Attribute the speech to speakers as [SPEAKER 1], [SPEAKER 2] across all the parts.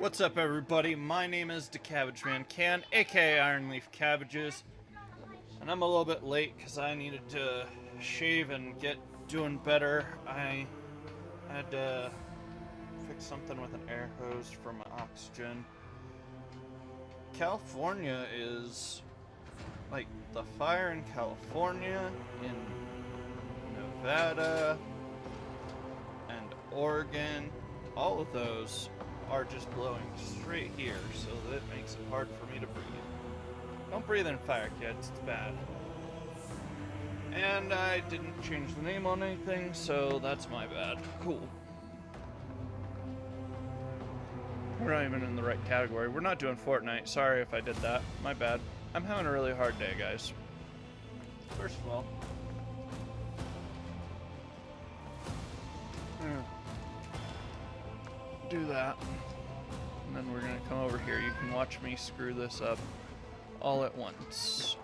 [SPEAKER 1] What's up, everybody? My name is TheCabbageManCan, aka Ironleaf Cabbages, and I'm a little bit late because I needed to shave and get doing better. I had to fix something with an air hose for my oxygen. California is like the fire in California, in Nevada, and Oregon. All of those are just blowing straight here, so that it makes it hard for me to breathe. Don't breathe in fire, kids. It's bad. And I didn't change the name on anything, so that's my bad. Cool. We're not even in the right category. We're not doing Fortnite. Sorry if I did that. My bad. I'm having a really hard day, guys. First of all, do that. And then we're gonna come over here. You can watch me screw this up all at once.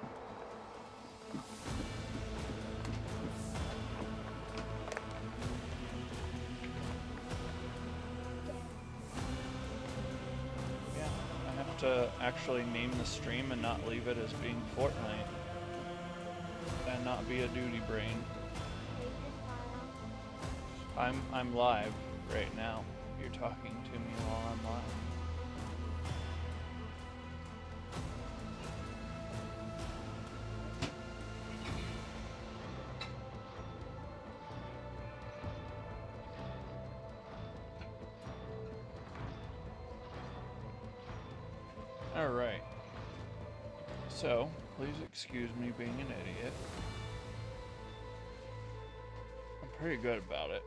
[SPEAKER 1] Yeah, I have to actually name the stream and not leave it as being Fortnite. And not be a duty brain. I'm live right now. You're talking to me while I'm live. Alright. So, please excuse me being an idiot. I'm pretty good about it.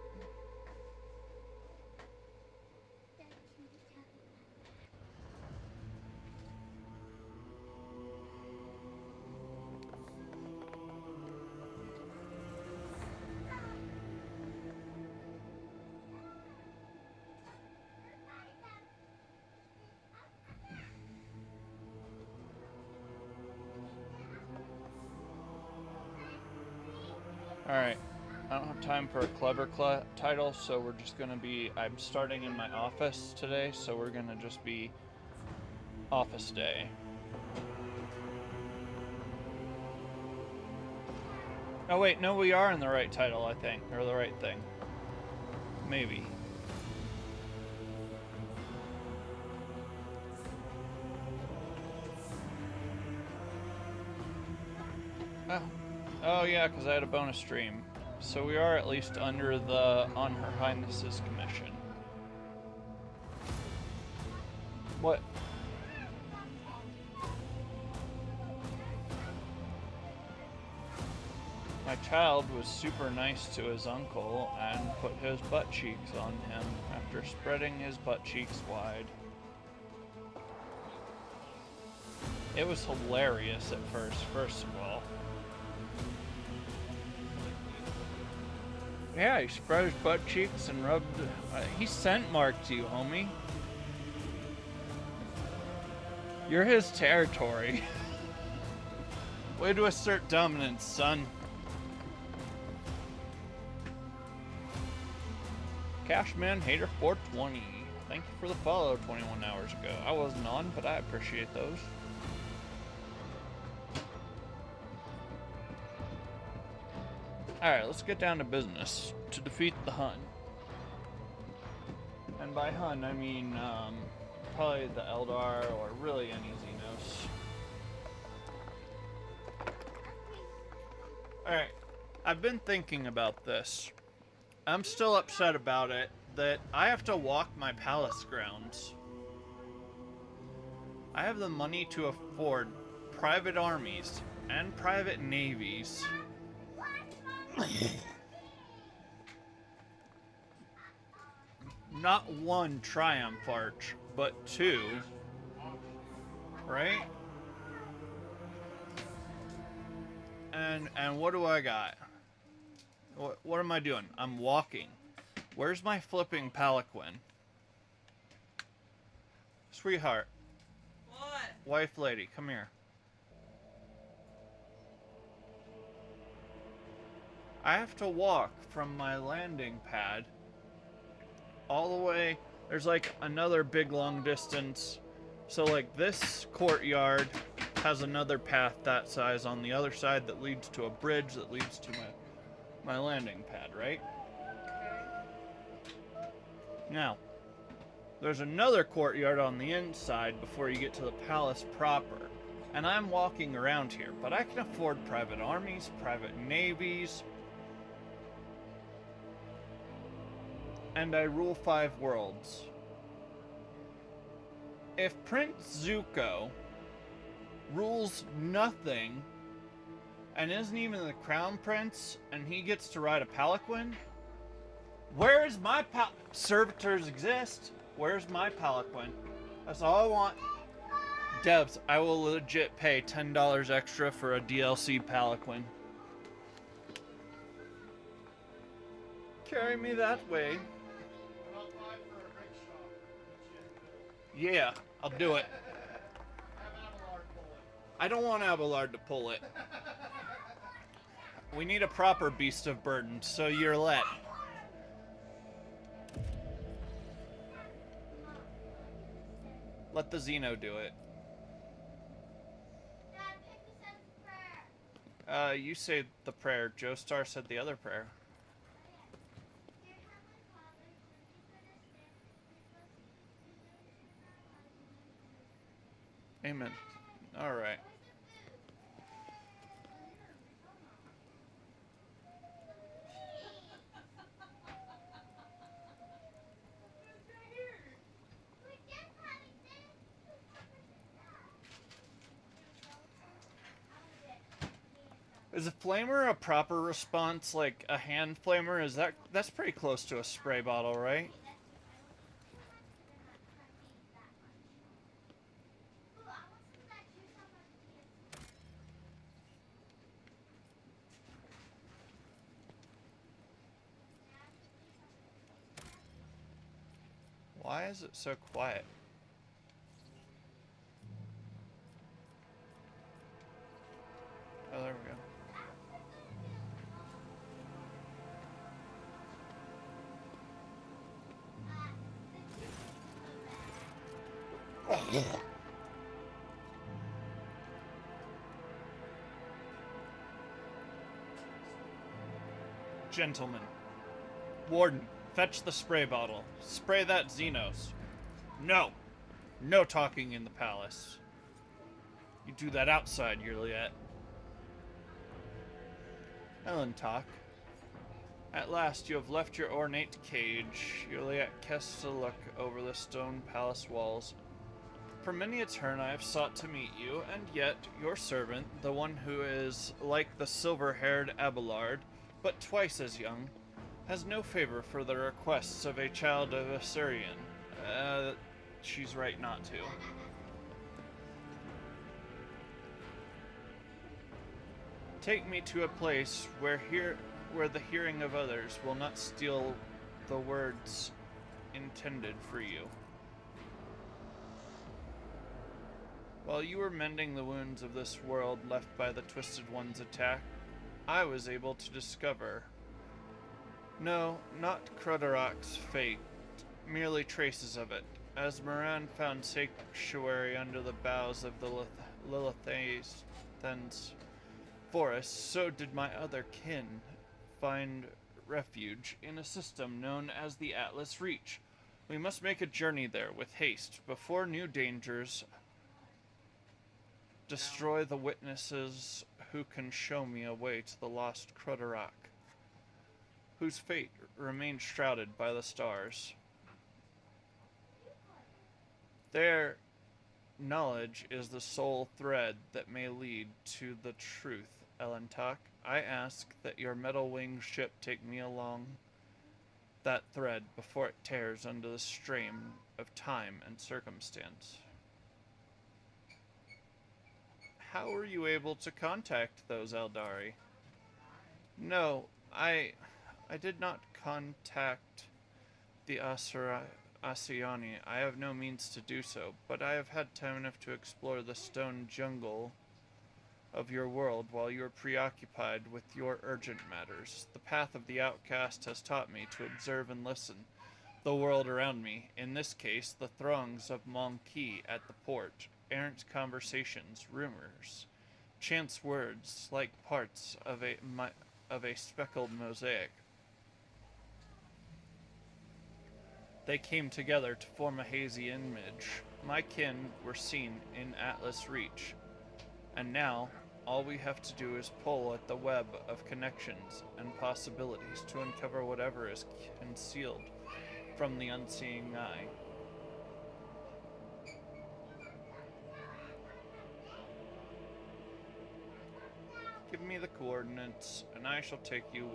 [SPEAKER 1] Alright, I don't have time for a clever title, so we're just gonna be, I'm starting in my office today, so we're gonna just be office day. Oh wait, no, we are in the right title, I think, or the right thing. Maybe. Oh yeah, because I had a bonus stream. So we are at least under the on Her Highnesses commission. What? My child was super nice to his uncle and put his butt cheeks on him after spreading his butt cheeks wide. It was hilarious at first of all. Yeah, he spread his butt cheeks and rubbed... he scent marked you, homie. You're his territory. Way to assert dominance, son. Cashman Hater 420. Thank you for the follow 21 hours ago. I wasn't on, but I appreciate those. Alright, let's get down to business to defeat the Hun. And by Hun, I mean, probably the Eldar or really any Xenos. Alright, I've been thinking about this. I'm still upset about it, that I have to walk my palace grounds. I have the money to afford private armies and private navies. Not one Triumph Arch, but two. Right? And what do I got? What am I doing? I'm walking. Where's my flipping palanquin? Sweetheart.
[SPEAKER 2] What?
[SPEAKER 1] Wife lady, come here. I have to walk from my landing pad all the way There's like another big long distance. So like this courtyard has another path that size on the other side that leads to a bridge that leads to my landing pad, right? Now, there's another courtyard on the inside before you get to the palace proper. And I'm walking around here, but I can afford private armies, private navies, and I rule 5 worlds. If Prince Zuko rules nothing and isn't even the crown prince and he gets to ride a palanquin, where is my servitors exist? Where's my palanquin? That's all I want. Devs, I will legit pay $10 extra for a DLC palanquin. Carry me that way. Yeah, I'll do it. I don't want Abelard to pull it. We need a proper beast of burden, so you're let. Let the Xeno do it. You say the prayer. Joestar said the other prayer. Amen. Alright. Is a flamer a proper response, like a hand flamer? That's pretty close to a spray bottle, right? Why is it so quiet? Oh, there we go. Gentlemen. Warden, fetch the spray bottle. Spray that Xenos. No. No talking in the palace. You do that outside, Yurliet. Ellen, talk. At last you have left your ornate cage. Yurliet casts a look over the stone palace walls. For many a turn I have sought to meet you, and yet your servant, the one who is like the silver-haired Abelard, but twice as young, has no favor for the requests of a child of Assyrian. She's right not to. Take me to a place where the hearing of others will not steal the words intended for you. While you were mending the wounds of this world left by the Twisted One's attack, I was able to discover... No, not Crudarach's fate, merely traces of it. As Moran found sanctuary under the boughs of the Lilithan's forest, so did my other kin find refuge in a system known as the Atlas Reach. We must make a journey there with haste, before new dangers destroy the witnesses who can show me a way to the lost Crudarach, whose fate remains shrouded by the stars. Their knowledge is the sole thread that may lead to the truth, Elentak. I ask that your metal-winged ship take me along that thread before it tears under the strain of time and circumstance. How were you able to contact those Eldari? No, I did not contact the Asiani. I have no means to do so, but I have had time enough to explore the stone jungle of your world while you are preoccupied with your urgent matters. The path of the outcast has taught me to observe and listen. the world around me, in this case, the throngs of Monquis at the port, errant conversations, rumors, chance words like parts of a speckled mosaic. They came together to form a hazy image. My kin were seen in Atlas Reach, and now all we have to do is pull at the web of connections and possibilities to uncover whatever is concealed from the unseeing eye. Give me the coordinates, and I shall take you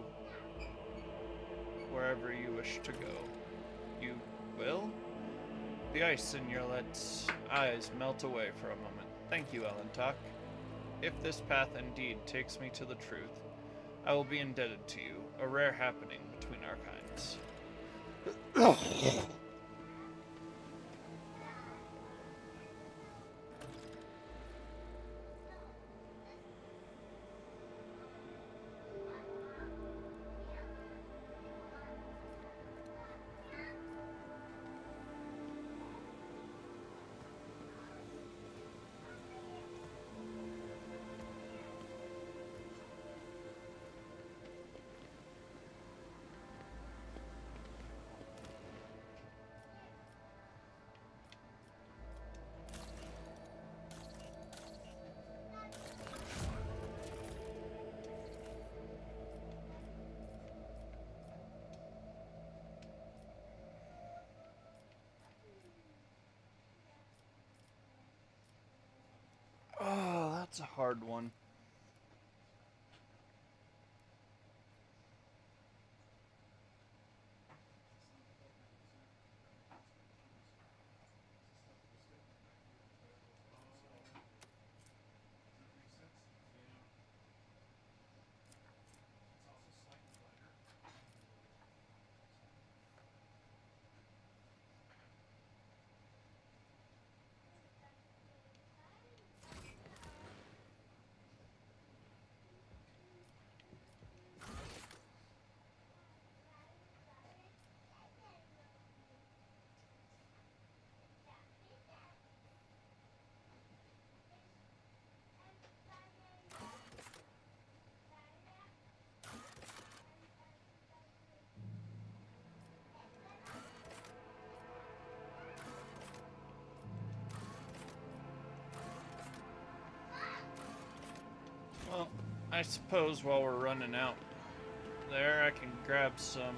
[SPEAKER 1] wherever you wish to go. You will? The ice in your eyes melt away for a moment. Thank you, Ellentalk. If this path indeed takes me to the truth, I will be indebted to you, a rare happening between our kinds. Oh, that's a hard one. Well, I suppose while we're running out there, I can grab some.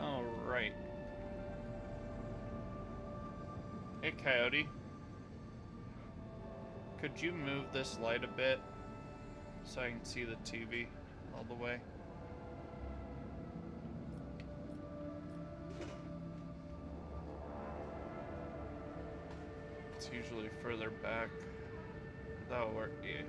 [SPEAKER 1] Alright. Hey, Coyote. Could you move this light a bit so I can see the TV all the way? It's usually further back. That'll work, yeah.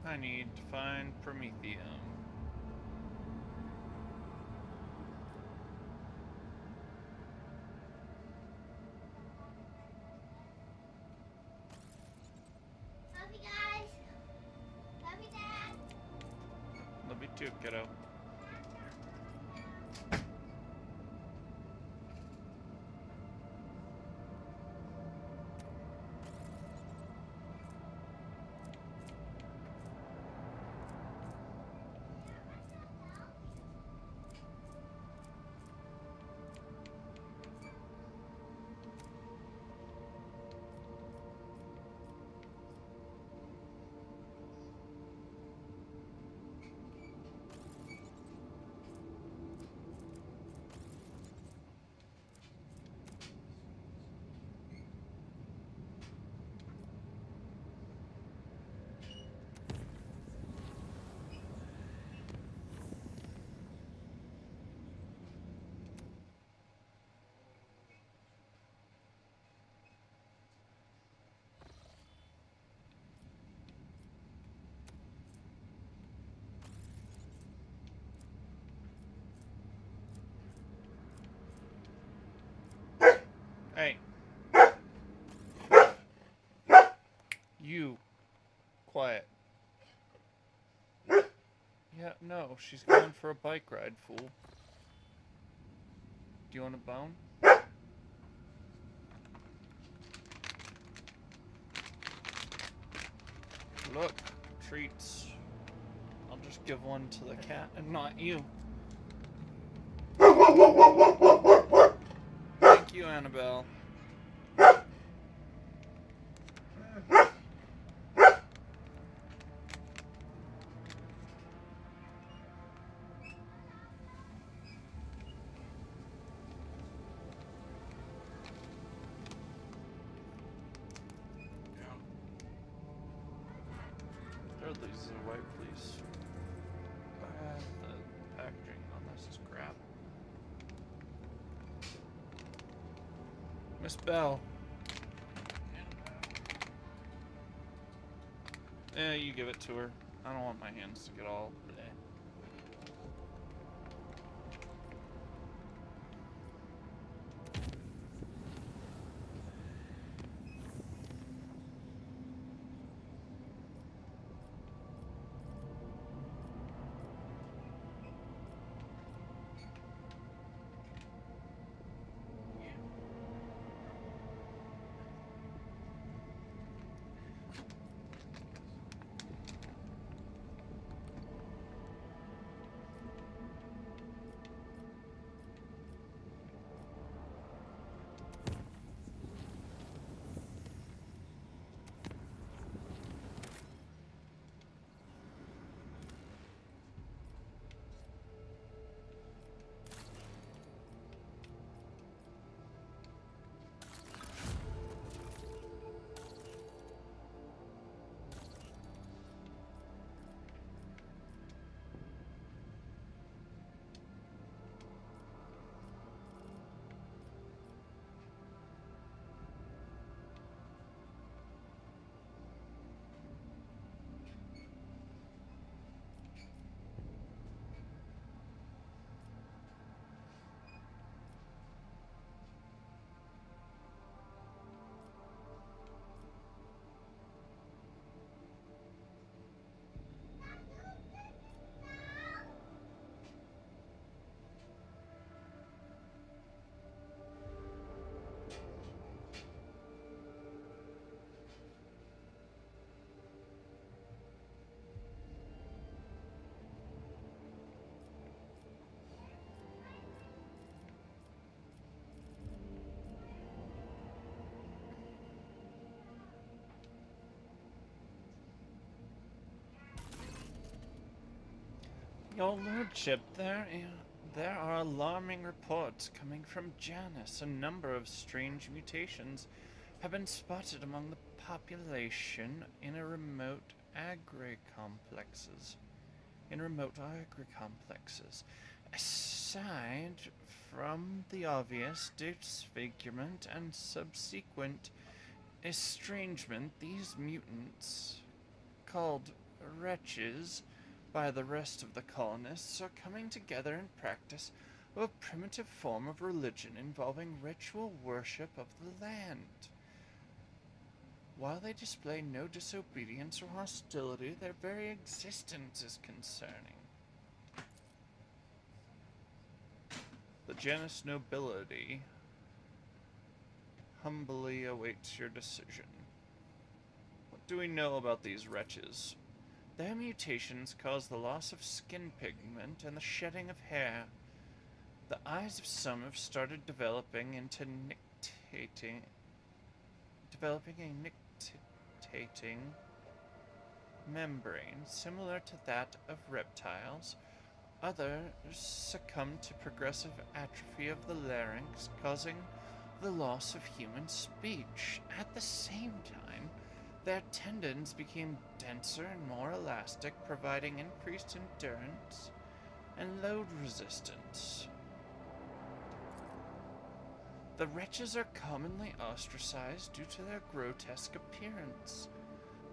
[SPEAKER 1] I need to find Promethium.
[SPEAKER 2] Love you guys. Love you, Dad.
[SPEAKER 1] Love you too, kiddo. Hey. You. Quiet. Yeah, no, she's going for a bike ride, fool. Do you want a bone? Look, treats. I'll just give one to the cat and not you. Thank you, Annabelle. Thirdly's a white, please. The packaging on this is crap. Miss Bell. Yeah, you give it to her. I don't want my hands to get all bleh. Your Lordship, there are alarming reports coming from Janus. A number of strange mutations have been spotted among the population in remote agri-complexes. Aside from the obvious disfigurement and subsequent estrangement, these mutants, called wretches by the rest of the colonists are coming together in practice of a primitive form of religion involving ritual worship of the land. While they display no disobedience or hostility, their very existence is concerning. The Janus nobility humbly awaits your decision. What do we know about these wretches? Their mutations cause the loss of skin pigment and the shedding of hair. The eyes of some have started developing a nictitating membrane similar to that of reptiles. Others succumb to progressive atrophy of the larynx, causing the loss of human speech. At the same time, their tendons became denser and more elastic, providing increased endurance and load resistance. The wretches are commonly ostracized due to their grotesque appearance.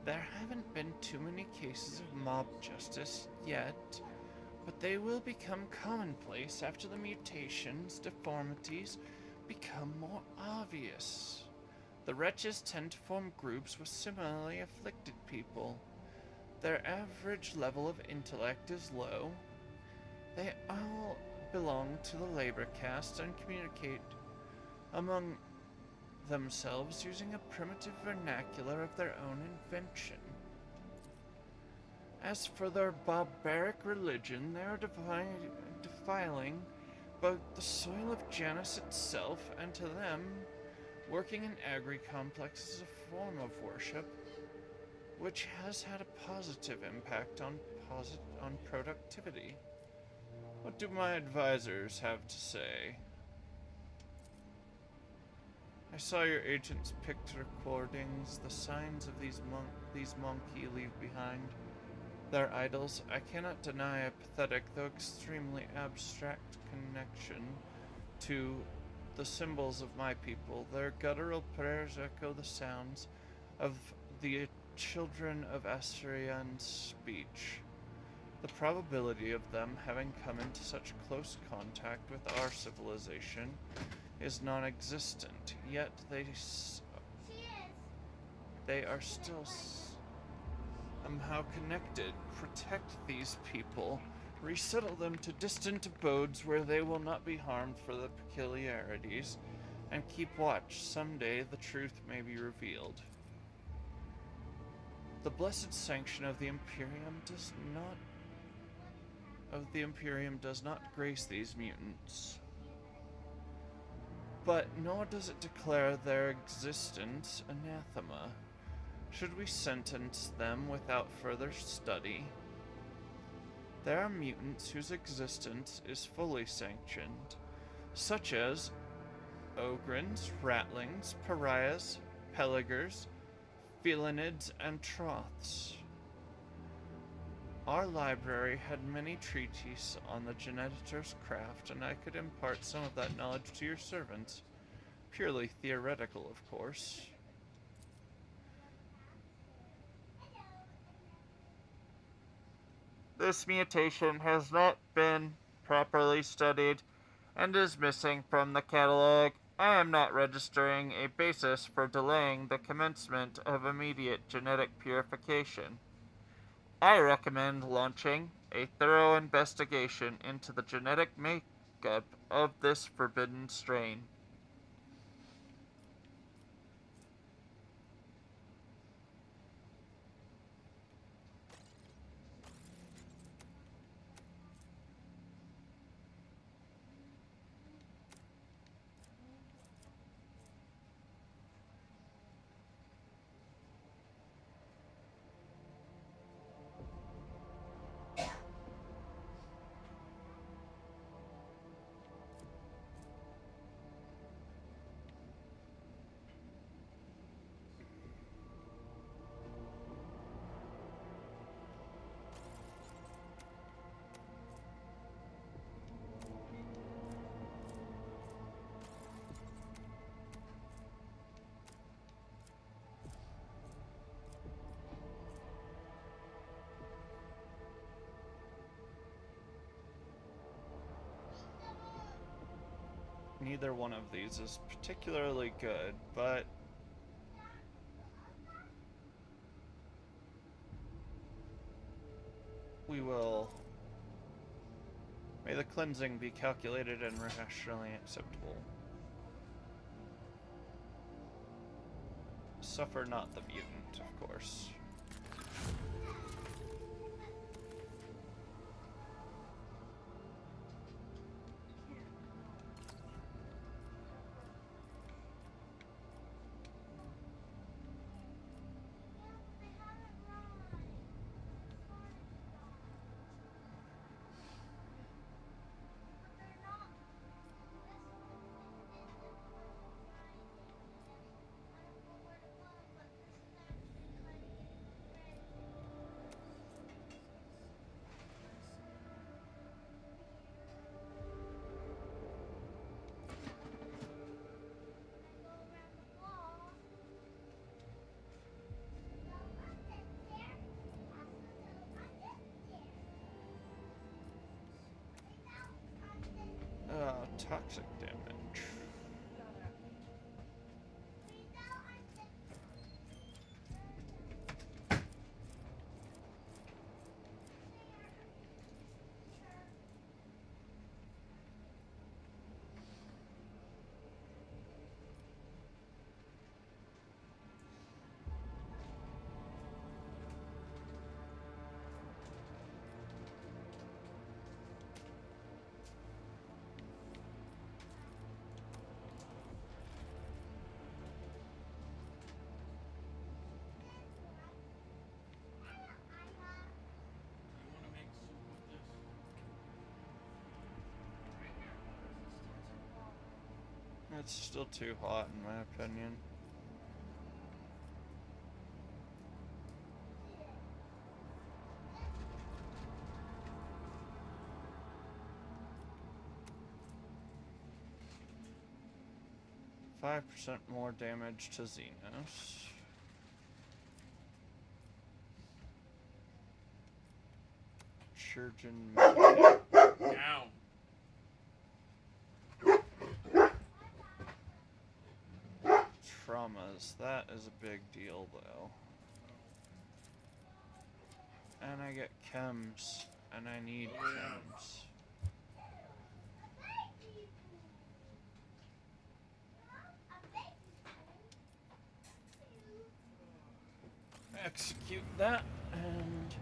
[SPEAKER 1] There haven't been too many cases of mob justice yet, but they will become commonplace after the mutations, deformities become more obvious. The wretches tend to form groups with similarly afflicted people. Their average level of intellect is low. They all belong to the labor caste and communicate among themselves using a primitive vernacular of their own invention. As for their barbaric religion, they are defiling both the soil of Janus itself, and to them, working in agri-complexes is a form of worship, which has had a positive impact on productivity. What do my advisors have to say? I saw your agents' picked recordings, the signs of these monkey leave behind. Their idols. I cannot deny a pathetic, though extremely abstract connection to the symbols of my people. Their guttural prayers echo the sounds of the children of Assyrian speech. The probability of them having come into such close contact with our civilization is non-existent, yet they are still somehow connected. Protect these people, resettle them to distant abodes where they will not be harmed for the peculiarities, and keep watch. Someday the truth may be revealed. The blessed sanction of the Imperium does not grace these mutants, but nor does it declare their existence anathema. Should we sentence them without further study? There are mutants whose existence is fully sanctioned, such as ogrins, ratlings, pariahs, peligers, felinids, and troths. Our library had many treatises on the geneticer's craft, and I could impart some of that knowledge to your servants. Purely theoretical, of course. This mutation has not been properly studied and is missing from the catalog. I am not registering a basis for delaying the commencement of immediate genetic purification. I recommend launching a thorough investigation into the genetic makeup of this forbidden strain. neither one of these is particularly good, but we will. May the cleansing be calculated and rationally acceptable. Suffer not the mutant, of course. Toxic damage. It's still too hot in my opinion. %5 more damage to Xenos. Chirurgeon.
[SPEAKER 3] Down.
[SPEAKER 1] Traumas. That is a big deal, though. And I get chems, and I need chems. Execute that, and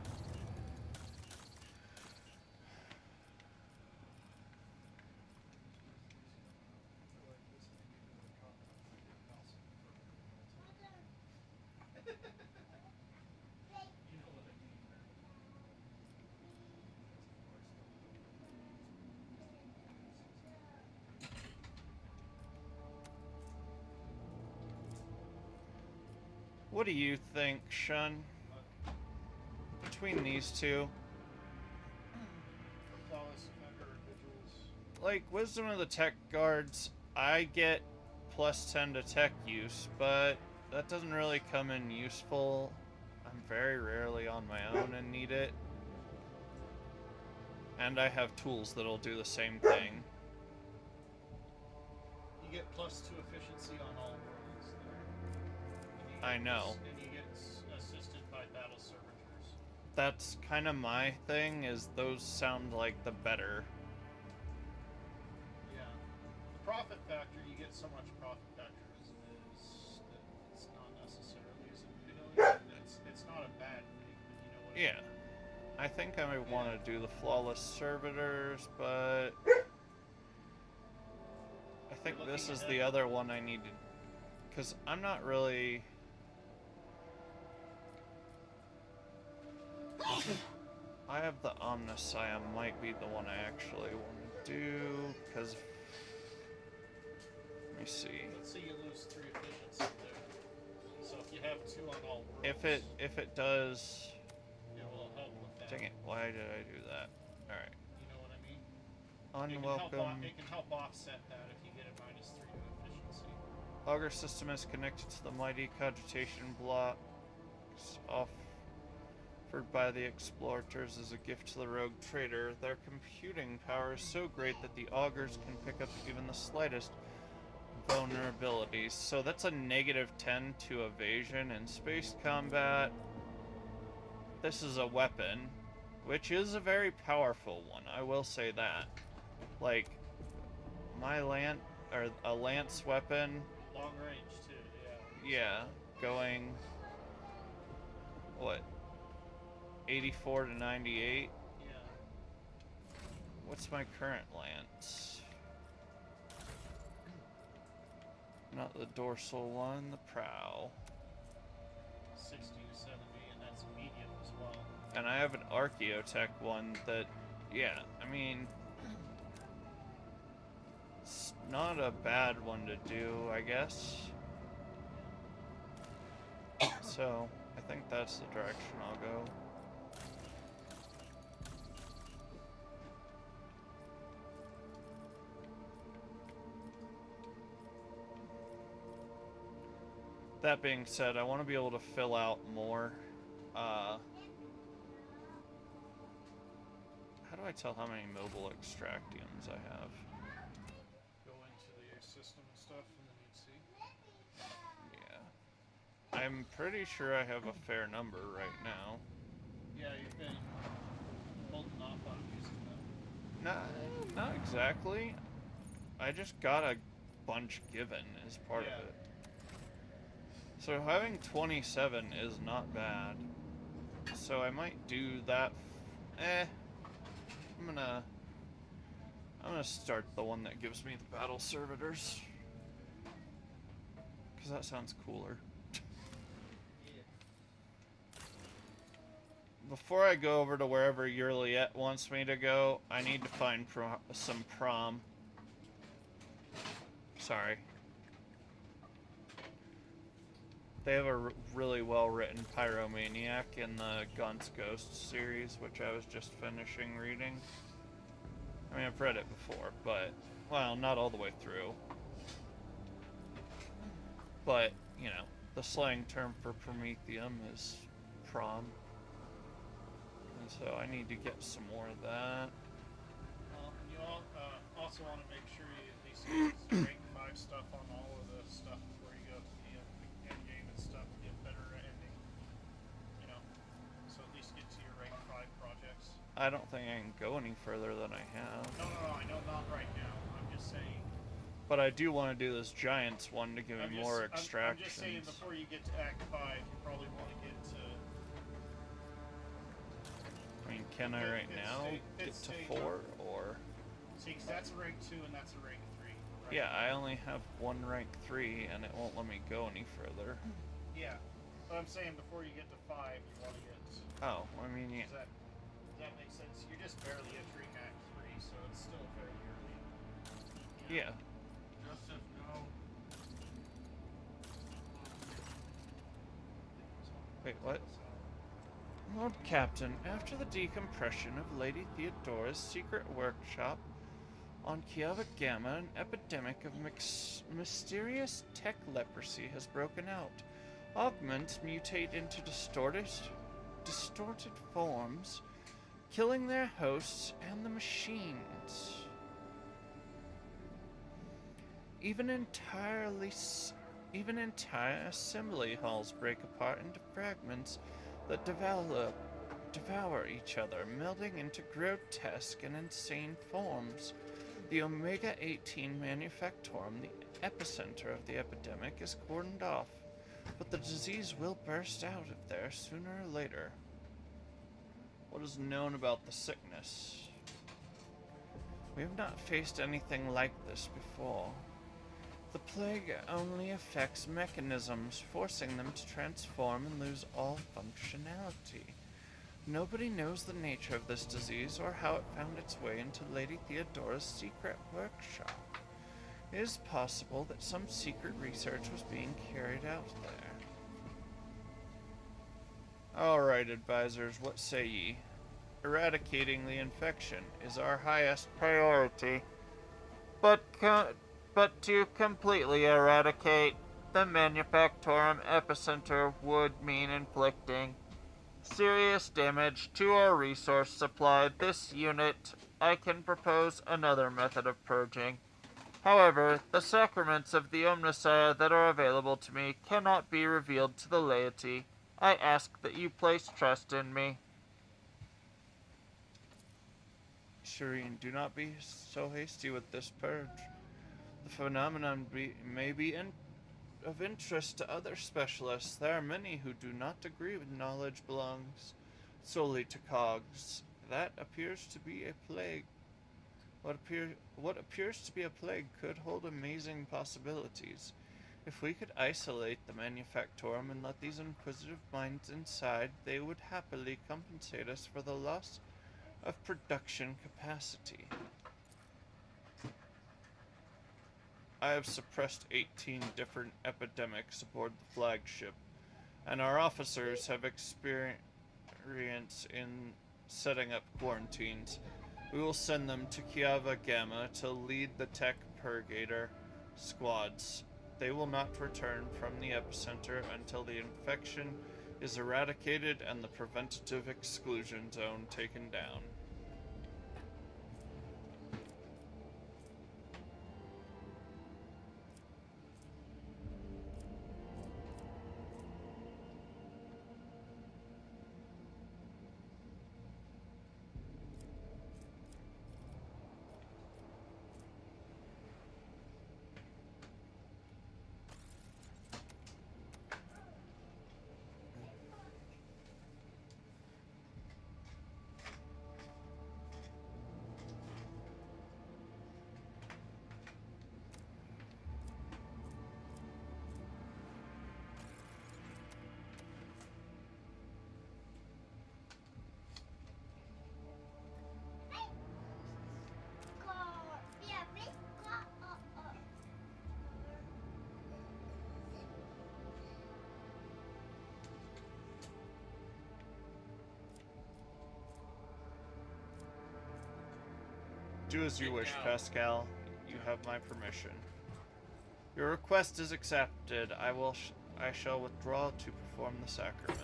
[SPEAKER 1] what do you think, Shun? Between these two? Like, Wisdom of the Tech Guards, I get +10 to tech use, but that doesn't really come in useful. I'm very rarely on my own and need it. And I have tools that'll do the same thing.
[SPEAKER 3] You get +2 efficiency on all worlds there.
[SPEAKER 1] I know.
[SPEAKER 3] And you get assisted by battle servitors.
[SPEAKER 1] That's kind of my thing, is those sound like the better.
[SPEAKER 3] Yeah. The profit factor, you get so much profit factor as it is that it's not necessarily as it's not a bad thing, but you know what
[SPEAKER 1] Yeah. I think I might want to do the Flawless Servitors, but I think this is the other one I needed, because I'm not really... I have the Omnissiah, might be the one I actually want to do, because... Let me see.
[SPEAKER 3] Let's say you lose 3 efficiency there. So if you have 2 on all worlds...
[SPEAKER 1] If it does...
[SPEAKER 3] It will help with that.
[SPEAKER 1] Dang it, why did I do that? Alright.
[SPEAKER 3] You know what I mean?
[SPEAKER 1] Unwelcome.
[SPEAKER 3] It can help offset that if you get a -3 to efficiency.
[SPEAKER 1] Augur system is connected to the mighty cogitation blocks off offered by the explorators as a gift to the rogue trader. Their computing power is so great that the augurs can pick up even the slightest vulnerabilities. So that's a -10 to evasion in space combat. This is a weapon, which is a very powerful one, I will say that. Like, my a lance weapon.
[SPEAKER 3] Long range too, yeah.
[SPEAKER 1] Yeah, going, what, 84 to 98?
[SPEAKER 3] Yeah.
[SPEAKER 1] What's my current lance? Not the dorsal one, the prow.
[SPEAKER 3] 60 to 70, and that's medium as well.
[SPEAKER 1] And I have an Archaeotech one that, yeah, I mean, it's not a bad one to do, I guess. So, I think that's the direction I'll go. That being said, I want to be able to fill out more. How do I tell how many mobile extractiums I have?
[SPEAKER 3] Go into the system and stuff, and then you'd see.
[SPEAKER 1] Yeah. I'm pretty sure I have a fair number right now.
[SPEAKER 3] Yeah, you've been holding off on using them.
[SPEAKER 1] Not exactly. I just got a bunch given as part of it. So having 27 is not bad. So I might do that. I'm gonna start the one that gives me the battle servitors, because that sounds cooler. Before I go over to wherever Yurliet wants me to go, I need to find some prom. Sorry. They have a really well-written Pyromaniac in the Gaunt's Ghost series, which I was just finishing reading. I mean, I've read it before, but, well, not all the way through. But, you know, the slang term for Prometheum is prom. And so I need to get some more of that.
[SPEAKER 3] You also want to make sure you at least get some rank 5 stuff on all of the stuff before you go to the end game and stuff to get better ending. You know, so at least get to your rank 5 projects.
[SPEAKER 1] I don't think I can go any further than I have.
[SPEAKER 3] No, I know not right now. I'm just saying.
[SPEAKER 1] But I do want to do this Giants one to give me more extractions.
[SPEAKER 3] I'm just saying before you get to Act 5, you probably want to get to...
[SPEAKER 1] I mean, can I right now get to 4, or...
[SPEAKER 3] See, because that's a rank 2 and that's a rank 3. Right?
[SPEAKER 1] Yeah, I only have one rank 3, and it won't let me go any further.
[SPEAKER 3] Yeah, but I'm saying before you get to 5, you want to get...
[SPEAKER 1] Oh, I mean, yeah.
[SPEAKER 3] Does that make sense? You're just barely entering Act 3, so it's still fairly early.
[SPEAKER 1] Yeah.
[SPEAKER 3] Joseph, no.
[SPEAKER 1] Wait, what? Lord Captain, after the decompression of Lady Theodora's secret workshop on Kiava Gamma, an epidemic of mysterious tech leprosy has broken out. Augments mutate into distorted forms, killing their hosts and the machines. Even entire assembly halls break apart into fragments that devour each other, melding into grotesque and insane forms. The Omega-18 Manufactorum, the epicenter of the epidemic, is cordoned off, but the disease will burst out of there sooner or later. What is known about the sickness? We have not faced anything like this before. The plague only affects mechanisms, forcing them to transform and lose all functionality. Nobody knows the nature of this disease or how it found its way into Lady Theodora's secret workshop. It is possible that some secret research was being carried out there. Alright, advisors, what say ye? Eradicating the infection is our highest priority. But to completely eradicate the Manufactorum epicenter would mean inflicting serious damage to our resource supply. This unit, I can propose another method of purging. However, the sacraments of the Omnissiah that are available to me cannot be revealed to the laity. I ask that you place trust in me. Shireen, do not be so hasty with this purge. The phenomenon may be of interest to other specialists. There are many who do not agree with knowledge belongs solely to cogs. That appears to be a plague. What appears to be a plague could hold amazing possibilities. If we could isolate the Manufactorum and let these inquisitive minds inside, they would happily compensate us for the loss of production capacity. I have suppressed 18 different epidemics aboard the flagship, and our officers have experience in setting up quarantines. We will send them to Kiava Gamma to lead the tech purgator squads. They will not return from the epicenter until the infection is eradicated and the preventative exclusion zone taken down. Do as you wish, Pascal. You have my permission. Your request is accepted. I shall withdraw to perform the sacrament.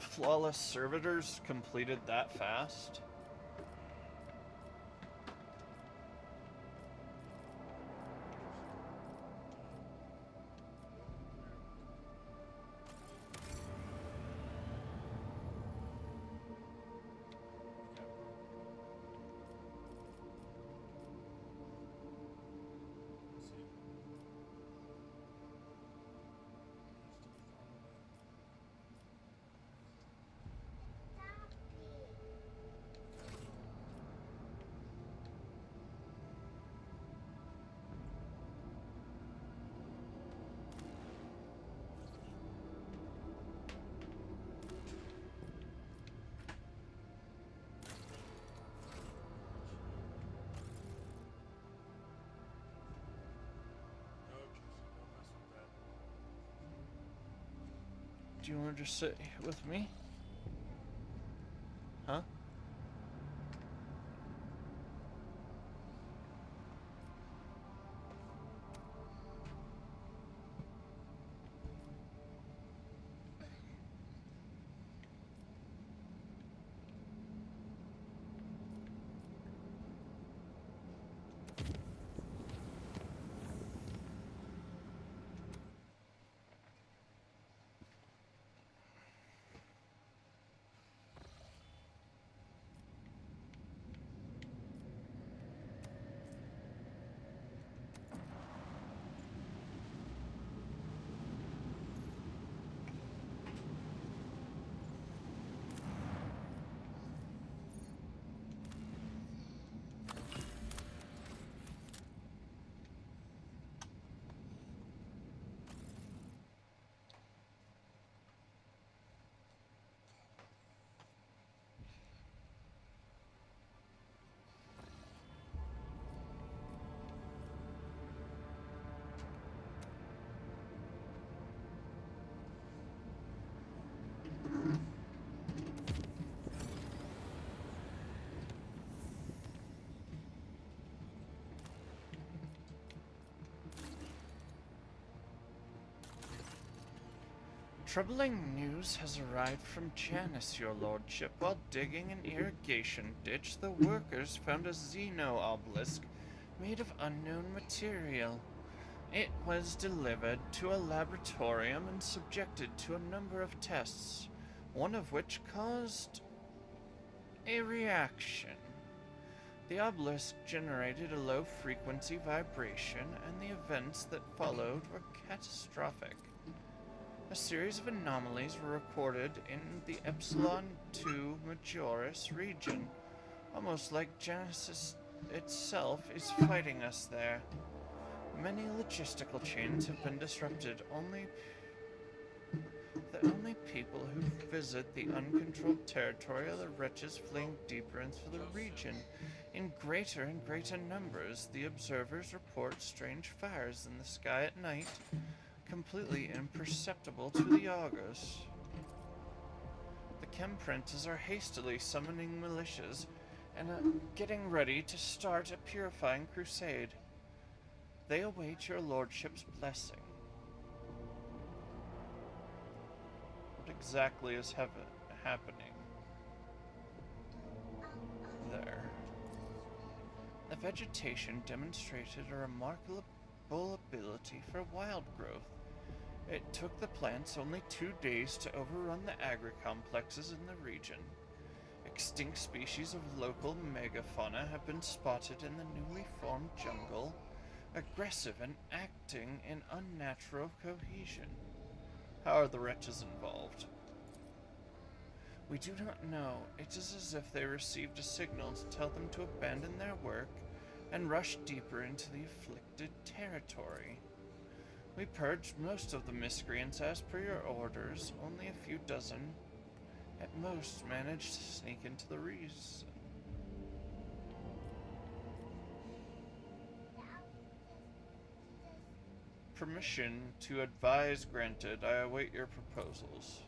[SPEAKER 1] Flawless servitors completed that fast? Do you want to just sit with me? Huh? Troubling news has arrived from Janus, your lordship. While digging an irrigation ditch, the workers found a xeno-obelisk made of unknown material. It was delivered to a laboratorium and subjected to a number of tests, one of which caused a reaction. The obelisk generated a low-frequency vibration, and the events that followed were catastrophic. A series of anomalies were recorded in the Epsilon 2 Majoris region, almost like Genesis itself is fighting us there. Many logistical chains have been disrupted. The only people who visit the uncontrolled territory are the wretches fleeing deeper into the region. In greater and greater numbers, the observers report strange fires in the sky at night, completely imperceptible to the augurs. The chem princes are hastily summoning militias and are getting ready to start a purifying crusade. They await your lordship's blessing. What exactly is happening there? The vegetation demonstrated a remarkable ability for wild growth. It took the plants only 2 days to overrun the agri-complexes in the region. Extinct species of local megafauna have been spotted in the newly formed jungle, aggressive and acting in unnatural cohesion. How are the wretches involved? We do not know. It is as if they received a signal to tell them to abandon their work and rush deeper into the afflicted territory. We purged most of the miscreants as per your orders. Only a few dozen, at most, managed to sneak into the reason. Permission to advise granted. I await your proposals.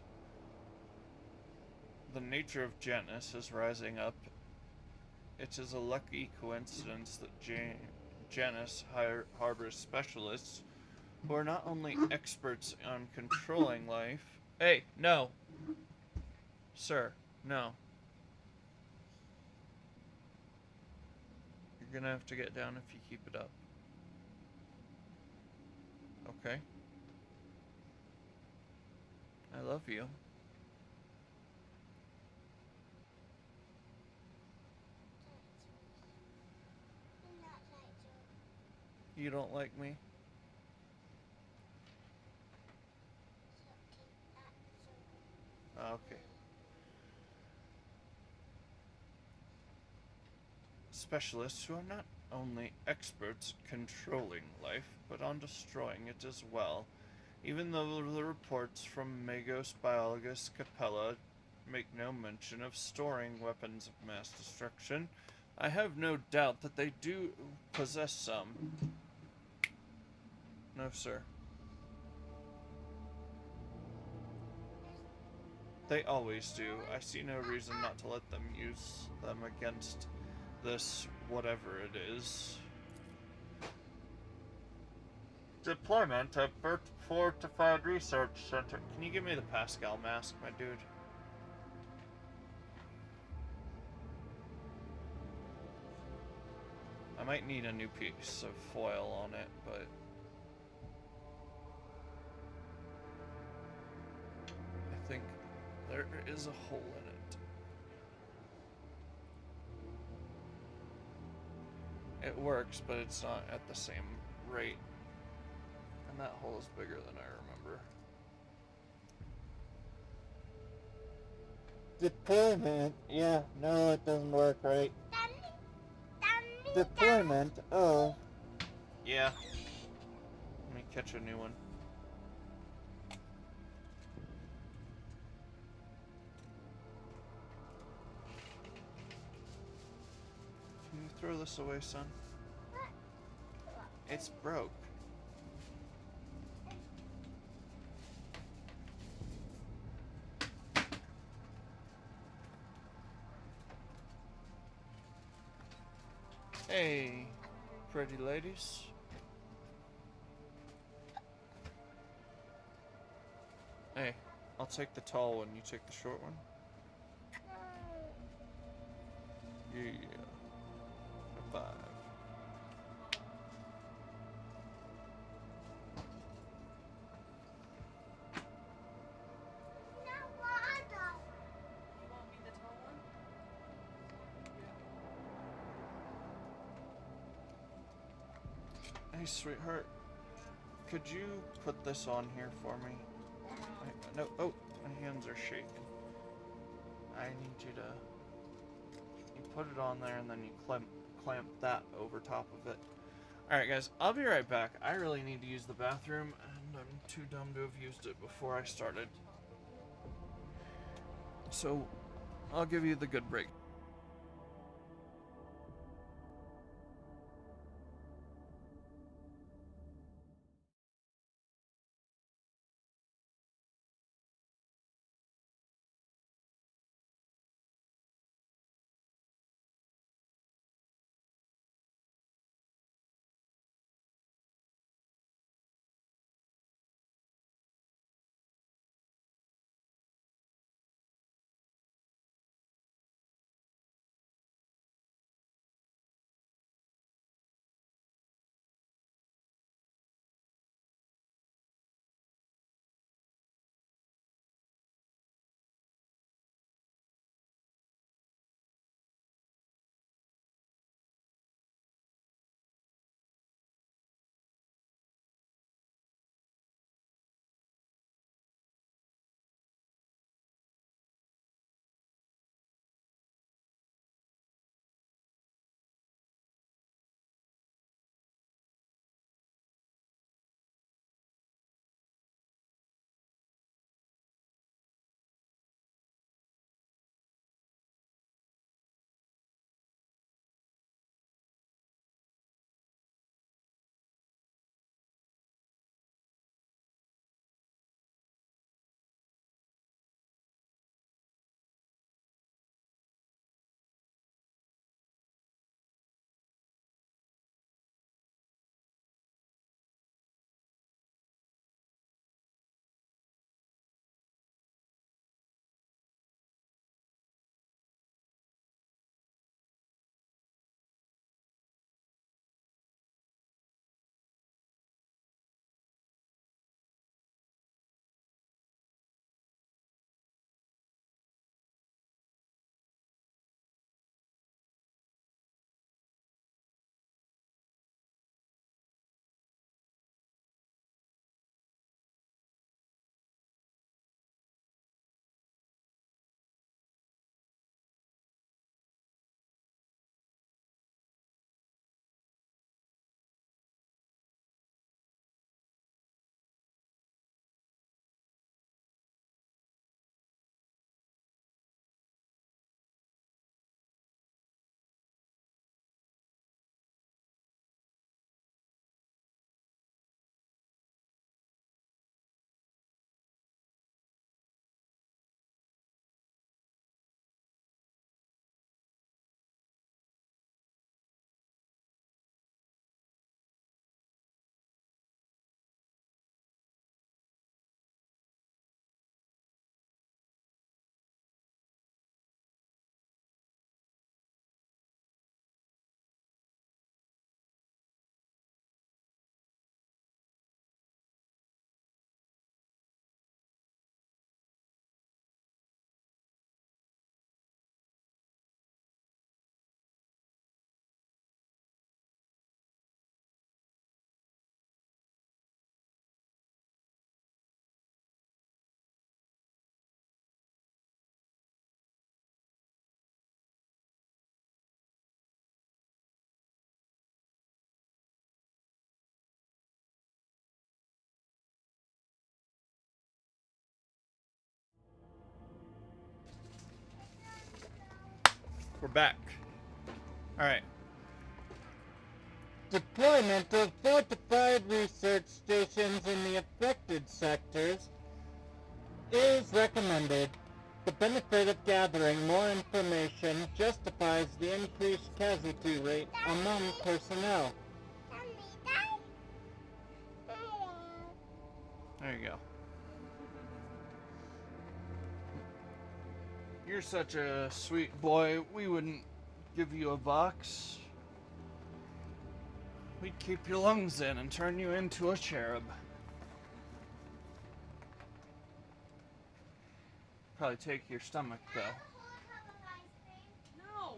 [SPEAKER 1] The nature of Janus is rising up. It is a lucky coincidence that Janus harbors specialists who are not only experts on controlling life. Hey, no. Sir, no. You're gonna have to get down if you keep it up. Okay. I love you. You don't like me? Okay. Specialists who are not only experts controlling life, but on destroying it as well. Even though the reports from Magos Biologus Capella make no mention of storing weapons of mass destruction, I have no doubt that they do possess some. No, sir. They always do. I see no reason not to let them use them against this whatever it is. Deployment at Fortified Research Center. Can you give me the Pascal mask, my dude? I might need a new piece of foil on it, but I think there is a hole in it. It works, but it's not at the same rate. And that hole is bigger than I remember. Deployment? Yeah, no, it doesn't work right. Deployment? Oh. Yeah. Let me catch a new one. Can you throw this away, son? It's broke. Hey, pretty ladies. Hey. take the tall one. You take the short one? Yeah. High five.
[SPEAKER 2] No water.
[SPEAKER 4] You want me the tall one?
[SPEAKER 1] Hey, sweetheart. Could you put this on here for me? No, oh, my hands are shaking. I need you to... You put it on there and then you clamp that over top of it. Alright guys, I'll be right back. I really need to use the bathroom and I'm too dumb to have used it before I started. So, I'll give you the good break. We're back. Alright.
[SPEAKER 5] Deployment of 4 to 5 research stations in the affected sectors is recommended. The benefit of gathering more information justifies the increased casualty rate among personnel.
[SPEAKER 1] There you go. You're such a sweet boy. We wouldn't give you a box. We'd keep your lungs in and turn you into a cherub. Probably take your stomach, though.
[SPEAKER 4] No.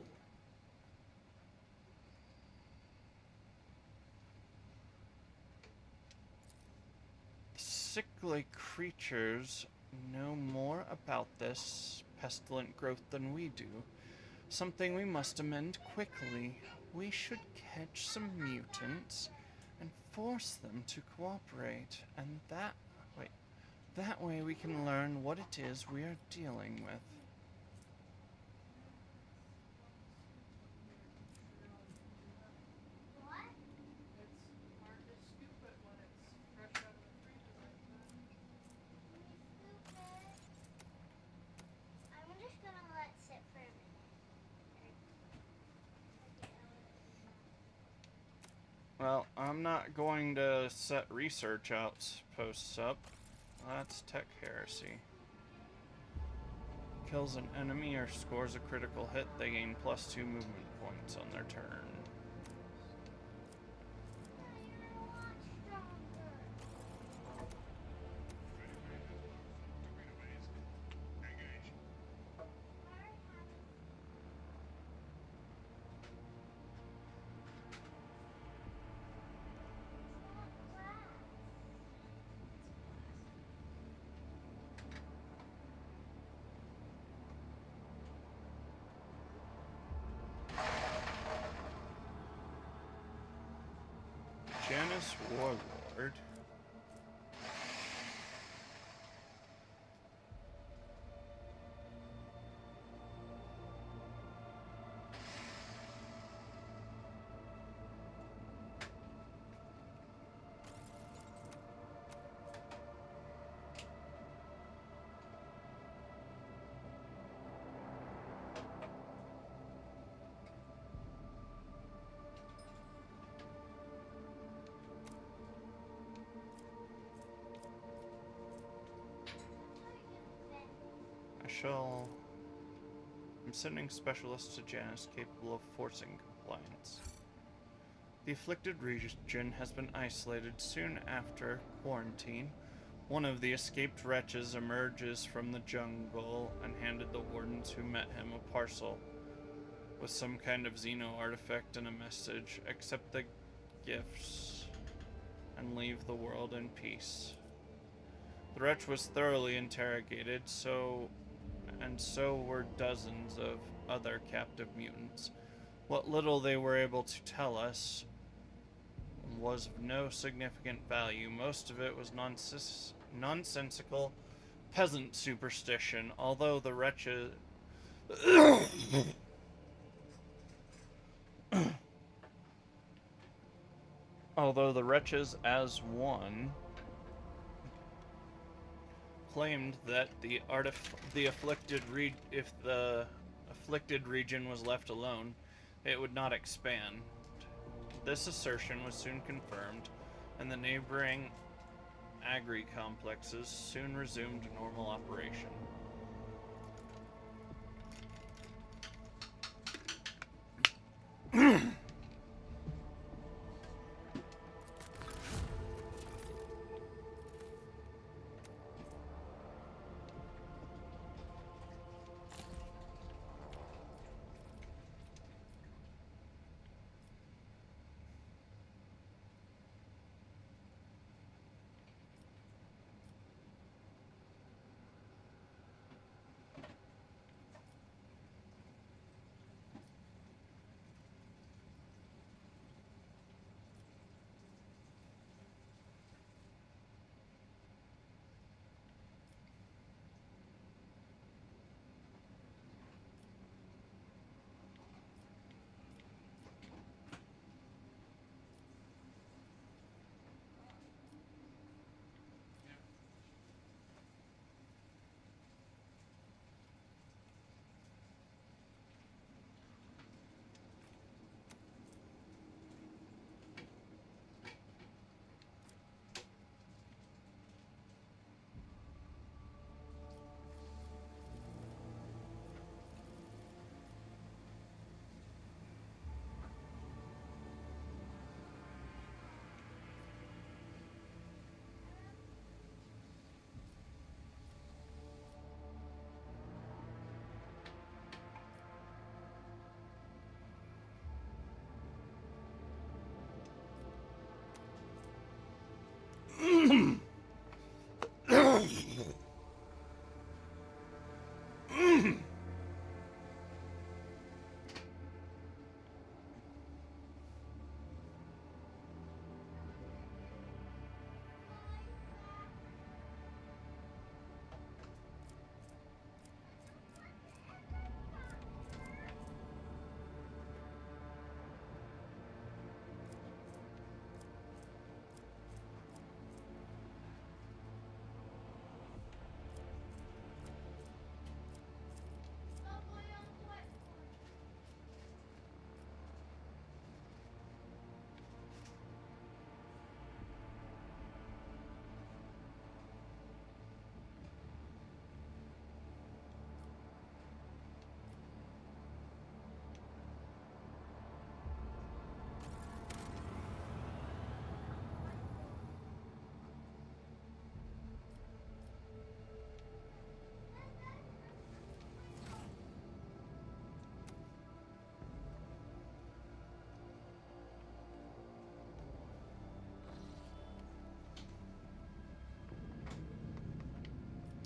[SPEAKER 1] Sickly creatures know more about this pestilent growth than we do. Something we must amend quickly. We should catch some mutants and force them to cooperate, and that way we can learn what it is we are dealing with.
[SPEAKER 2] What?
[SPEAKER 4] It's hard to scoop it when it's fresh out of the freezer like that.
[SPEAKER 2] Stupid. I'm just gonna let it sit for a minute.
[SPEAKER 1] Well, I'm not going to set research outposts up. That's tech heresy. Kills an enemy or scores a critical hit, they gain +2 movement points on their turn. Janus Warlord. I'm sending specialists to Janus capable of forcing compliance. The afflicted region has been isolated. Soon after quarantine, one of the escaped wretches emerges from the jungle and handed the wardens who met him a parcel with some kind of Xeno artifact and a message: accept the gifts and leave the world in peace. The wretch was thoroughly interrogated, so were dozens of other captive mutants. What little they were able to tell us was of no significant value. Most of it was nonsensical peasant superstition, although the wretches as one claimed that if the afflicted region was left alone, it would not expand. This assertion was soon confirmed, and the neighboring agri-complexes soon resumed normal operation.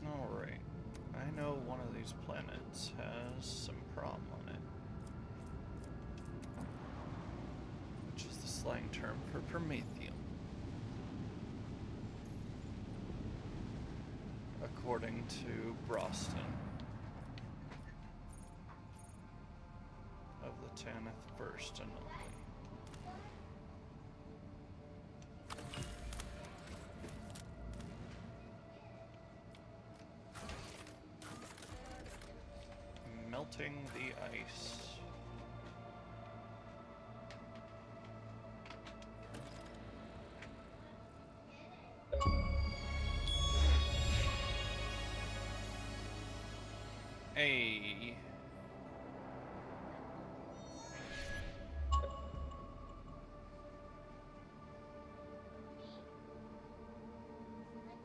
[SPEAKER 1] Alright. I know one of these planets has some prom on it. Which is the slang term for Promethium. According to Broston. Of the Tanith First and only. Melting the ice. Hey.
[SPEAKER 2] Like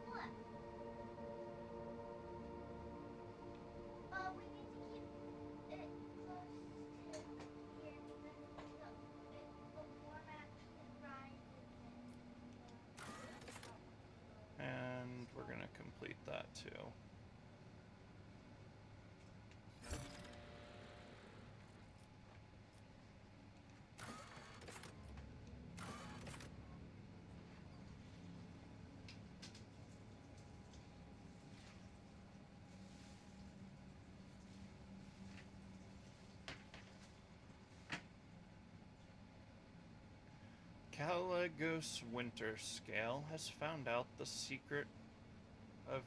[SPEAKER 2] what? We need to keep it close to here because the warm actually rises
[SPEAKER 1] And we're gonna complete that too. Caligos Winter Scale has found out the secret of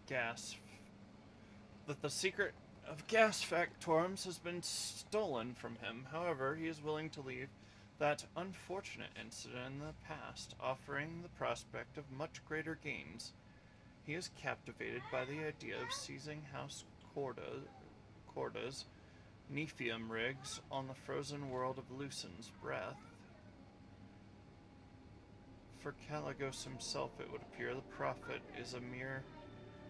[SPEAKER 1] gas factorums has been stolen from him. However, he is willing to leave that unfortunate incident in the past, offering the prospect of much greater gains. He is captivated by the idea of seizing House Corda's Nephium rigs on the frozen world of Lucen's Breath. For Caligos himself, it would appear the profit is a mere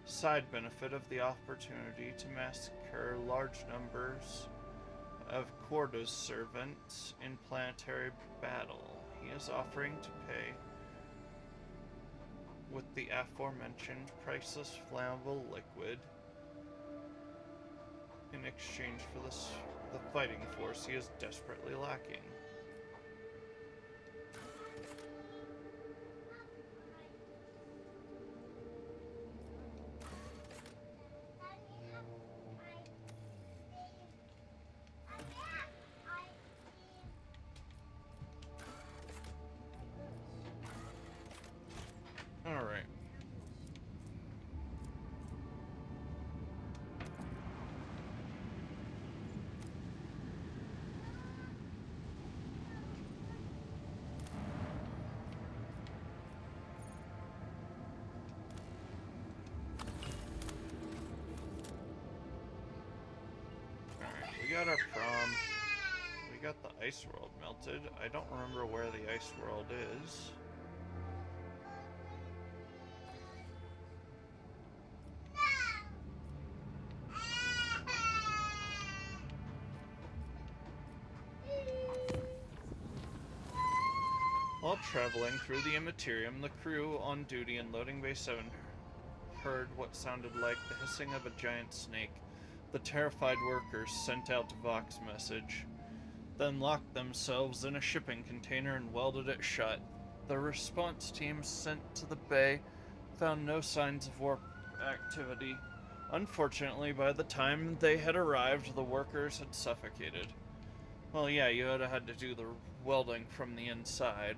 [SPEAKER 1] side benefit of the opportunity to massacre large numbers of Corda's servants in planetary battle. He is offering to pay with the aforementioned priceless flammable liquid in exchange for the fighting force he is desperately lacking. Alright. We got our prom. We got the ice world melted. I don't remember where the ice world is. Well, While traveling through the Immaterium, the crew on duty in Loading Bay 7 heard what sounded like the hissing of a giant snake. The terrified workers sent out a Vox message, then locked themselves in a shipping container and welded it shut. The response team sent to the bay found no signs of warp activity. Unfortunately, by the time they had arrived, the workers had suffocated. Well, yeah, you would have had to do the welding from the inside.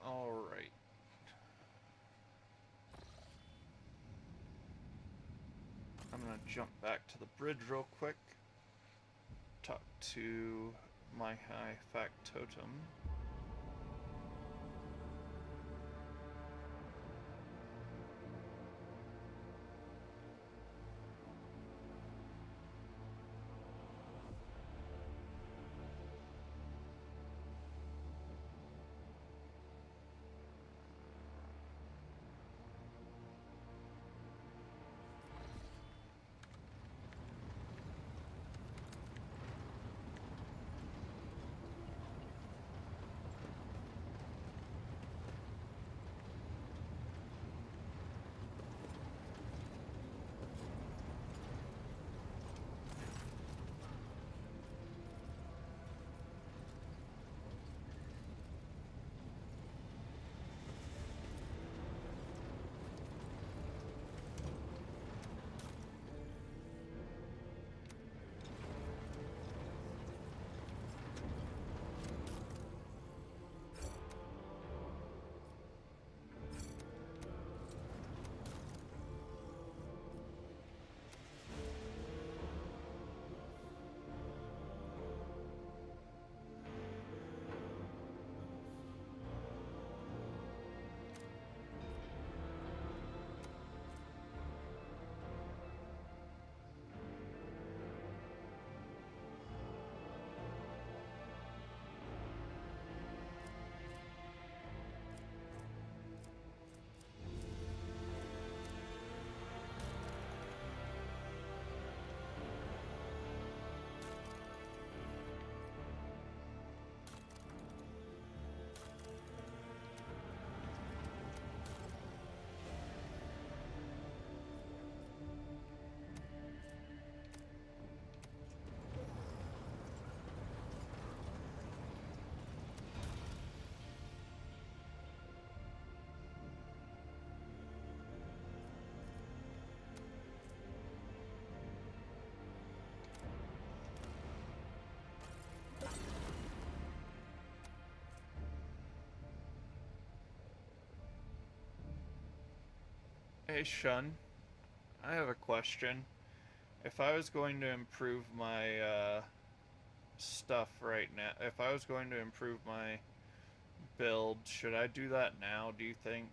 [SPEAKER 1] Alright. I'm gonna jump back to the bridge real quick. Talk to my high factotum. Hey Shun, I have a question. If I was going to improve my stuff right now, if I was going to improve my build, should I do that now, do you think?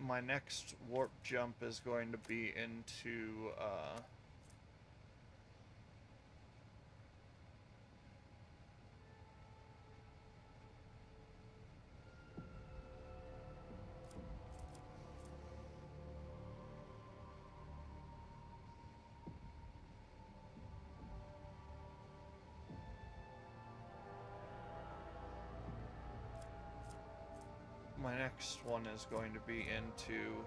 [SPEAKER 1] my next warp jump is going to be into, my next one is going to be into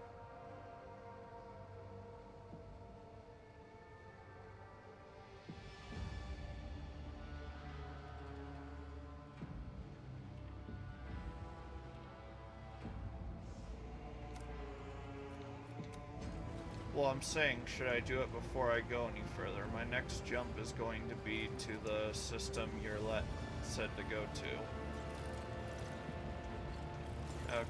[SPEAKER 1] well, I'm saying, should I do it before I go any further? My next jump is going to be to the system you're said to go to. Okay.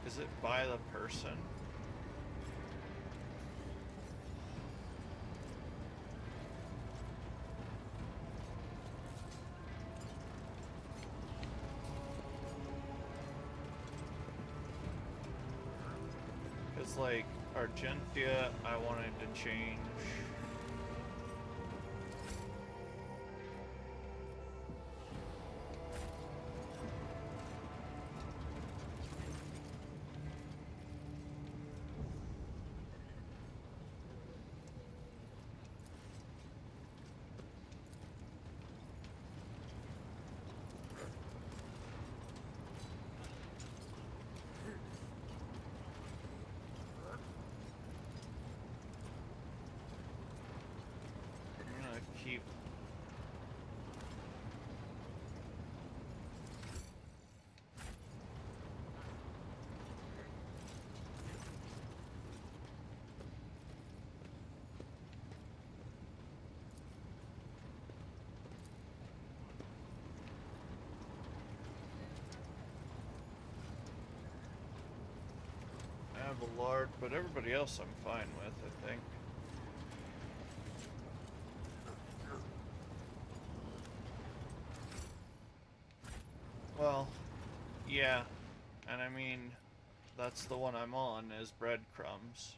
[SPEAKER 1] Is it by the person? Because, like, Argentia, I wanted to change. I'm gonna keep. I have a lard, but everybody else I'm fine with, I think. Well, yeah, and I mean, that's the one I'm on, is breadcrumbs.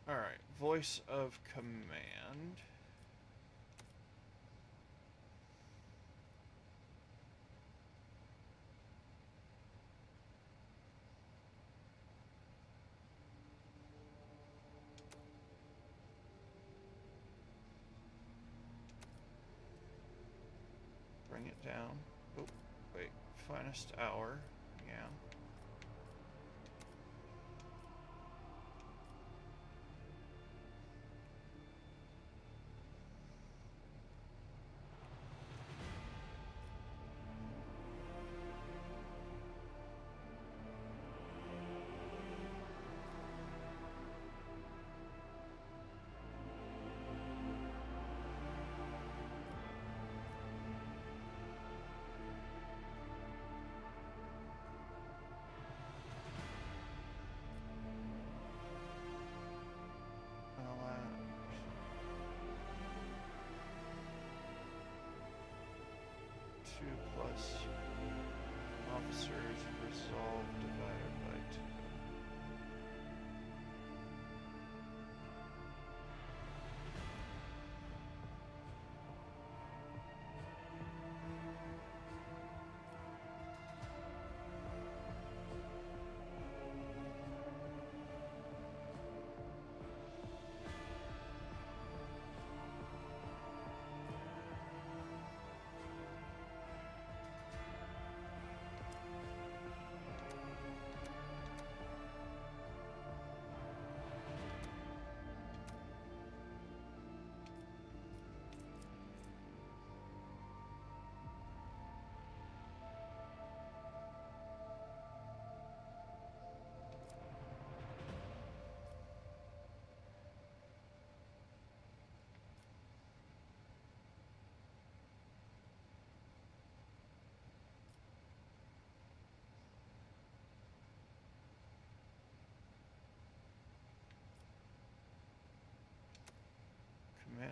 [SPEAKER 1] Alright, voice of command. Bring it down. Oh, wait, finest hour, yeah.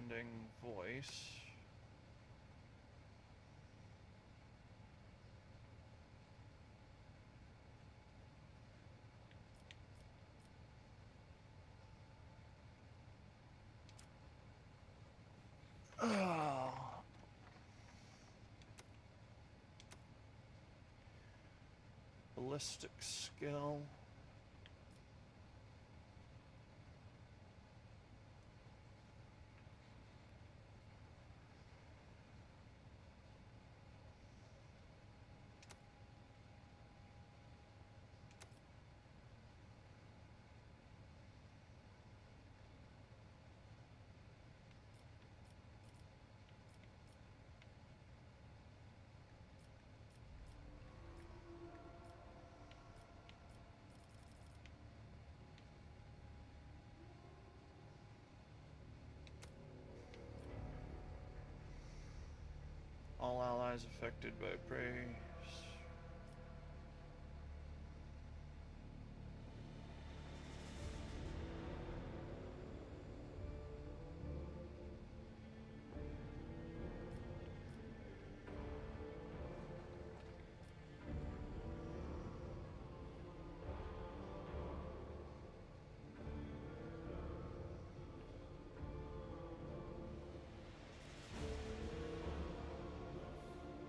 [SPEAKER 1] Commanding voice. Oh. Ballistic skill. All allies affected by praise.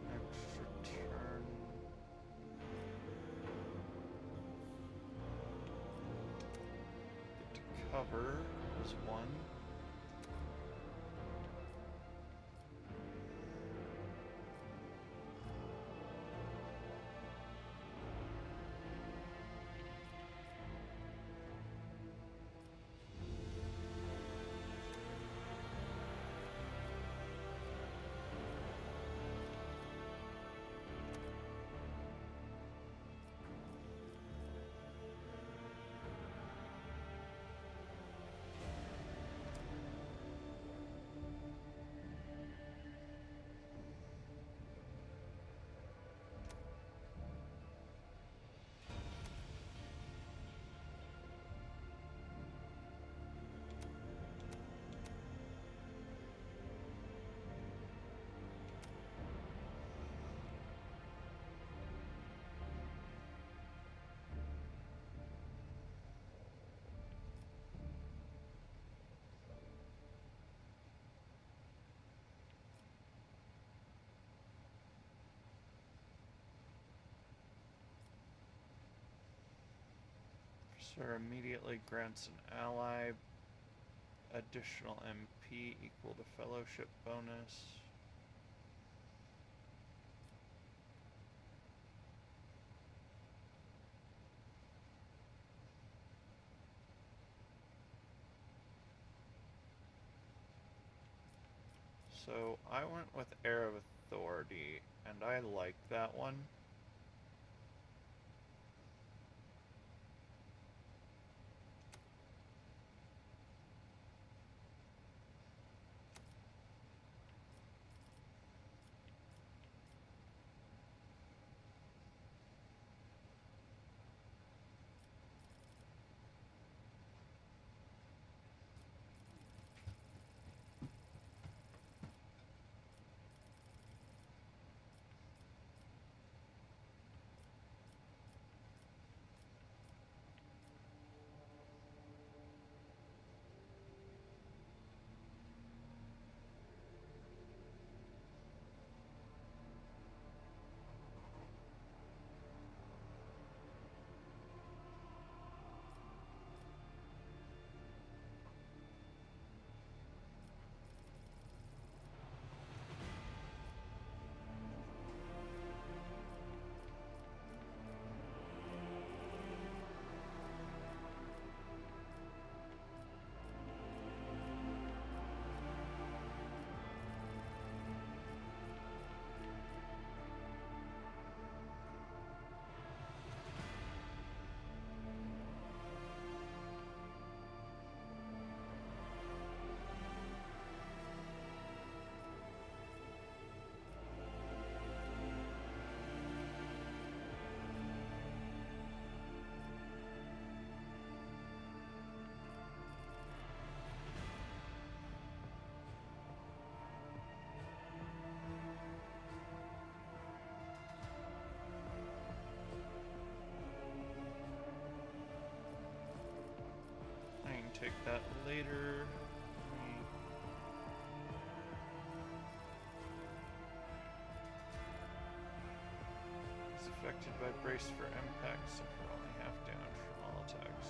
[SPEAKER 1] Next return. Get to cover is one. Officer immediately grants an ally additional MP equal to fellowship bonus. So I went with Air of Authority, and I like that one. that later. Is affected by brace for impact, suffer only half damage from all attacks.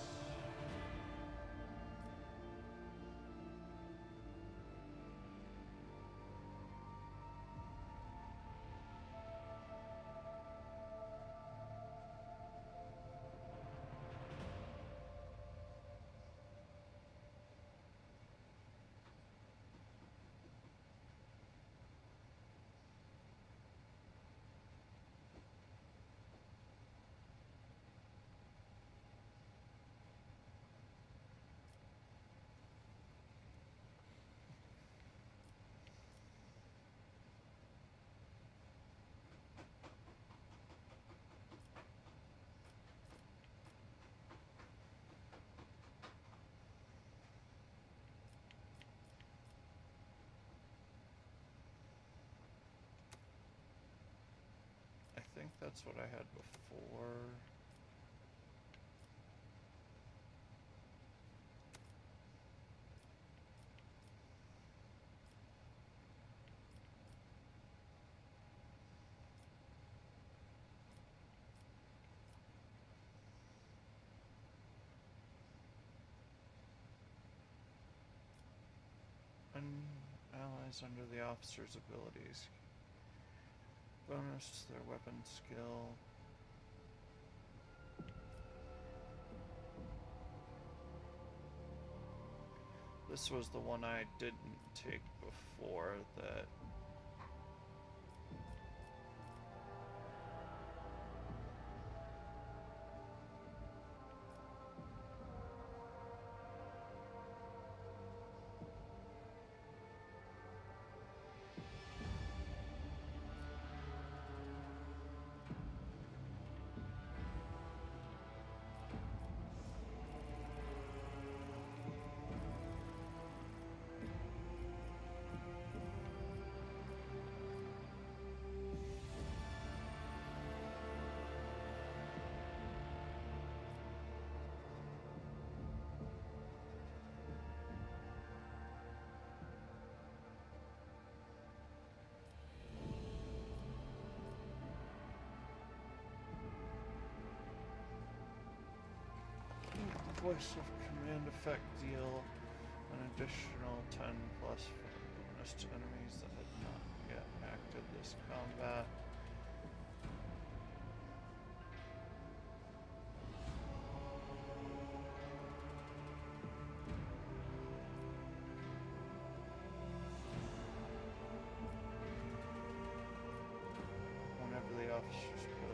[SPEAKER 1] I think that's what I had before. And allies under the officer's abilities. Bonus to their weapon skill. This was the one I didn't take before that. Voice of command effect deal an additional 10 plus bonus to enemies that had not yet acted this combat. Whenever the officers go.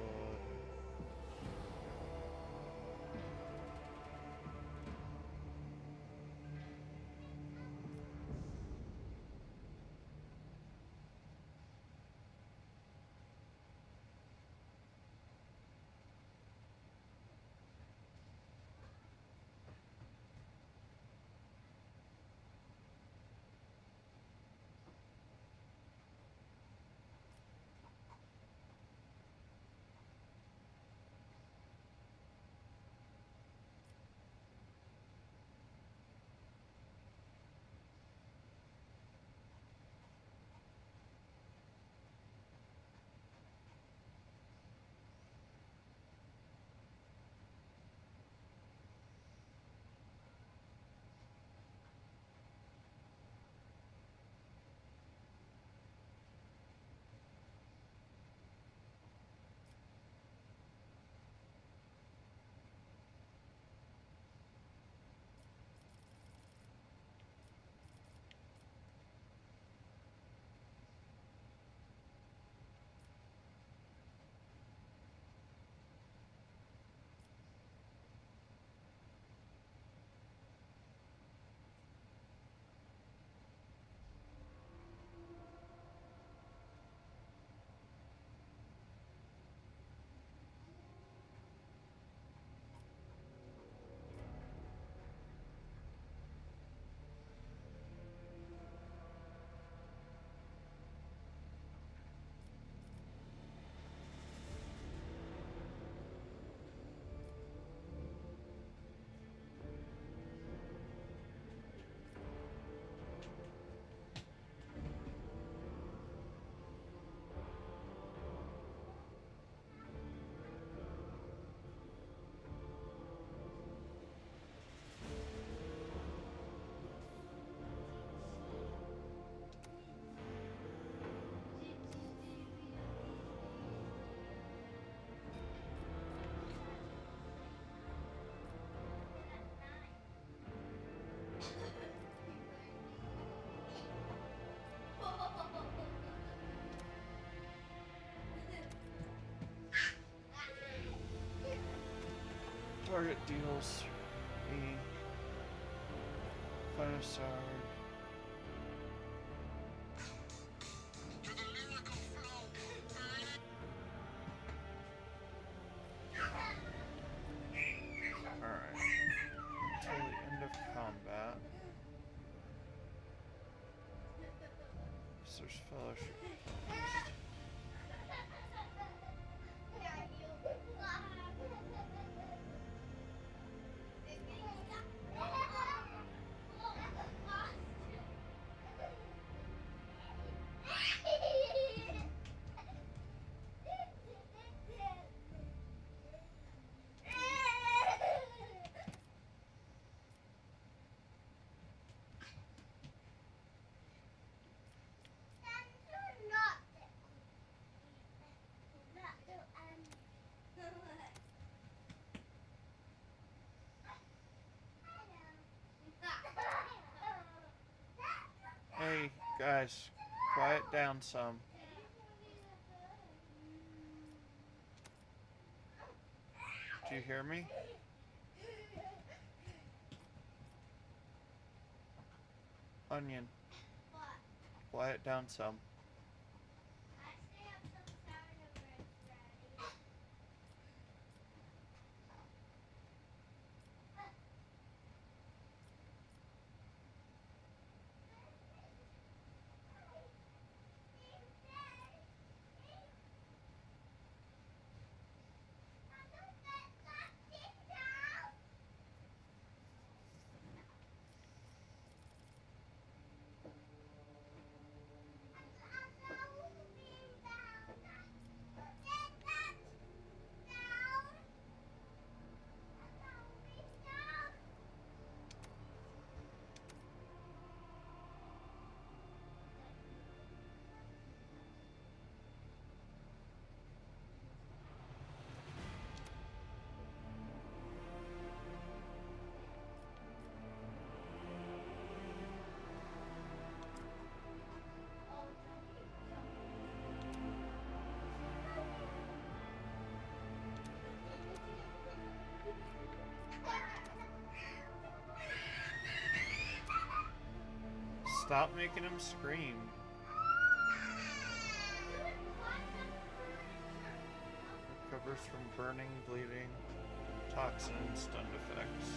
[SPEAKER 1] Target deals me 5-star. Alright. Until the end of combat. Officer's Fellowship. Hey, guys, quiet down some. Do you hear me? Onion, quiet down some. Stop making him scream. Recovers from burning, bleeding, toxin, stun effects.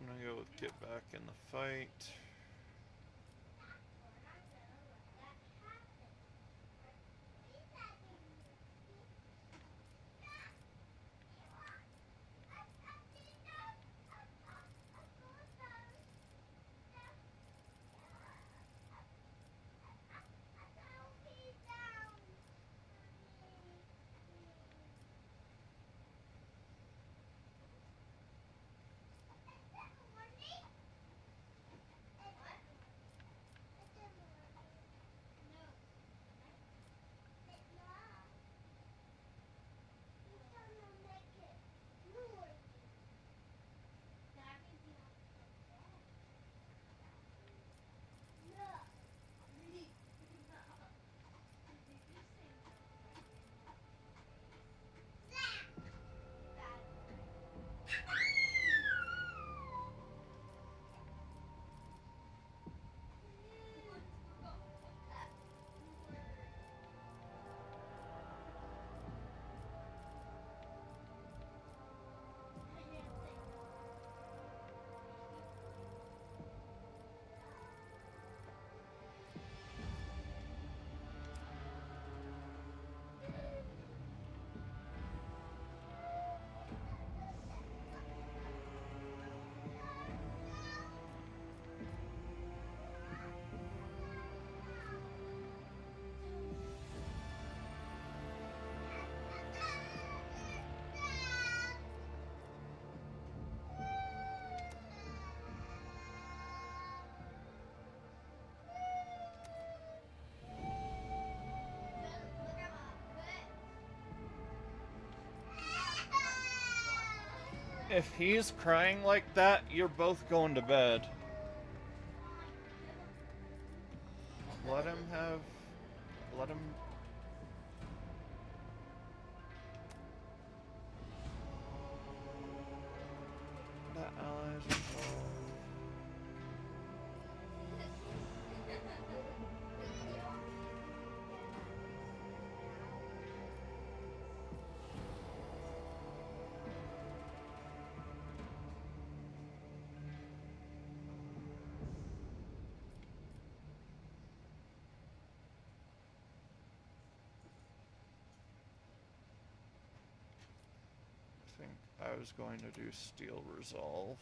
[SPEAKER 1] I'm gonna go with get back in the fight. If he's crying like that, you're both going to bed. Let him have... Let him... The allies resolve. I think I was going to do Steel Resolve.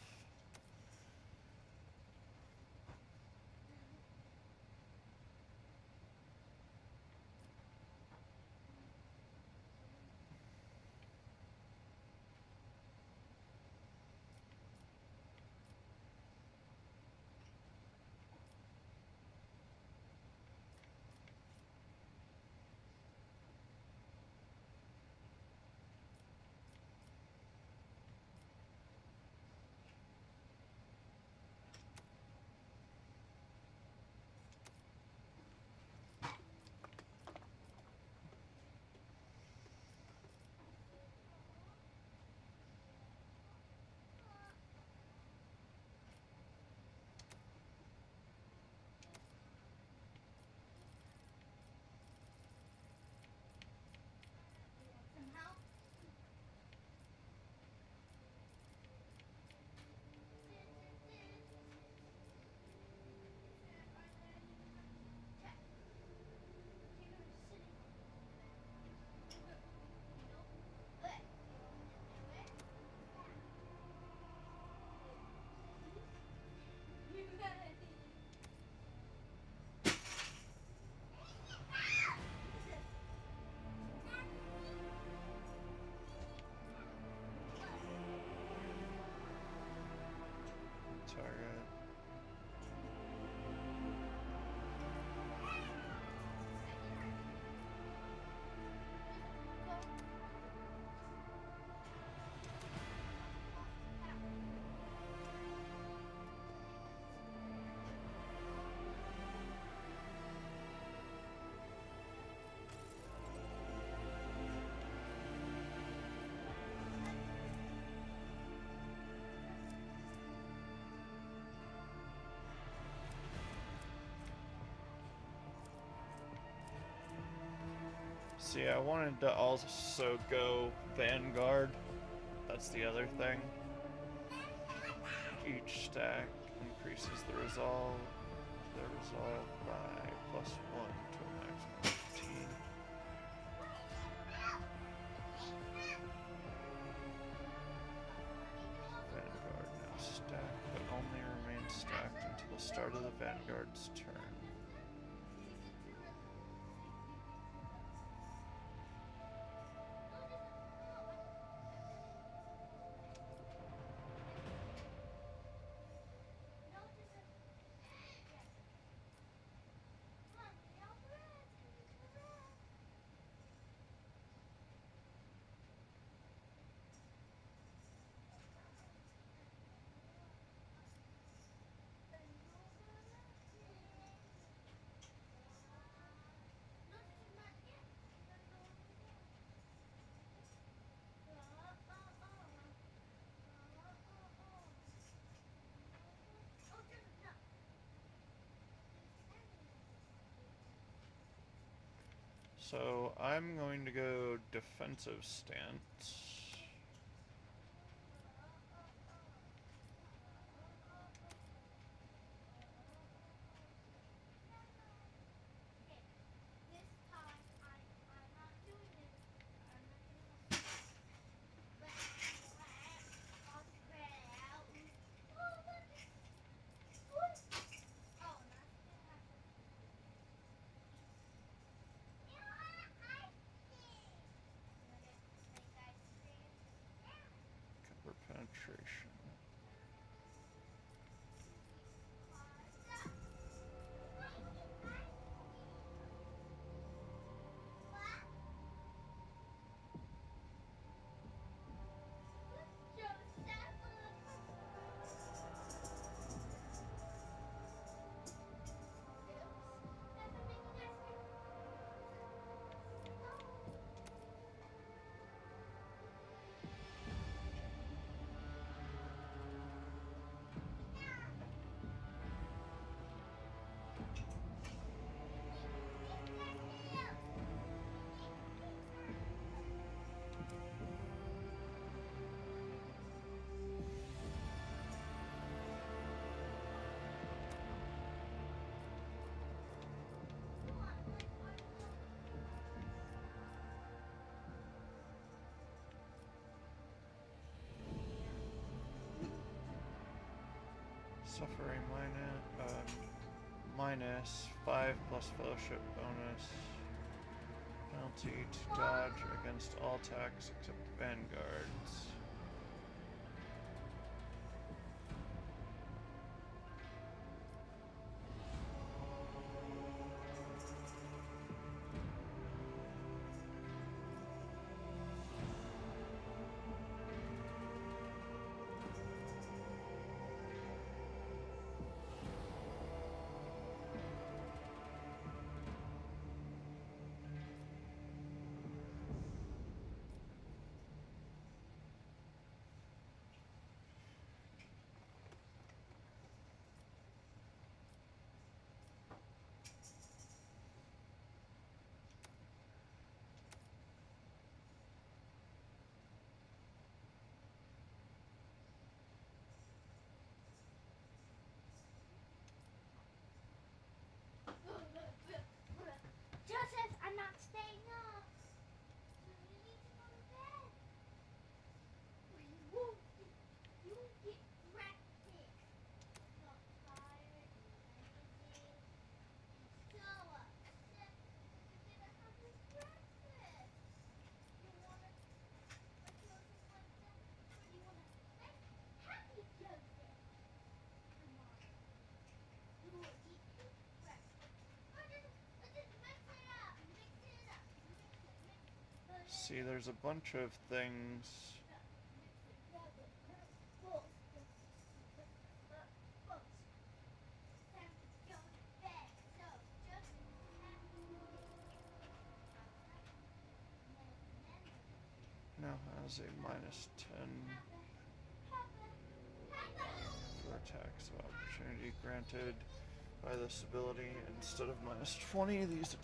[SPEAKER 2] Some help?
[SPEAKER 1] Target. See, I wanted to also go Vanguard. That's the other thing. Each stack increases the resolve by +1 to a maximum of 15. Vanguard now stacked, but only remains stacked until the start of the Vanguard's turn. So I'm going to go defensive stance.
[SPEAKER 2] This time I'm not doing it. I'm not doing it. But I'll spread it out. Oh, look. What? Oh, now it's gonna have to. You want ice cream? You want to make ice cream?
[SPEAKER 1] Cover penetration.
[SPEAKER 2] Joe, stop
[SPEAKER 1] Suffering minus 5 plus fellowship bonus. Penalty to dodge against all attacks except vanguards.
[SPEAKER 2] Joseph, I'm not staying up. You need to go to bed. You won't get breakfast. So tired and lazy and so upset because you didn't have your breakfast. You want to a Joseph like that? Or do you want a nice, happy Joseph? Come on. You will eat your breakfast. Or just mix it up. Mix it up. Mix it.
[SPEAKER 1] See, there's a bunch of things. Now has a minus 10 for attacks of opportunity granted by this ability instead of minus 20. These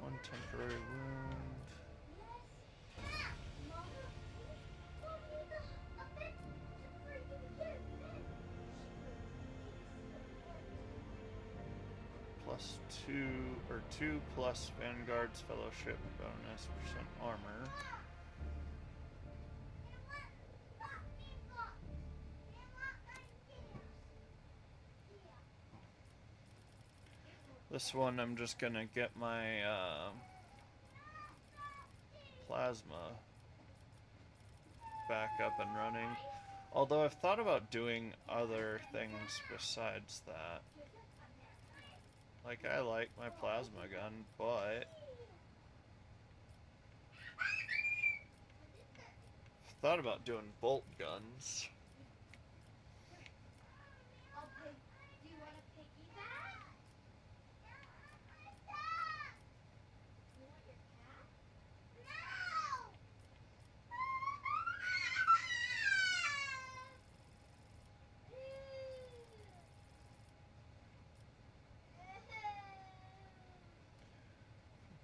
[SPEAKER 1] one temporary wound. Plus 2 or 2 plus Vanguard's Fellowship bonus percent armor. This one I'm just gonna get my plasma back up and running. Although I've thought about doing other things besides that. Like, I like my plasma gun, but I've thought about doing bolt guns.
[SPEAKER 2] Do you want a piggyback? You want your cat? No!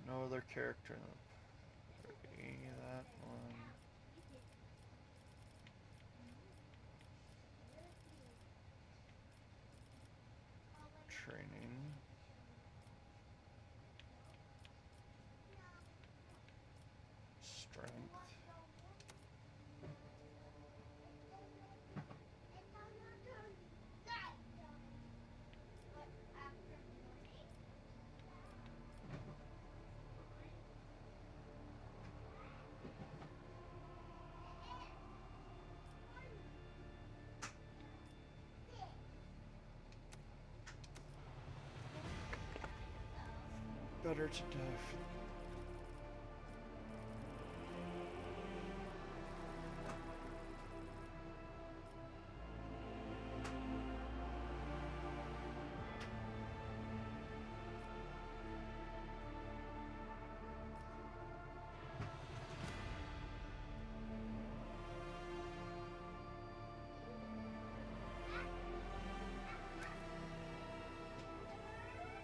[SPEAKER 1] No other character in the party. That one. Training. Strength. better to die for.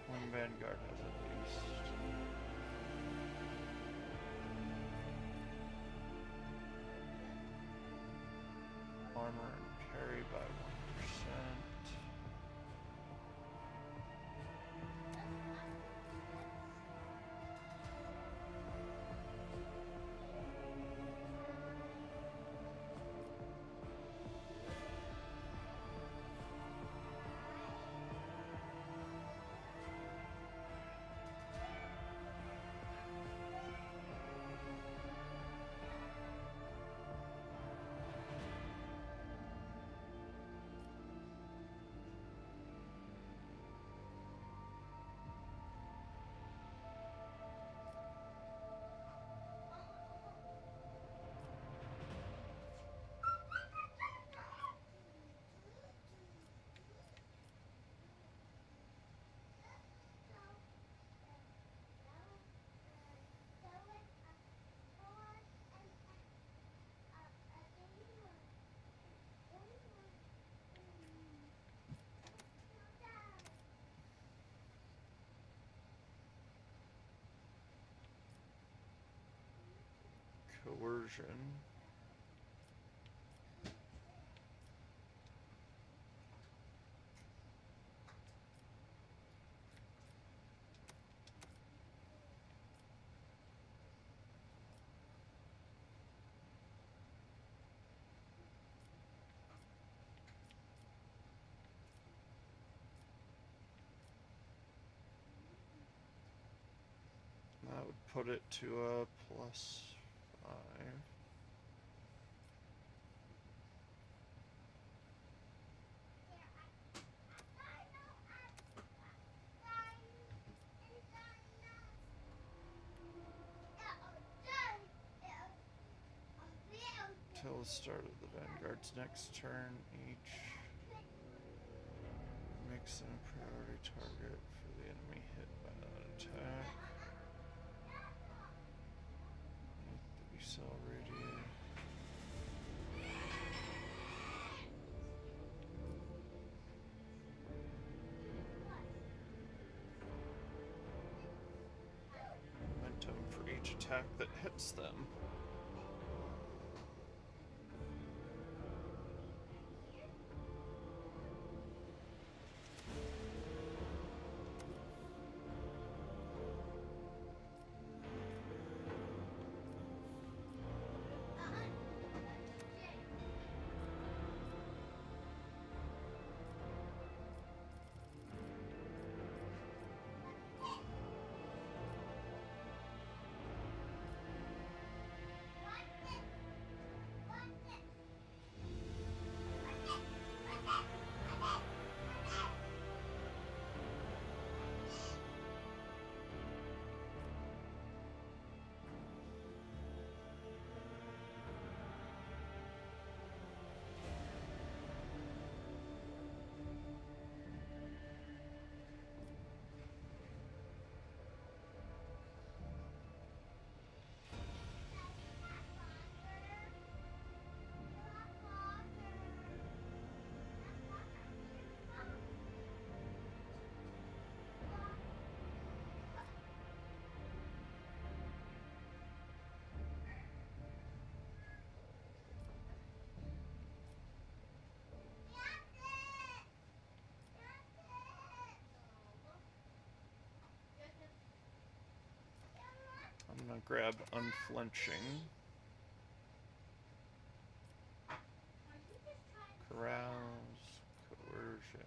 [SPEAKER 1] One Vanguard has at least. Armor and carry by 1%. Coercion. That would put it to a +5. Till the start of the Vanguard's next turn, each makes them a priority target for the enemy hit by that attack. The B-cell radius. Momentum for each attack that hits them. I'm gonna grab Unflinching. Carouse, Coercion.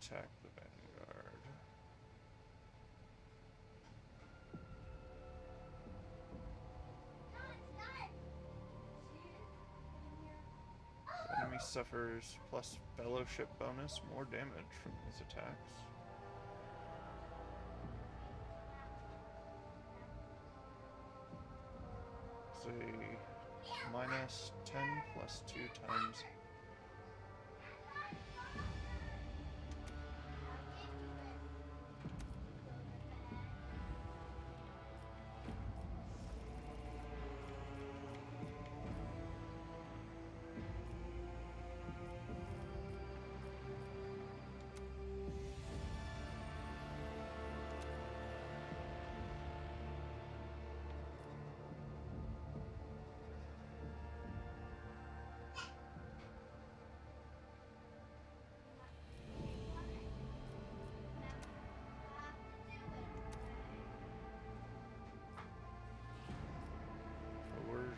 [SPEAKER 1] attack the vanguard.
[SPEAKER 2] No, it's not. See it? In here.
[SPEAKER 1] The enemy suffers plus fellowship bonus, more damage from these attacks. It's a minus 10 plus 2 times. Coercion.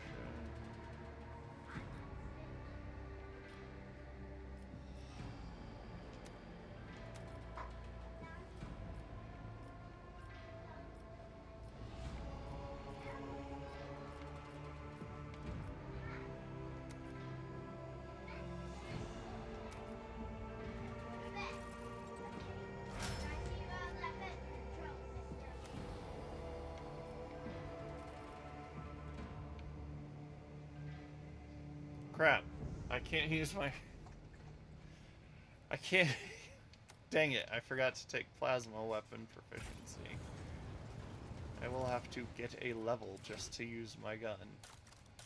[SPEAKER 1] Crap. I can't use my... I can't... Dang it, I forgot to take plasma weapon proficiency. I will have to get a level just to use my gun.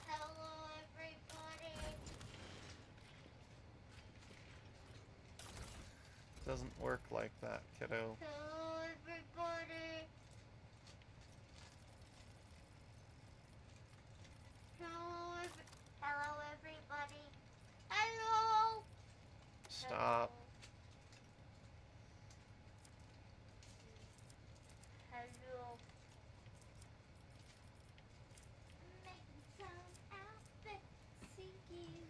[SPEAKER 2] Hello, everybody.
[SPEAKER 1] Doesn't work like that, kiddo.
[SPEAKER 2] Hello, everybody. Hello, everybody. Hello.
[SPEAKER 1] Stop.
[SPEAKER 2] Hello. Making some alphabet singing.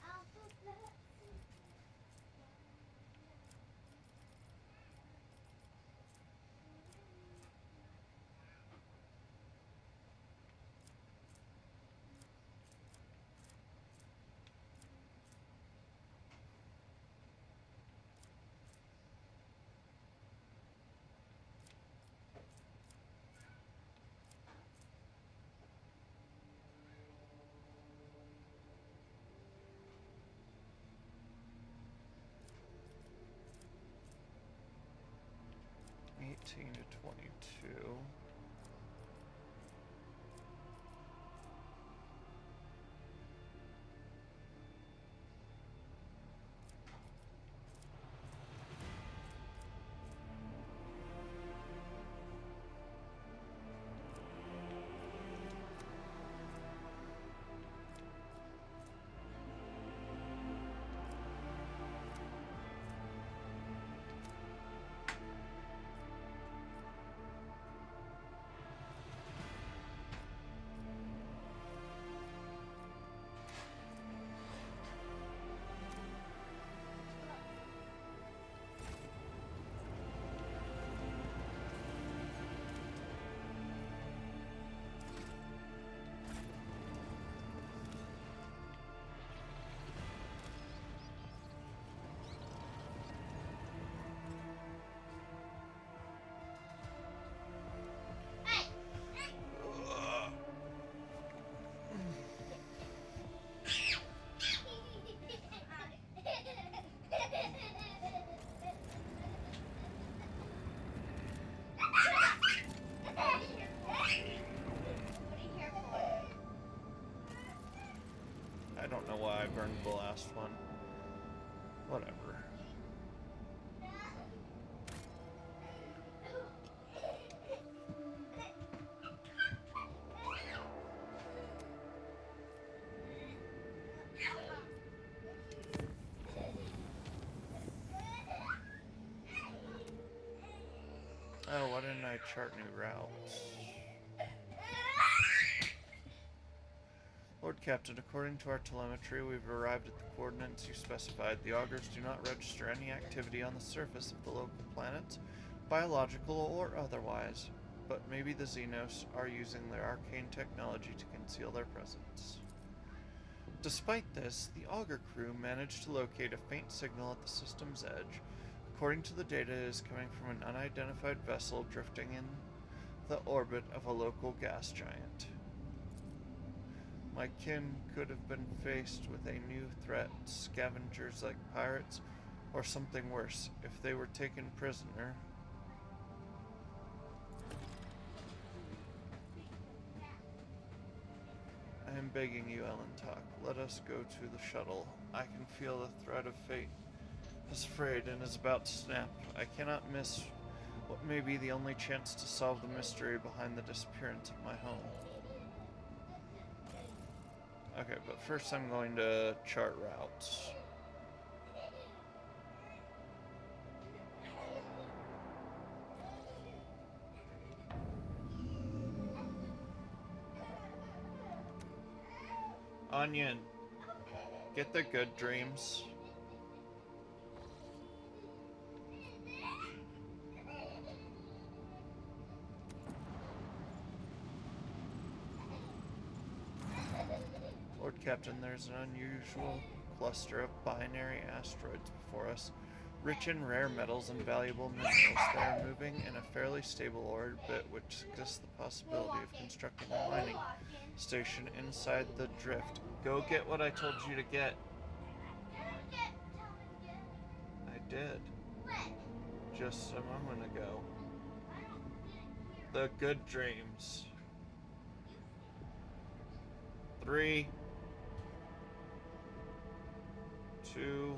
[SPEAKER 2] Alphabet singing.
[SPEAKER 1] Eighteen to 22. I don't know why I burned the last one. Whatever. Oh, why didn't I chart new routes? Lord Captain, according to our telemetry, we've arrived at the coordinates you specified. The augurs do not register any activity on the surface of the local planets, biological or otherwise, but maybe the Xenos are using their arcane technology to conceal their presence. Despite this, the augur crew managed to locate a faint signal at the system's edge. According to the data, it is coming from an unidentified vessel drifting in the orbit of a local gas giant. My kin could have been faced with a new threat, scavengers like pirates, or something worse, if they were taken prisoner. I am begging you, Ellen Talk, let us go to the shuttle. I can feel the thread of fate is frayed and is about to snap. I cannot miss what may be the only chance to solve the mystery behind the disappearance of my home. Okay, but first I'm going to chart routes. Onion, get the good dreams. Lord Captain, there's an unusual cluster of binary asteroids before us, rich in rare metals and valuable minerals. They are moving in a fairly stable orbit, which suggests the possibility of constructing a mining station inside the drift. Go get what I told you to get. I did. Just a moment ago. The good dreams. 3, 2.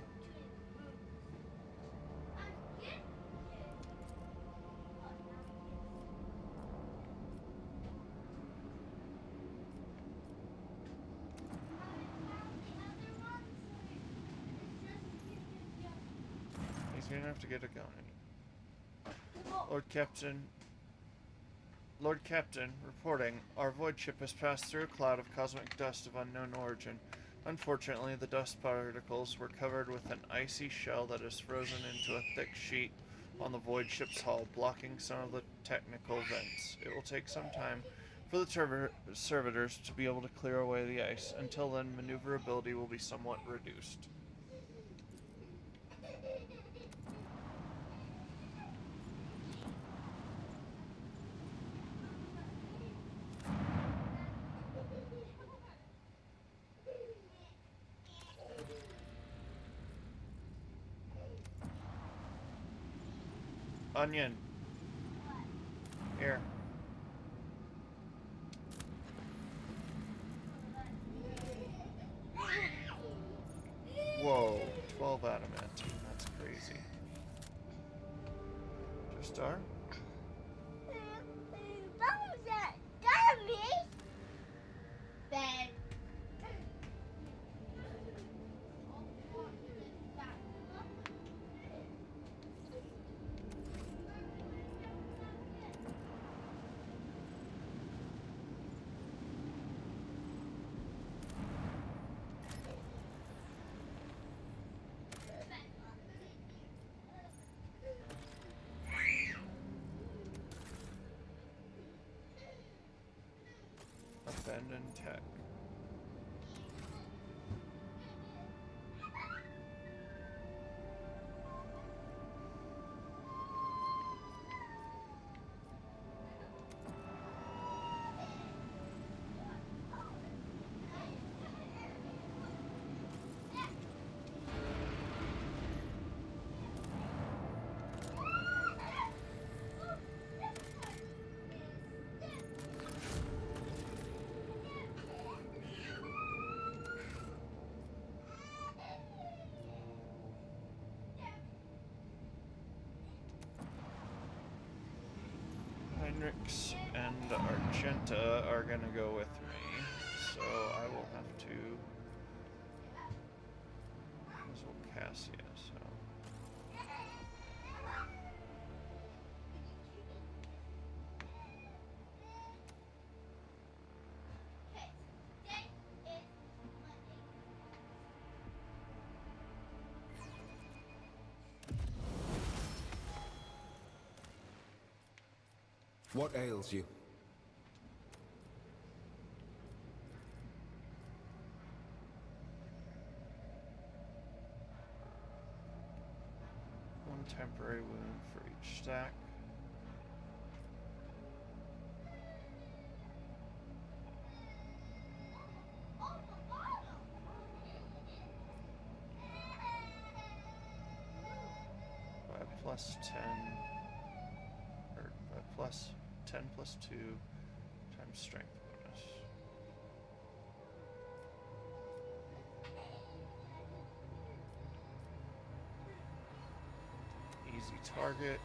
[SPEAKER 1] He's gonna have to get it going. Lord Captain, reporting. Our void ship has passed through a cloud of cosmic dust of unknown origin. Unfortunately, the dust particles were covered with an icy shell that is frozen into a thick sheet on the void ship's hull, blocking some of the technical vents. It will take some time for the servitors to be able to clear away the ice. Until then, maneuverability will be somewhat reduced. Onion. Here. Whoa, 12 adamant. That's crazy. Just are?
[SPEAKER 2] Ben.
[SPEAKER 1] Abandoned tech. Heinrichs and Argenta are gonna go with me, so I will have to. As well, Cassia. So.
[SPEAKER 6] What ails you?
[SPEAKER 1] One temporary wound for each stack. By plus 10, or by plus 10 plus 2 times strength bonus. Easy target.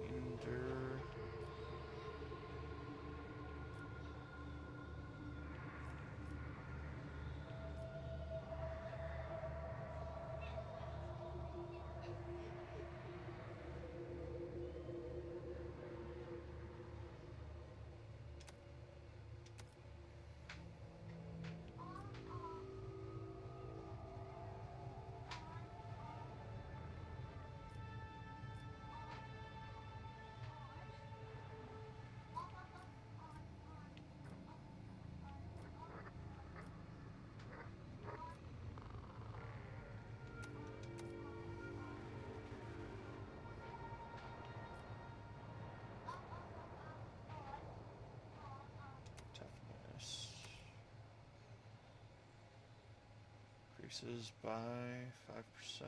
[SPEAKER 1] Endure. Toughness. Increases by 5%.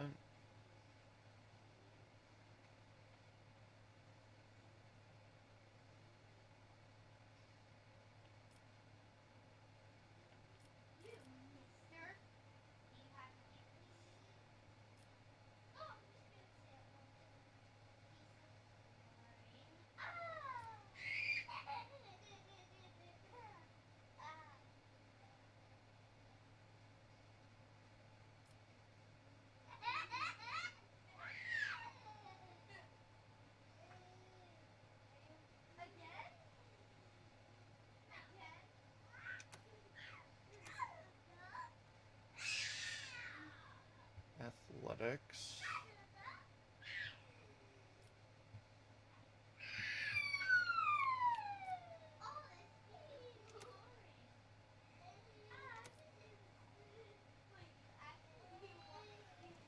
[SPEAKER 1] Athletics.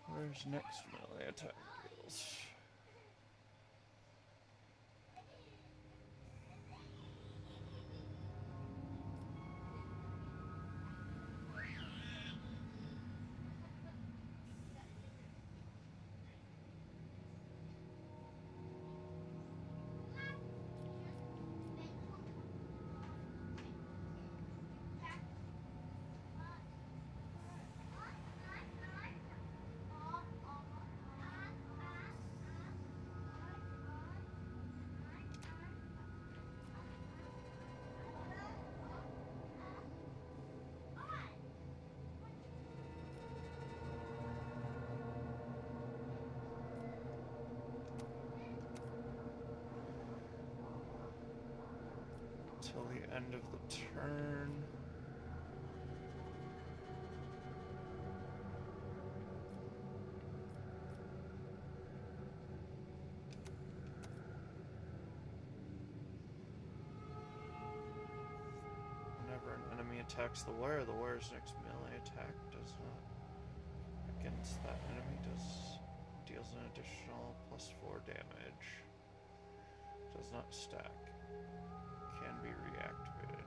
[SPEAKER 1] Where's next melee attack deals? Till the end of the turn. Whenever an enemy attacks the wearer's next melee attack does not against that enemy deals an additional +4 damage. Does not stack. Can be reactivated.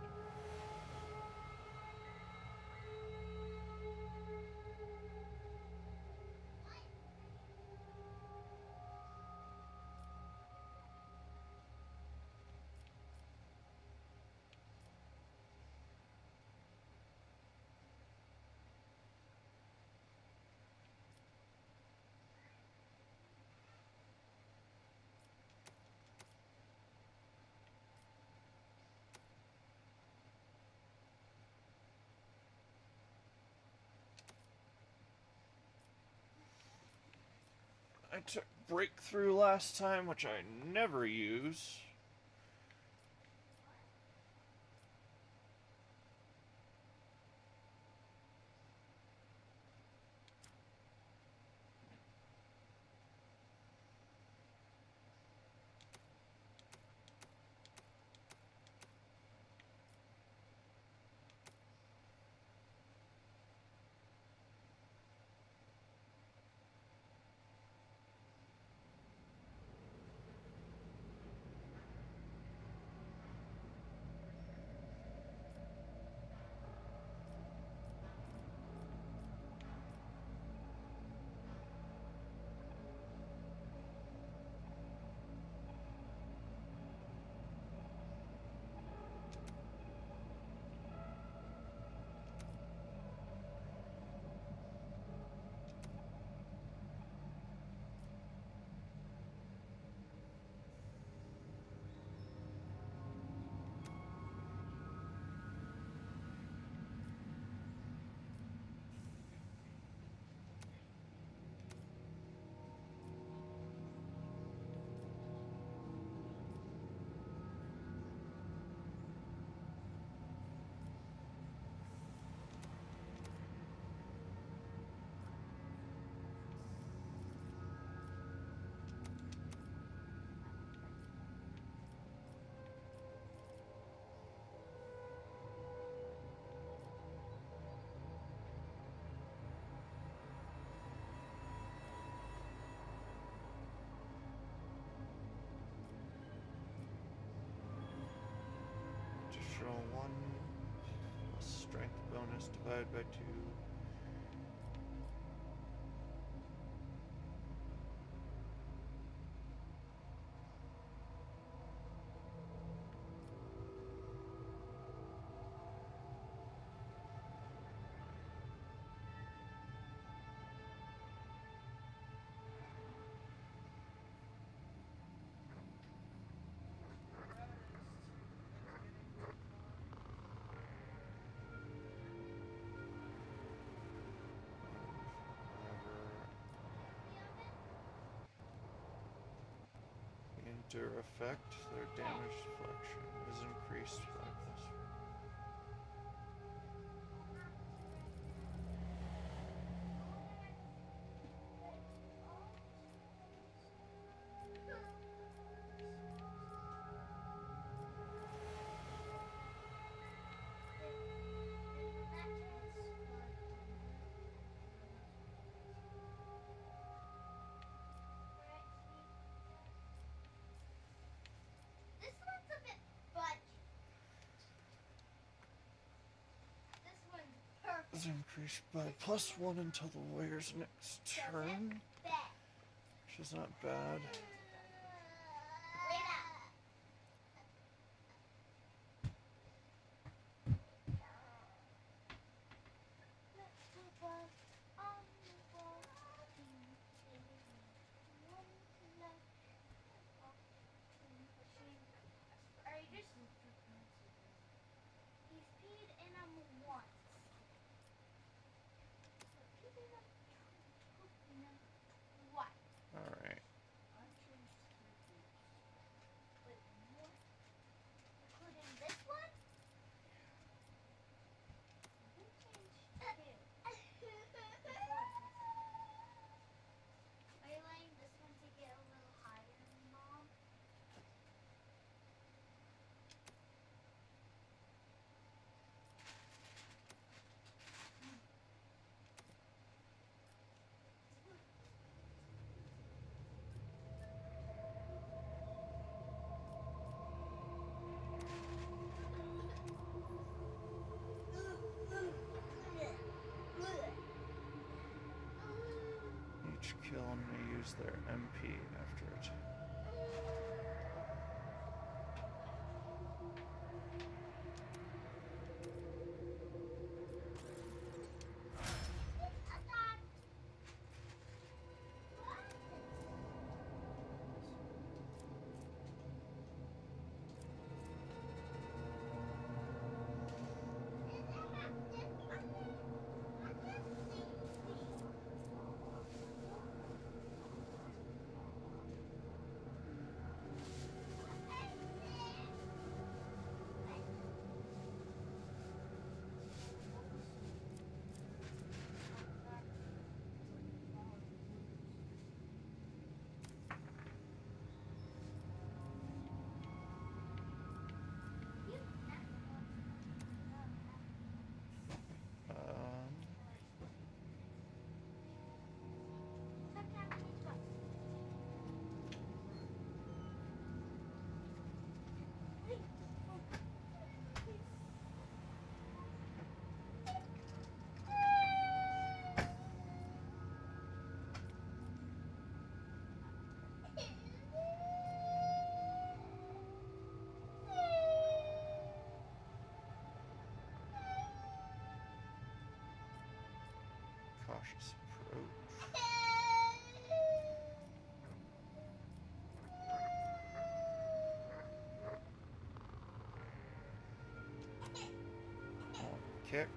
[SPEAKER 1] I took breakthrough last time, which I never use. Additional 1 plus strength bonus divided by 2. Endure effect, their damage deflection is increased by this.
[SPEAKER 2] This one's a bit budgy. This one's perfect.
[SPEAKER 1] Is increased by +1 until the warrior's next turn,
[SPEAKER 2] Bet.
[SPEAKER 1] which is not bad.
[SPEAKER 2] Wait up. Are you just... He's peed in him once. But peed in him twice.
[SPEAKER 1] Alright.
[SPEAKER 2] Wait, what? Including this one? Who changed two? Are you letting this one to get a little higher, Mom?
[SPEAKER 1] Each kill may use their MP after it. Cautious approach. Kick.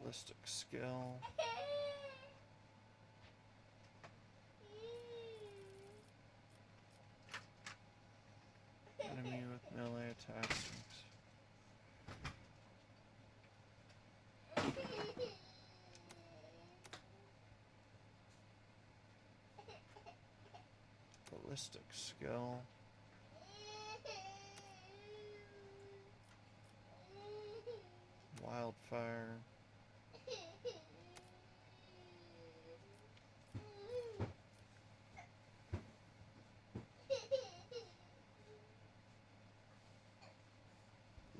[SPEAKER 1] Ballistic skill. Enemy with melee attacks. Ballistic skill. Wildfire.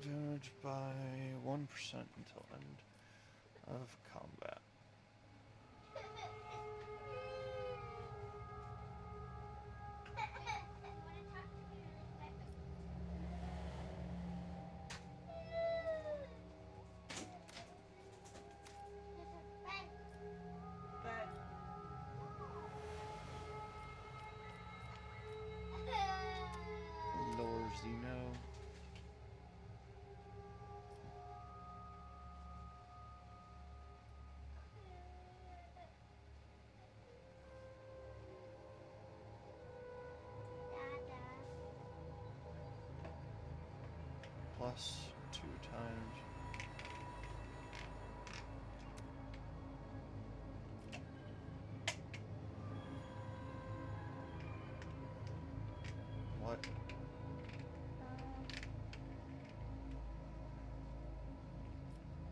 [SPEAKER 1] Damage by 1% until end of combat.
[SPEAKER 4] But
[SPEAKER 1] Lore Xeno. Plus 2 times. What?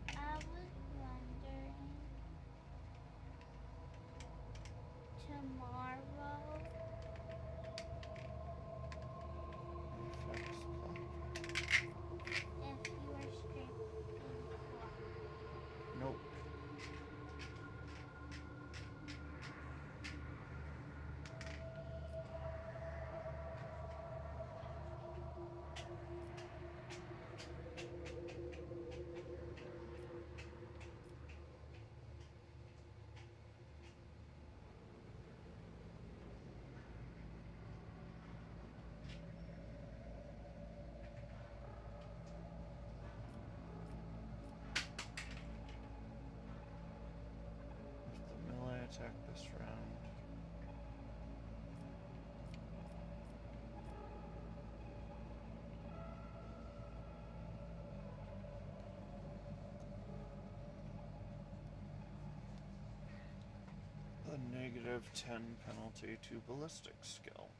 [SPEAKER 2] I was wondering tomorrow
[SPEAKER 1] Effects clock.
[SPEAKER 2] if you were streaming clock.
[SPEAKER 1] Nope. With the melee attack this round. A -10 penalty to ballistic skill.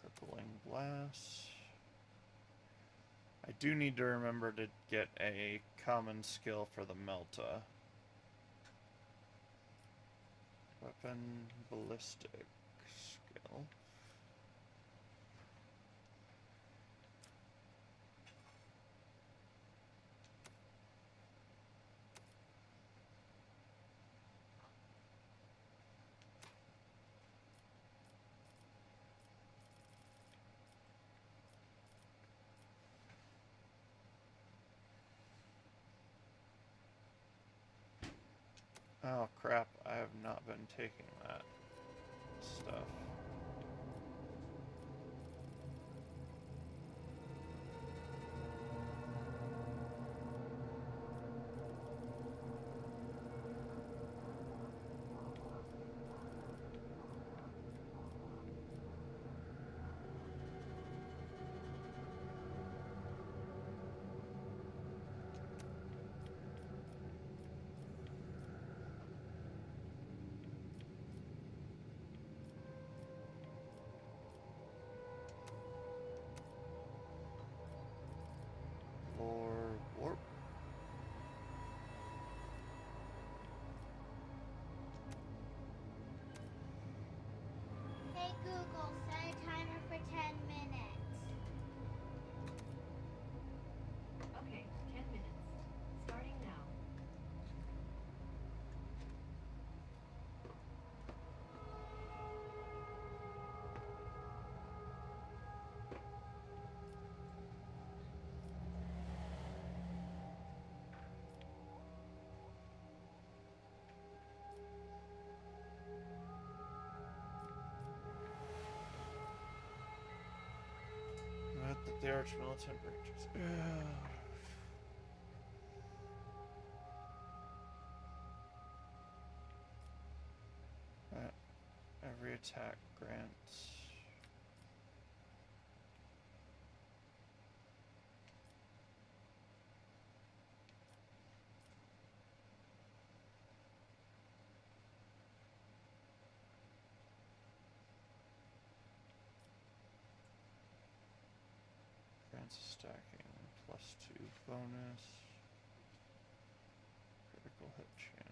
[SPEAKER 1] Crippling blast. I do need to remember to get a common skill for the Melta. Weapon ballistic skill. Oh crap, I have not been taking that stuff. the arch militant branches. Every attack grants. Grants a stacking +2 bonus. Critical hit chance.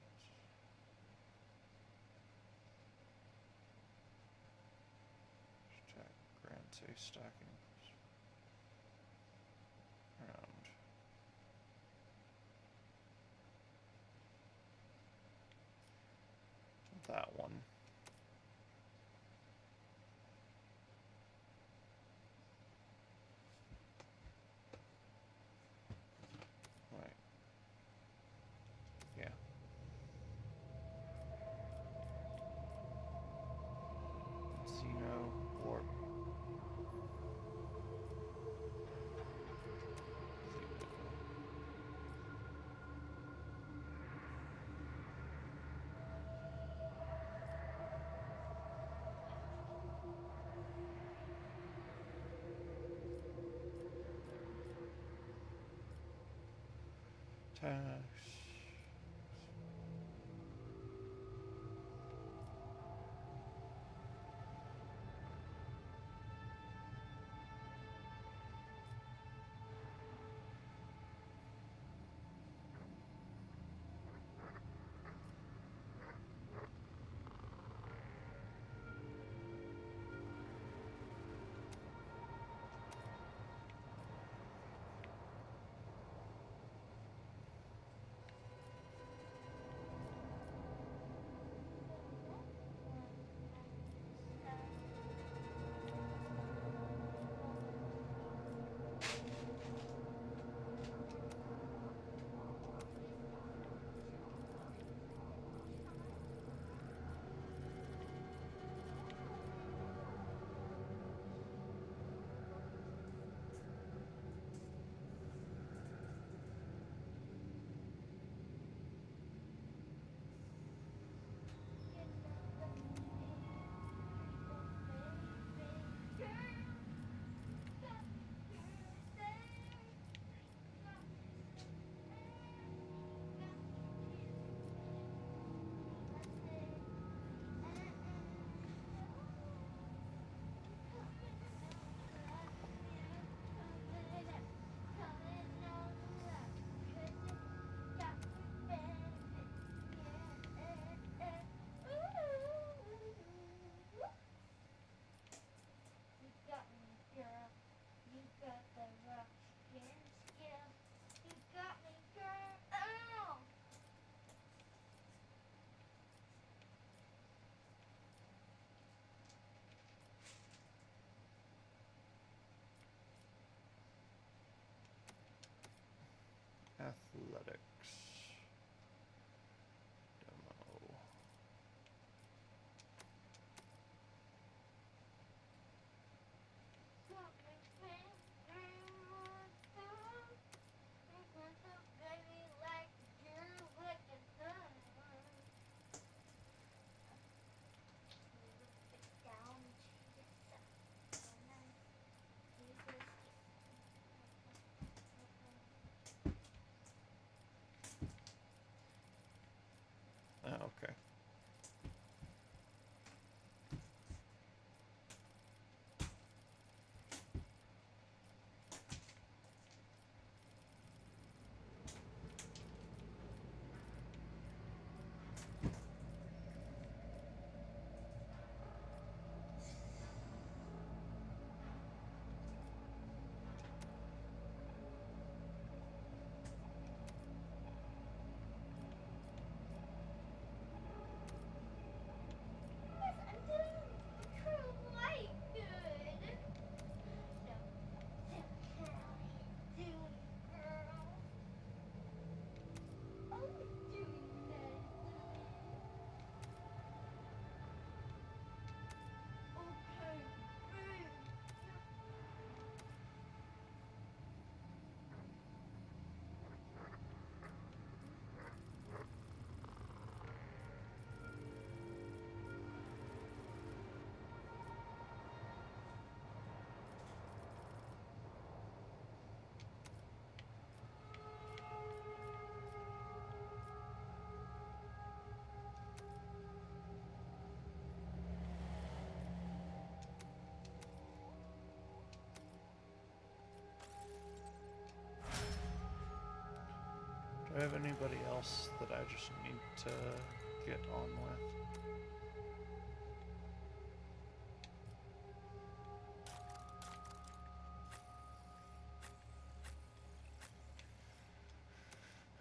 [SPEAKER 1] Attack grants a stacking round. That one. Right. Yeah. Casino warp. Tax. Athletics. Demo. I have anybody else that I just need to get on with?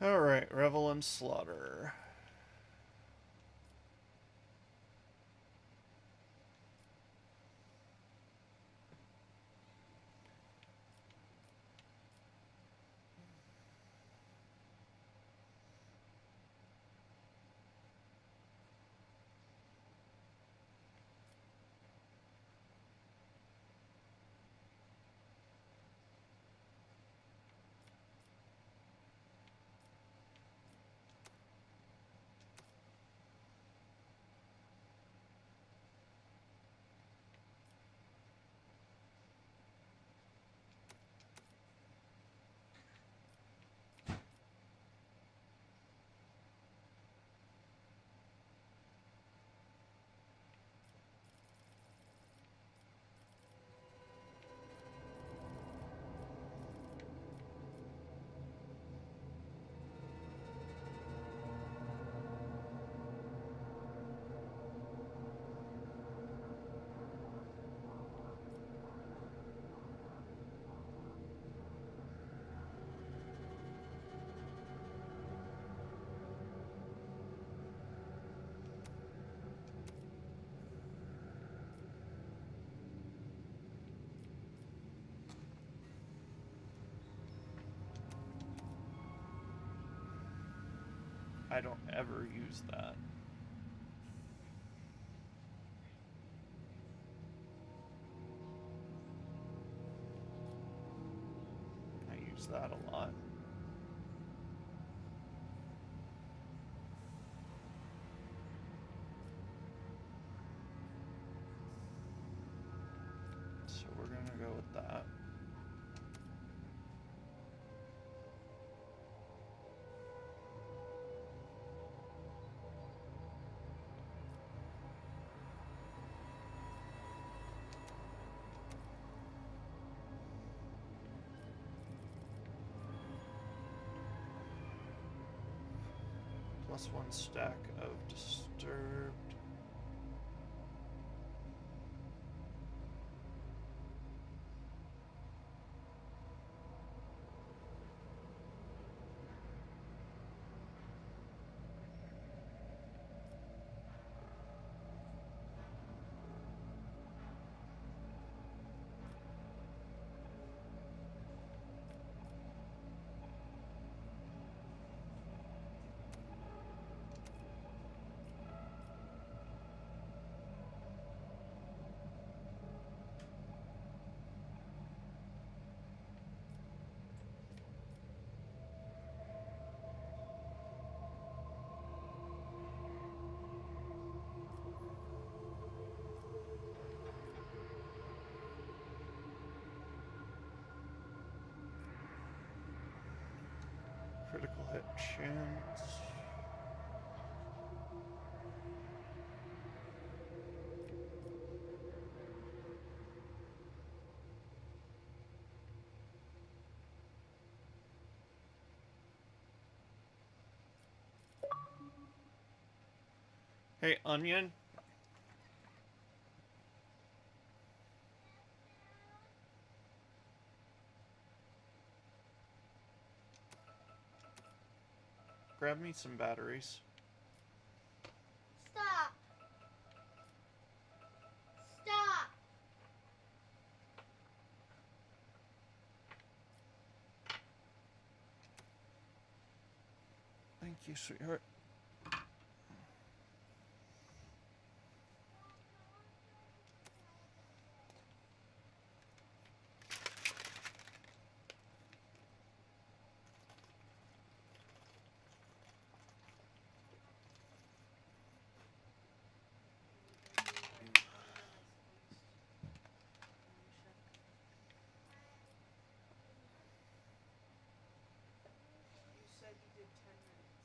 [SPEAKER 1] Alright, Revel and Slaughter. I don't ever use that. I use that a lot. So we're gonna go with that. Plus 1 stack of Disturbed. Critical hit chance. Hey, Onion. Grab me some batteries.
[SPEAKER 2] Stop. Stop.
[SPEAKER 1] Thank you, sweetheart.
[SPEAKER 4] You said you did 10 minutes.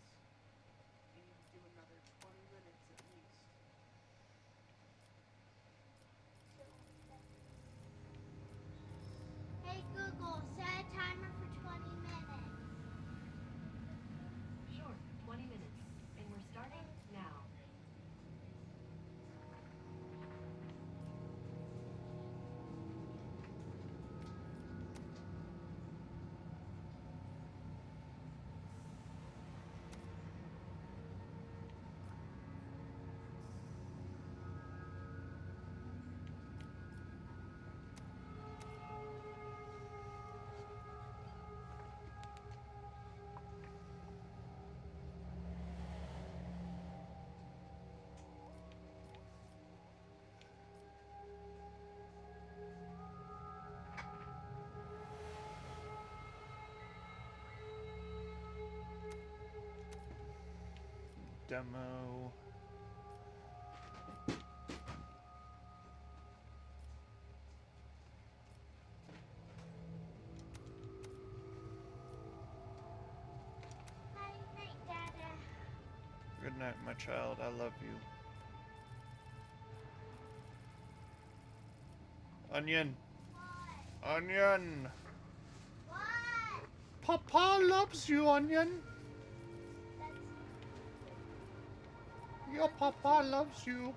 [SPEAKER 1] demo.
[SPEAKER 2] Night, night, Dada.
[SPEAKER 1] Good night, my child. I love you. Onion.
[SPEAKER 2] What?
[SPEAKER 1] Onion.
[SPEAKER 2] What?
[SPEAKER 1] Papa loves you, Onion.
[SPEAKER 2] That's
[SPEAKER 1] Your papa loves you.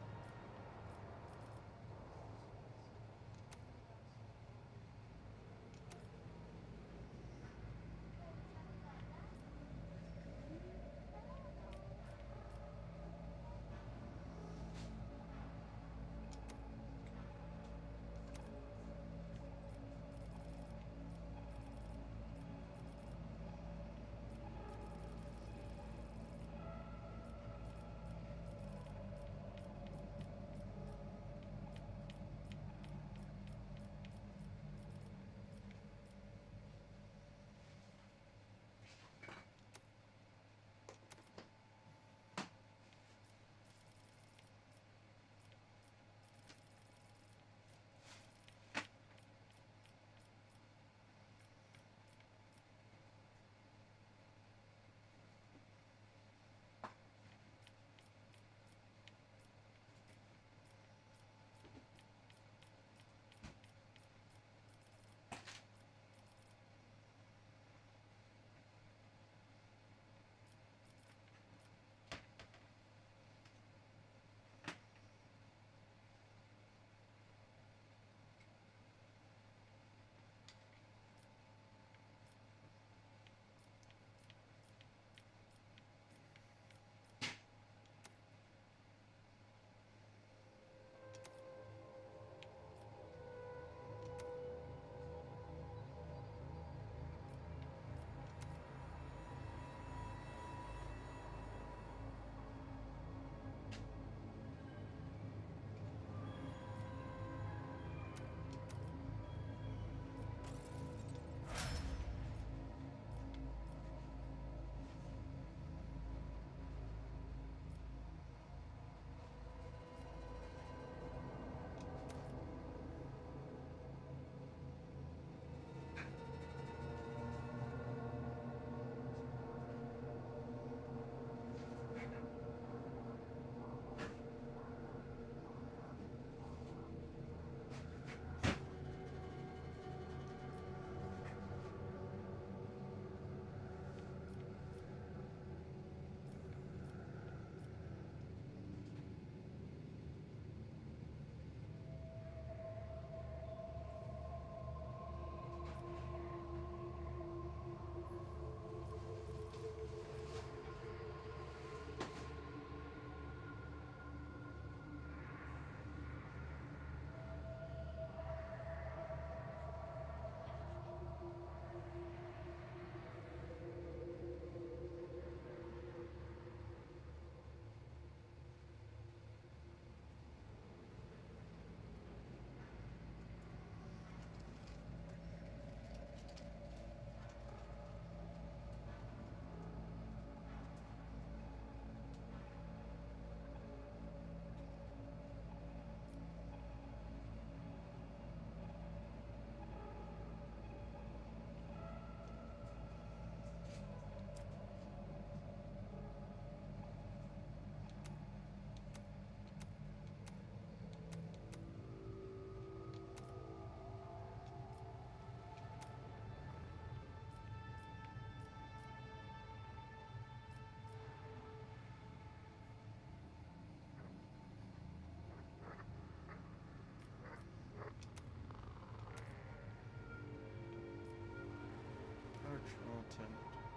[SPEAKER 1] Virtual tent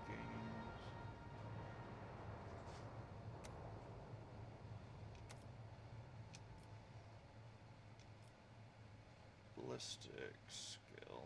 [SPEAKER 1] games. Ballistic skill.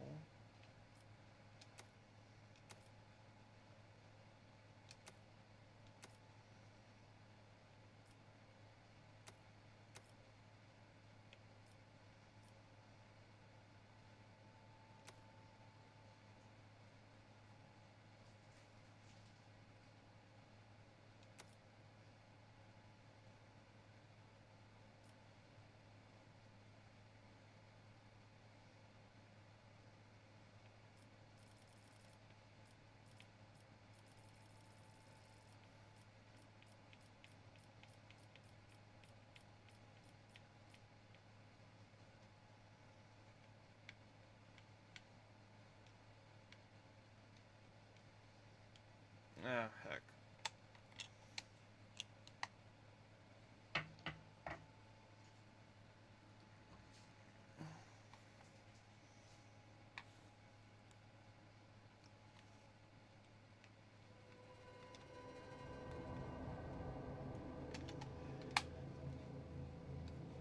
[SPEAKER 1] Ah, heck.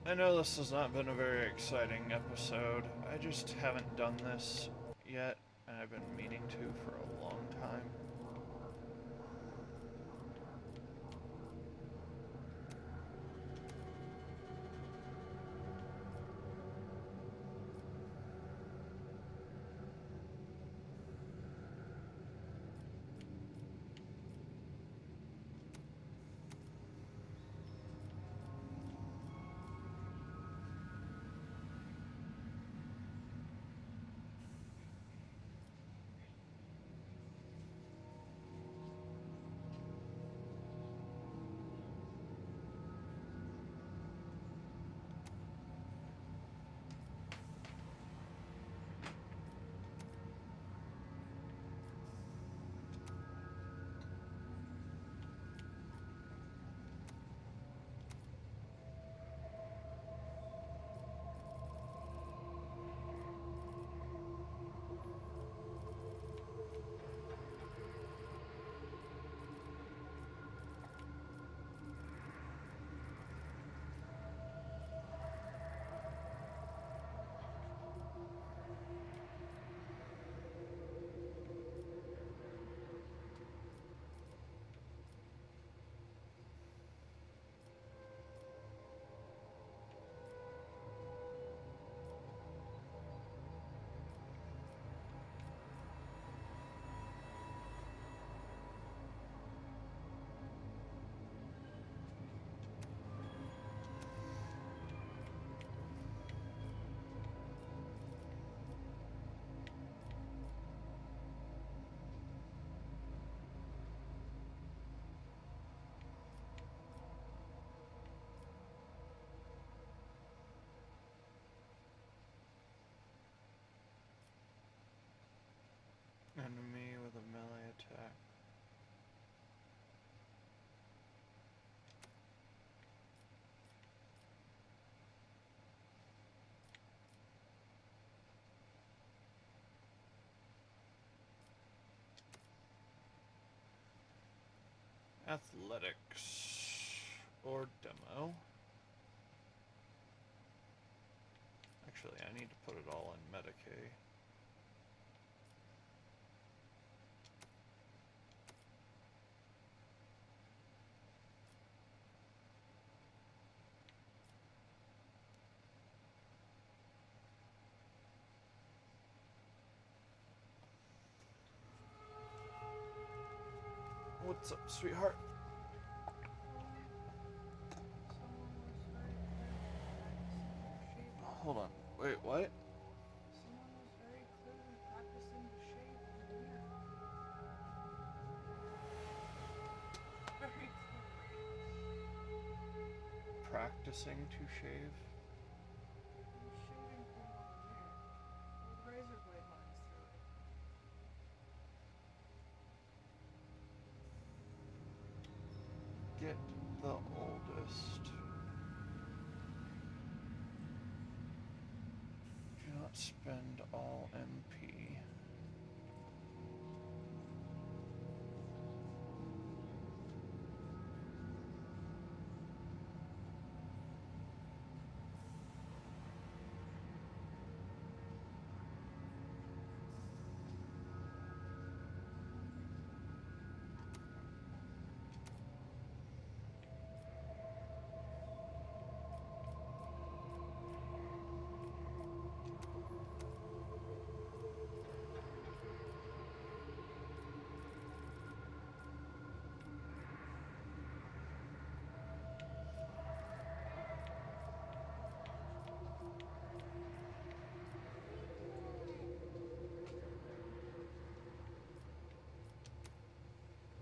[SPEAKER 1] I know this has not been a very exciting episode. I just haven't done this yet, and I've been meaning to for a long time. Enemy with a melee attack. Athletics or demo. Actually, I need to put it all in Medicaid. What's up, sweetheart? Hold on. Wait, what?
[SPEAKER 4] Someone was very clearly practicing to shave in the mirror. Very clearly.
[SPEAKER 1] Practicing to shave?
[SPEAKER 4] He was shaving from over there, with razor blade lines through it.
[SPEAKER 1] Get the oldest. Do not spend all MP.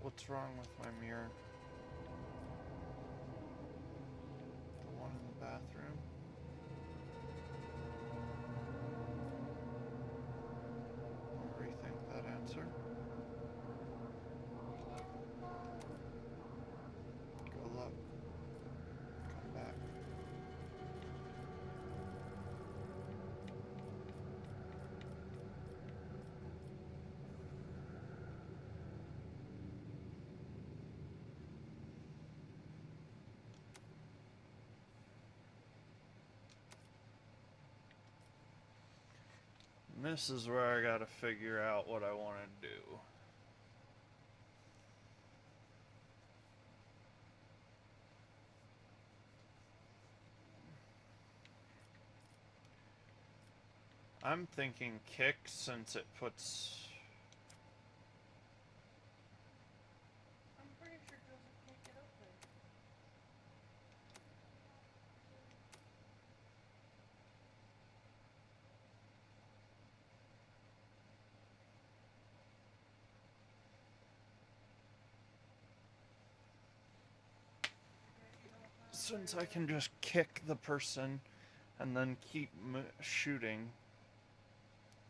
[SPEAKER 1] What's wrong with my mirror? The one in the bathroom? I'll rethink that answer. And this is where I gotta figure out what I want to do. I'm thinking kick since it puts...
[SPEAKER 4] I'm pretty sure Joseph can't get up there.
[SPEAKER 1] Since I can just kick the person and then keep shooting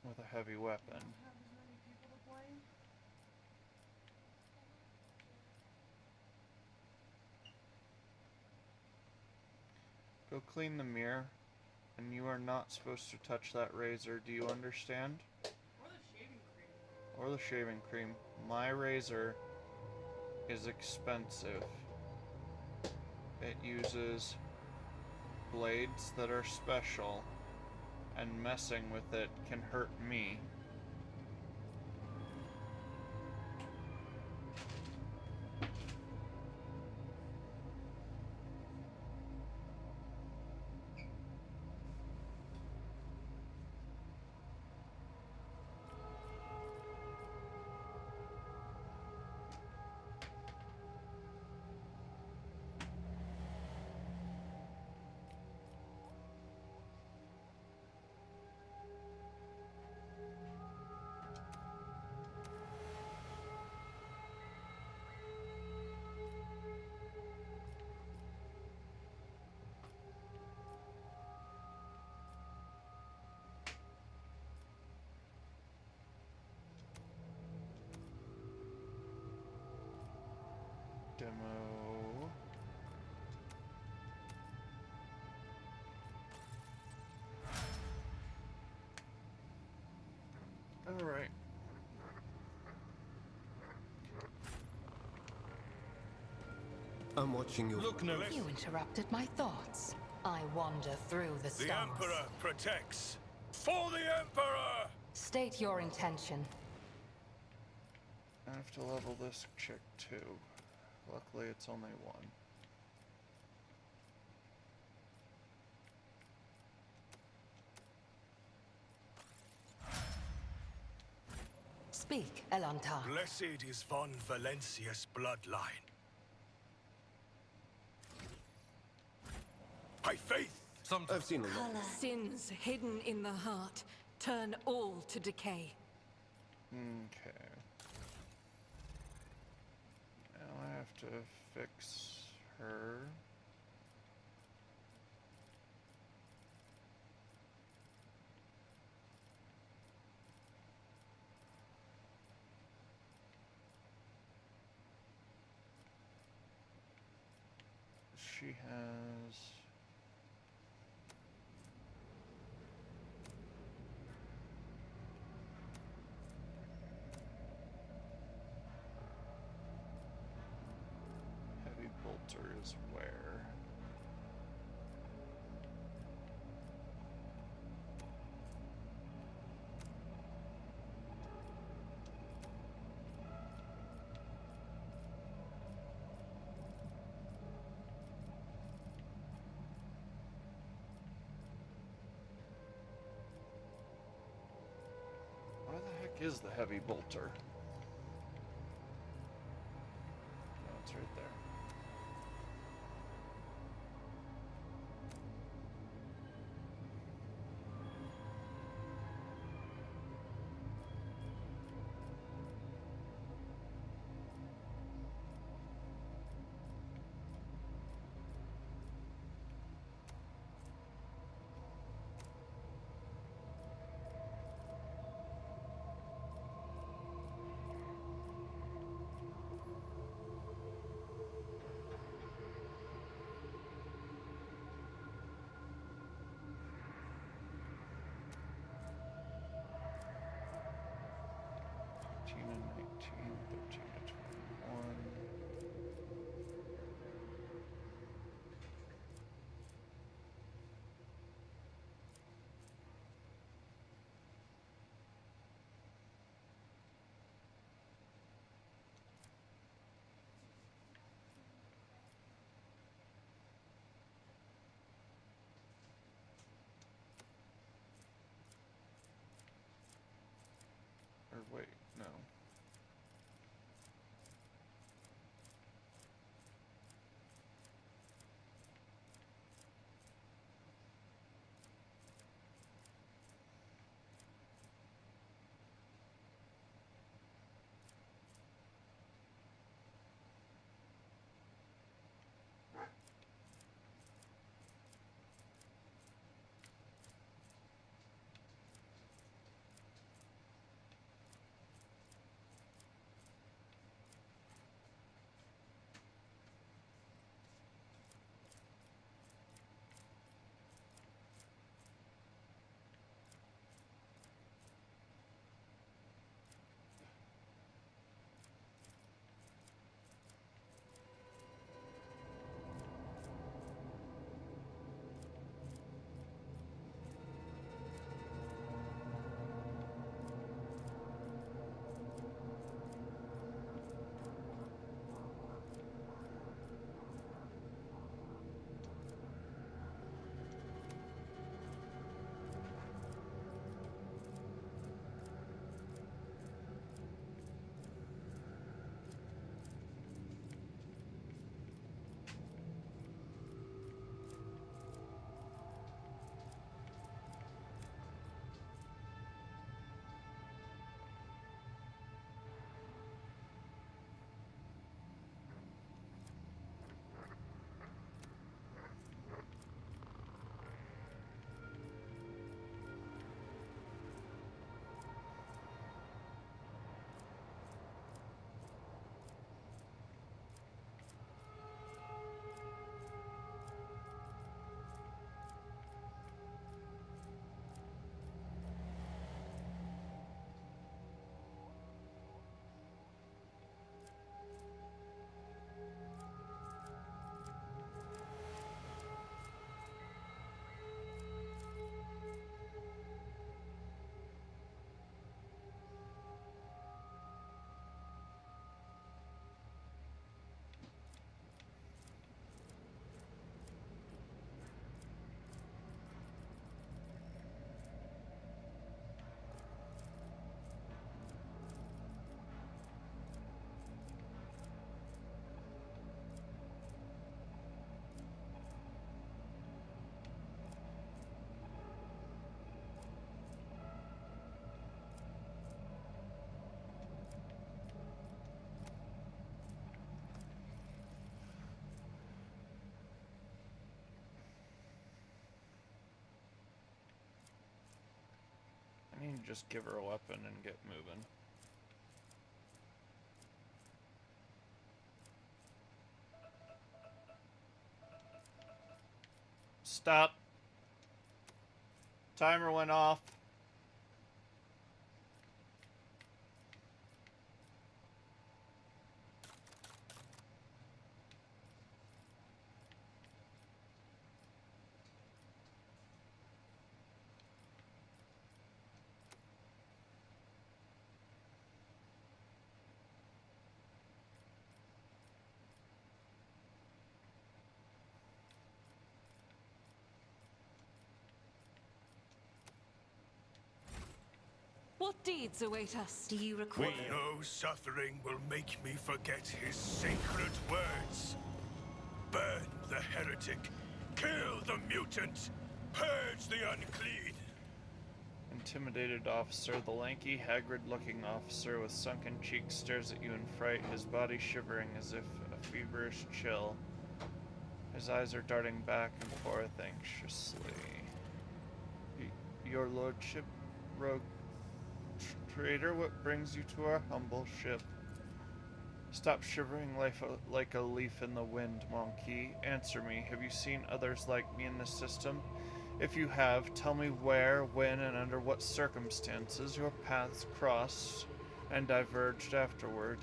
[SPEAKER 1] with a heavy weapon.
[SPEAKER 4] I don't have as many people to blame.
[SPEAKER 1] Go clean the mirror, and you are not supposed to touch that razor. Do you understand?
[SPEAKER 4] Or the shaving cream.
[SPEAKER 1] Or the shaving cream. My razor is expensive. It uses blades that are special, and messing with it can hurt me. Demo. All right.
[SPEAKER 6] I'm watching you.
[SPEAKER 7] Look no less.
[SPEAKER 8] You interrupted my thoughts. I wander through the stars.
[SPEAKER 7] The Emperor protects. For the Emperor!
[SPEAKER 8] State your intention.
[SPEAKER 1] I have to level this chick too. Luckily, it's only one.
[SPEAKER 8] Speak, Elantar.
[SPEAKER 7] Blessed is von Valencia's bloodline. By faith!
[SPEAKER 6] I've seen a lot.
[SPEAKER 9] Sins hidden in the heart turn all to decay.
[SPEAKER 1] Okay. Now I have to fix her. She has... Heavy bolter is where? Where the heck is the heavy bolter? Oh, it's right there. And 19, 13 to 21. wait, no. I need to just give her a weapon and get moving. Stop. Timer went off.
[SPEAKER 9] What deeds await us?
[SPEAKER 8] Do you
[SPEAKER 7] We
[SPEAKER 8] require?
[SPEAKER 7] know suffering will make me forget his sacred words. Burn the heretic, kill the mutant, purge the unclean.
[SPEAKER 1] Intimidated officer, the lanky, haggard-looking officer with sunken cheeks stares at you in fright, his body shivering as if a feverish chill. His eyes are darting back and forth anxiously. Your lordship, rogue traitor, what brings you to our humble ship? Stop shivering like a leaf in the wind, Monkey. Answer me, have you seen others like me in this system? If you have, tell me where, when, and under what circumstances your paths crossed and diverged afterward.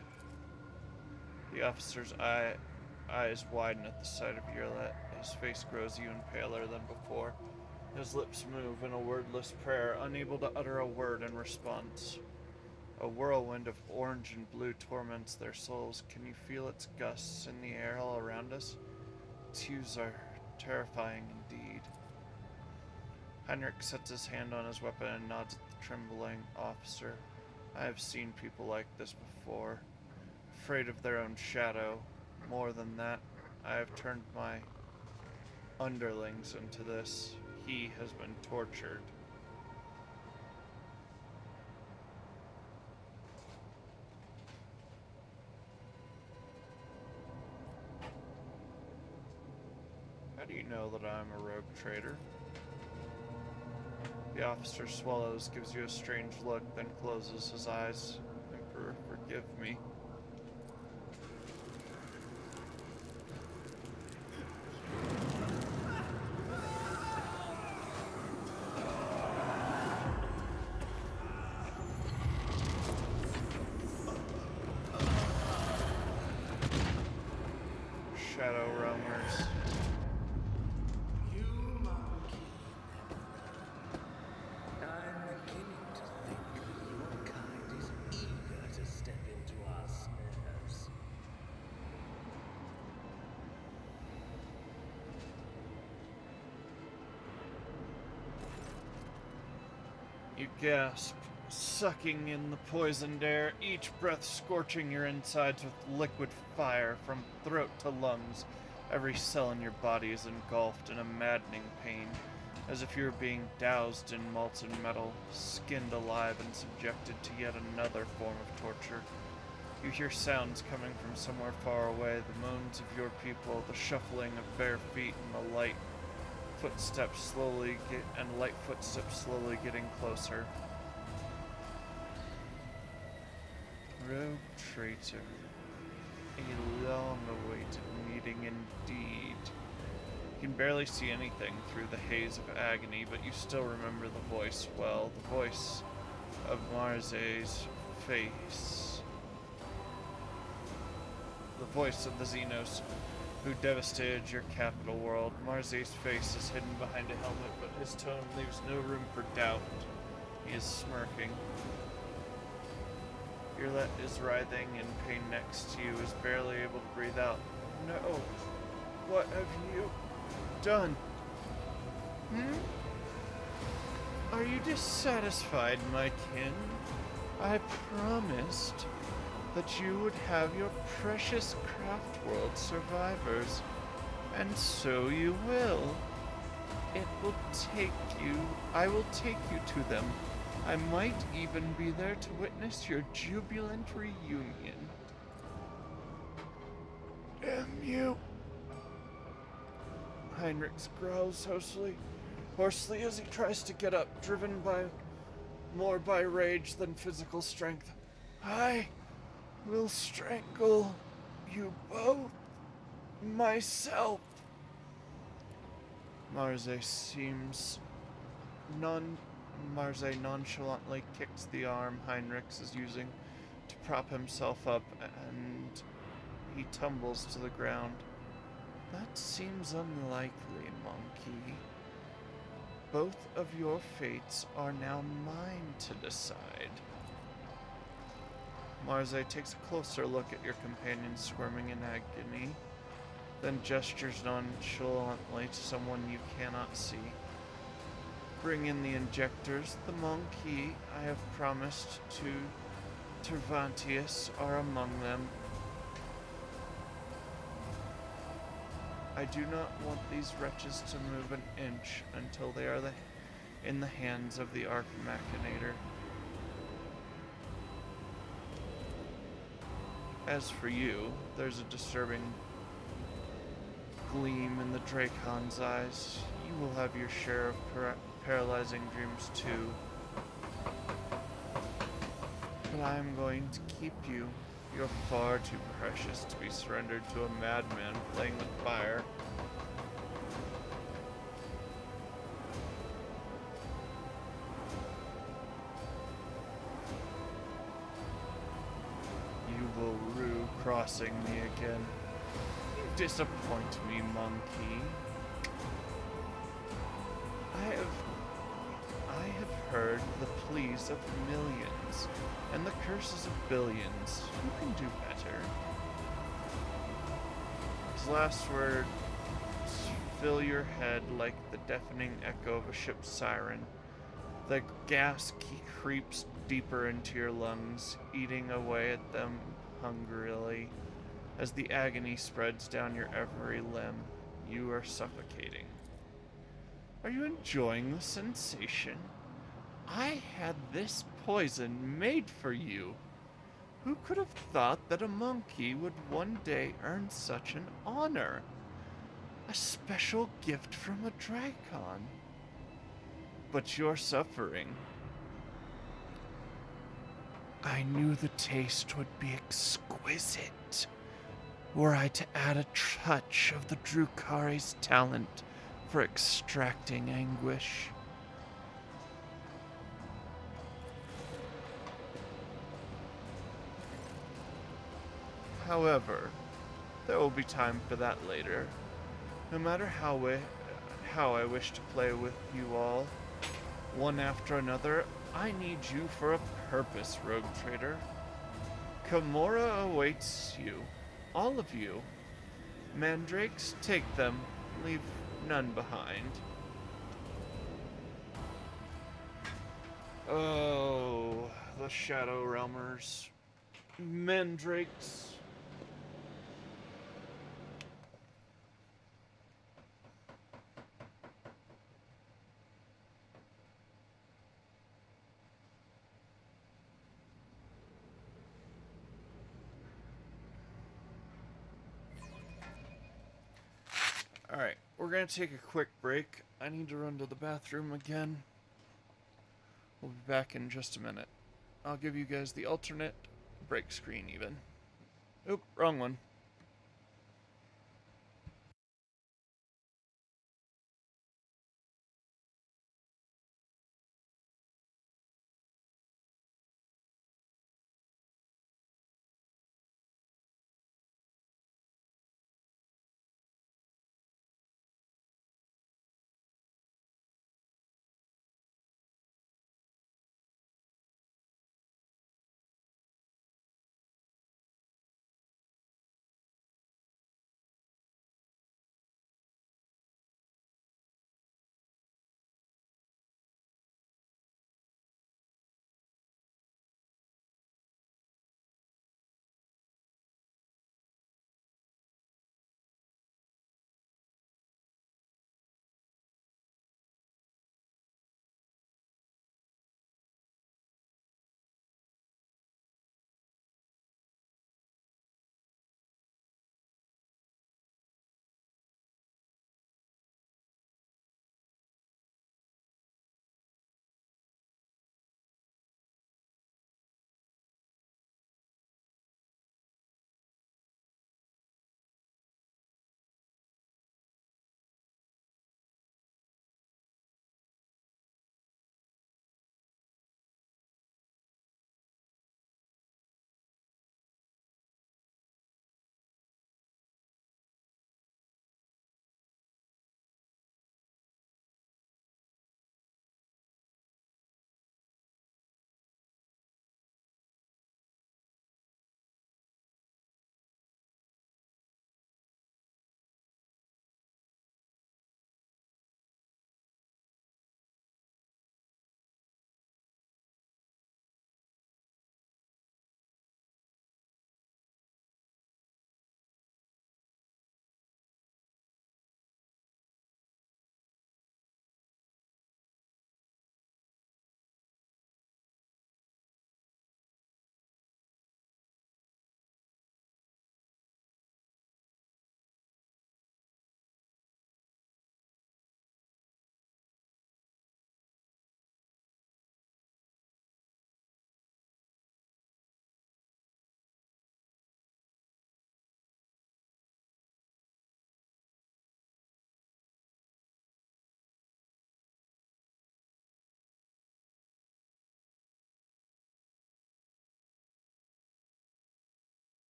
[SPEAKER 1] The officer's eyes widen at the sight of Yurlet. His face grows even paler than before. His lips move in a wordless prayer, unable to utter a word in response. A whirlwind of orange and blue torments their souls. Can you feel its gusts in the air all around us? Its hues are terrifying indeed. Heinrich sets his hand on his weapon and nods at the trembling officer. I have seen people like this before, afraid of their own shadow. More than that, I have turned my underlings into this. He has been tortured. How do you know that I'm a rogue trader? The officer swallows, gives you a strange look, then closes his eyes. Emperor, forgive me. Shadow roamers.
[SPEAKER 6] You monkey. I'm beginning to think that your kind is eager to step into our snares.
[SPEAKER 1] You gasp, sucking in the poisoned air, each breath scorching your insides with liquid fire from throat to lungs. Every cell in your body is engulfed in a maddening pain, as if you're being doused in molten metal, skinned alive and subjected to yet another form of torture. You hear sounds coming from somewhere far away, the moans of your people, the shuffling of bare feet, and the light footsteps slowly getting closer. Rogue traitor. A long-awaited meeting indeed. You can barely see anything through the haze of agony, but you still remember the voice well, the voice of Marseille's face. The voice of the Xenos who devastated your capital world. Marseille's face is hidden behind a helmet, but his tone leaves no room for doubt. He is smirking. Irlet is writhing in pain next to you, is barely able to breathe out. No. What have you done? Are you dissatisfied, my kin? I promised that you would have your precious craft world survivors, and so you will. I will take you to them. I might even be there to witness your jubilant reunion. Damn you! Heinrichs growls hoarsely as he tries to get up, driven more by rage than physical strength. I will strangle you both myself. Marseille nonchalantly kicks the arm Heinrichs is using to prop himself up, and he tumbles to the ground. That seems unlikely, monkey. Both of your fates are now mine to decide. Marseille takes a closer look at your companion squirming in agony, then gestures nonchalantly to someone you cannot see. Bring in the injectors. The monkey I have promised to Tervantius are among them. I do not want these wretches to move an inch until they are in the hands of the Archmachinator. As for you, there's a disturbing gleam in the Dracon's eyes. You will have your share of paralyzing dreams too. But I am going to keep you. You're far too precious to be surrendered to a madman playing with fire. You will rue crossing me again. You disappoint me, monkey. I have heard the pleas of millions and the curses of billions. You can do better. His last words fill your head like the deafening echo of a ship's siren. The gas key creeps deeper into your lungs, eating away at them hungrily. As the agony spreads down your every limb, you are suffocating. Are you enjoying the sensation? I had this poison made for you. Who could have thought that a monkey would one day earn such an honor? A special gift from a dragon. But you're suffering. I knew the taste would be exquisite were I to add a touch of the Drukari's talent for extracting anguish. However, there will be time for that later. No matter how I wish to play with you all, one after another, I need you for a purpose, Rogue Trader. Kimura awaits you. All of you. Mandrakes, take them. Leave none behind. Oh, the Shadow Realmers. Mandrakes. Alright, we're gonna take a quick break. I need to run to the bathroom again. We'll be back in just a minute. I'll give you guys the alternate break screen even. Oop, wrong one.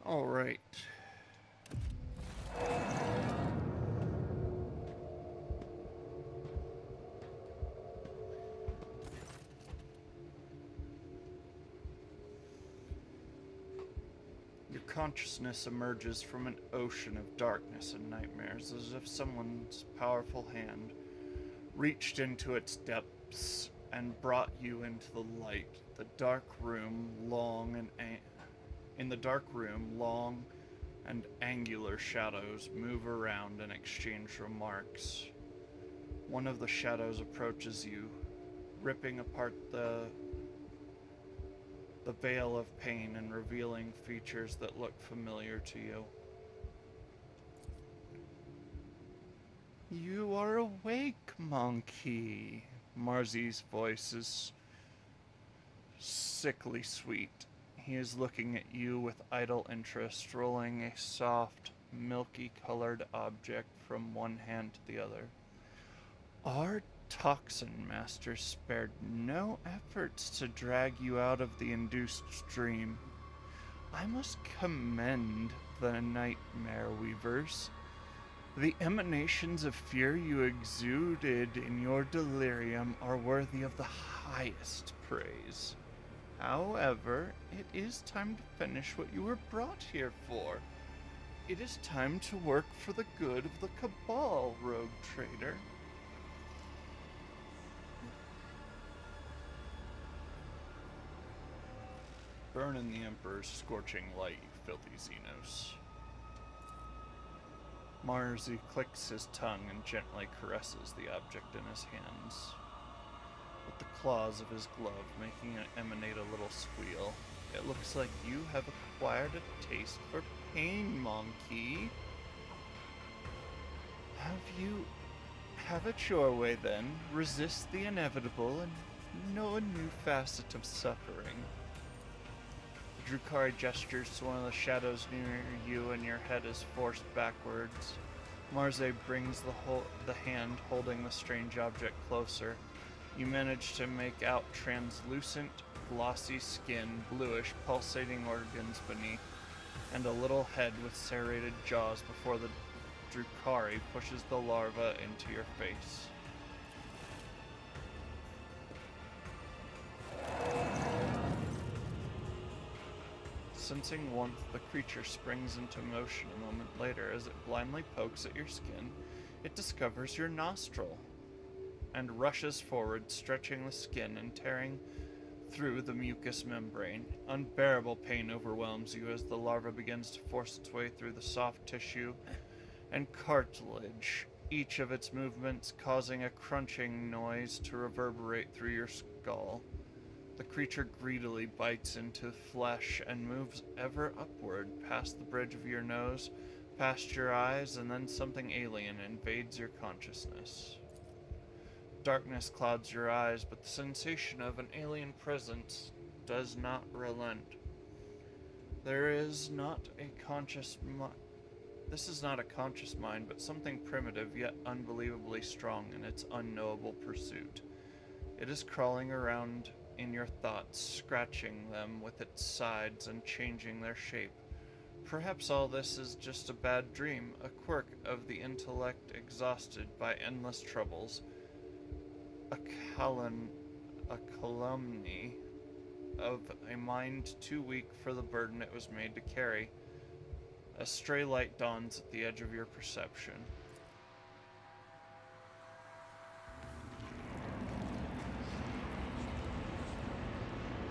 [SPEAKER 1] All right. Your consciousness emerges from an ocean of darkness and nightmares, as if someone's powerful hand reached into its depths and brought you into the light. The dark room, in the dark room, long and angular shadows move around and exchange remarks. One of the shadows approaches you, ripping apart the veil of pain and revealing features that look familiar to you. You are awake, monkey. Marzi's voice is sickly sweet. He is looking at you with idle interest, rolling a soft, milky-colored object from one hand to the other. Our toxin master spared no efforts to drag you out of the induced dream. I must commend the nightmare weavers. The emanations of fear you exuded in your delirium are worthy of the highest praise. However, it is time to finish what you were brought here for. It is time to work for the good of the Cabal, rogue trader. Burn in the Emperor's scorching light, you filthy Xenos. Marzi clicks his tongue and gently caresses the object in his hands, with the claws of his glove making it emanate a little squeal. It looks like you have acquired a taste for pain, monkey. Have it your way then. Resist the inevitable and know a new facet of suffering. Drukari gestures to one of the shadows near you and your head is forced backwards. Marze brings the hand holding the strange object closer. You manage to make out translucent, glossy skin, bluish, pulsating organs beneath, and a little head with serrated jaws before the Drukari pushes the larva into your face. Sensing warmth, the creature springs into motion a moment later. As it blindly pokes at your skin, it discovers your nostril and rushes forward, stretching the skin and tearing through the mucous membrane. Unbearable pain overwhelms you as the larva begins to force its way through the soft tissue and cartilage, each of its movements causing a crunching noise to reverberate through your skull. The creature greedily bites into flesh and moves ever upward, past the bridge of your nose, past your eyes, and then something alien invades your consciousness. Darkness clouds your eyes, but the sensation of an alien presence does not relent. This is not a conscious mind, but something primitive yet unbelievably strong in its unknowable pursuit. It is crawling around in your thoughts, scratching them with its sides and changing their shape. Perhaps all this is just a bad dream, a quirk of the intellect exhausted by endless troubles, a calumny of a mind too weak for the burden it was made to carry. A stray light dawns at the edge of your perception.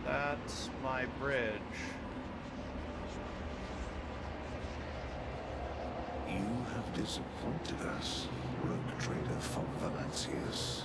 [SPEAKER 1] That's my bridge.
[SPEAKER 6] You have disappointed us, rogue trader von Valancius.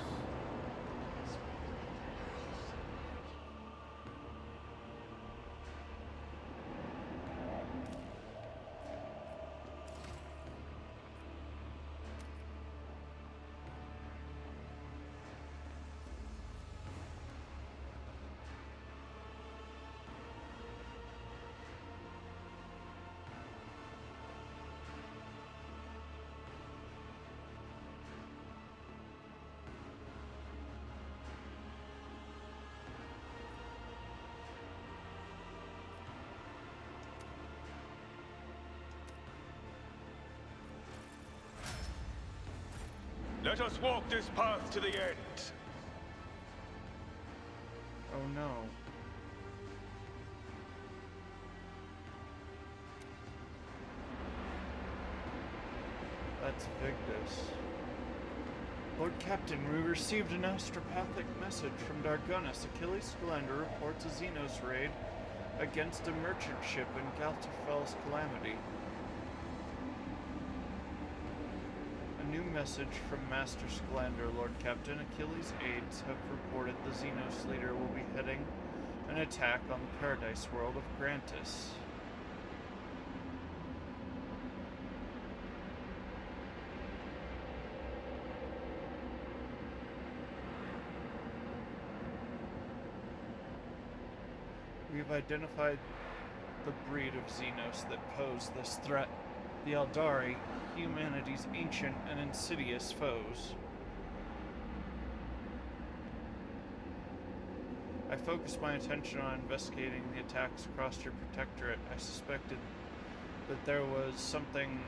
[SPEAKER 7] Let us walk this path to the end.
[SPEAKER 1] Oh no. That's Victus. Lord Captain, we received an astropathic message from Dargonus. Achilles Splendor reports a Xenos raid against a merchant ship in Galterfell's Calamity. A new message from Master Splendor, Lord Captain. Achilles' aides have reported the Xenos leader will be heading an attack on the paradise world of Grantis. We've identified the breed of Xenos that pose this threat. The Eldari, humanity's ancient and insidious foes. I focused my attention on investigating the attacks across your protectorate. I suspected that there was something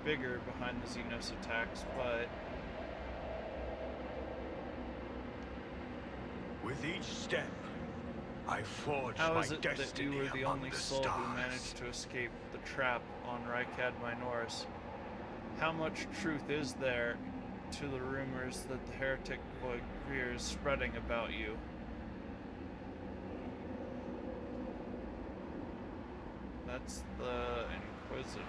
[SPEAKER 1] bigger behind the Xenos attacks, but
[SPEAKER 7] With each step, I forged
[SPEAKER 1] how
[SPEAKER 7] my
[SPEAKER 1] is it that
[SPEAKER 7] destiny
[SPEAKER 1] you were the
[SPEAKER 7] among
[SPEAKER 1] only
[SPEAKER 7] the
[SPEAKER 1] soul
[SPEAKER 7] stars.
[SPEAKER 1] who managed to escape the trap on Rykad Minoris? How much truth is there to the rumors that the heretic Voigir is spreading about you? That's the Inquisitor.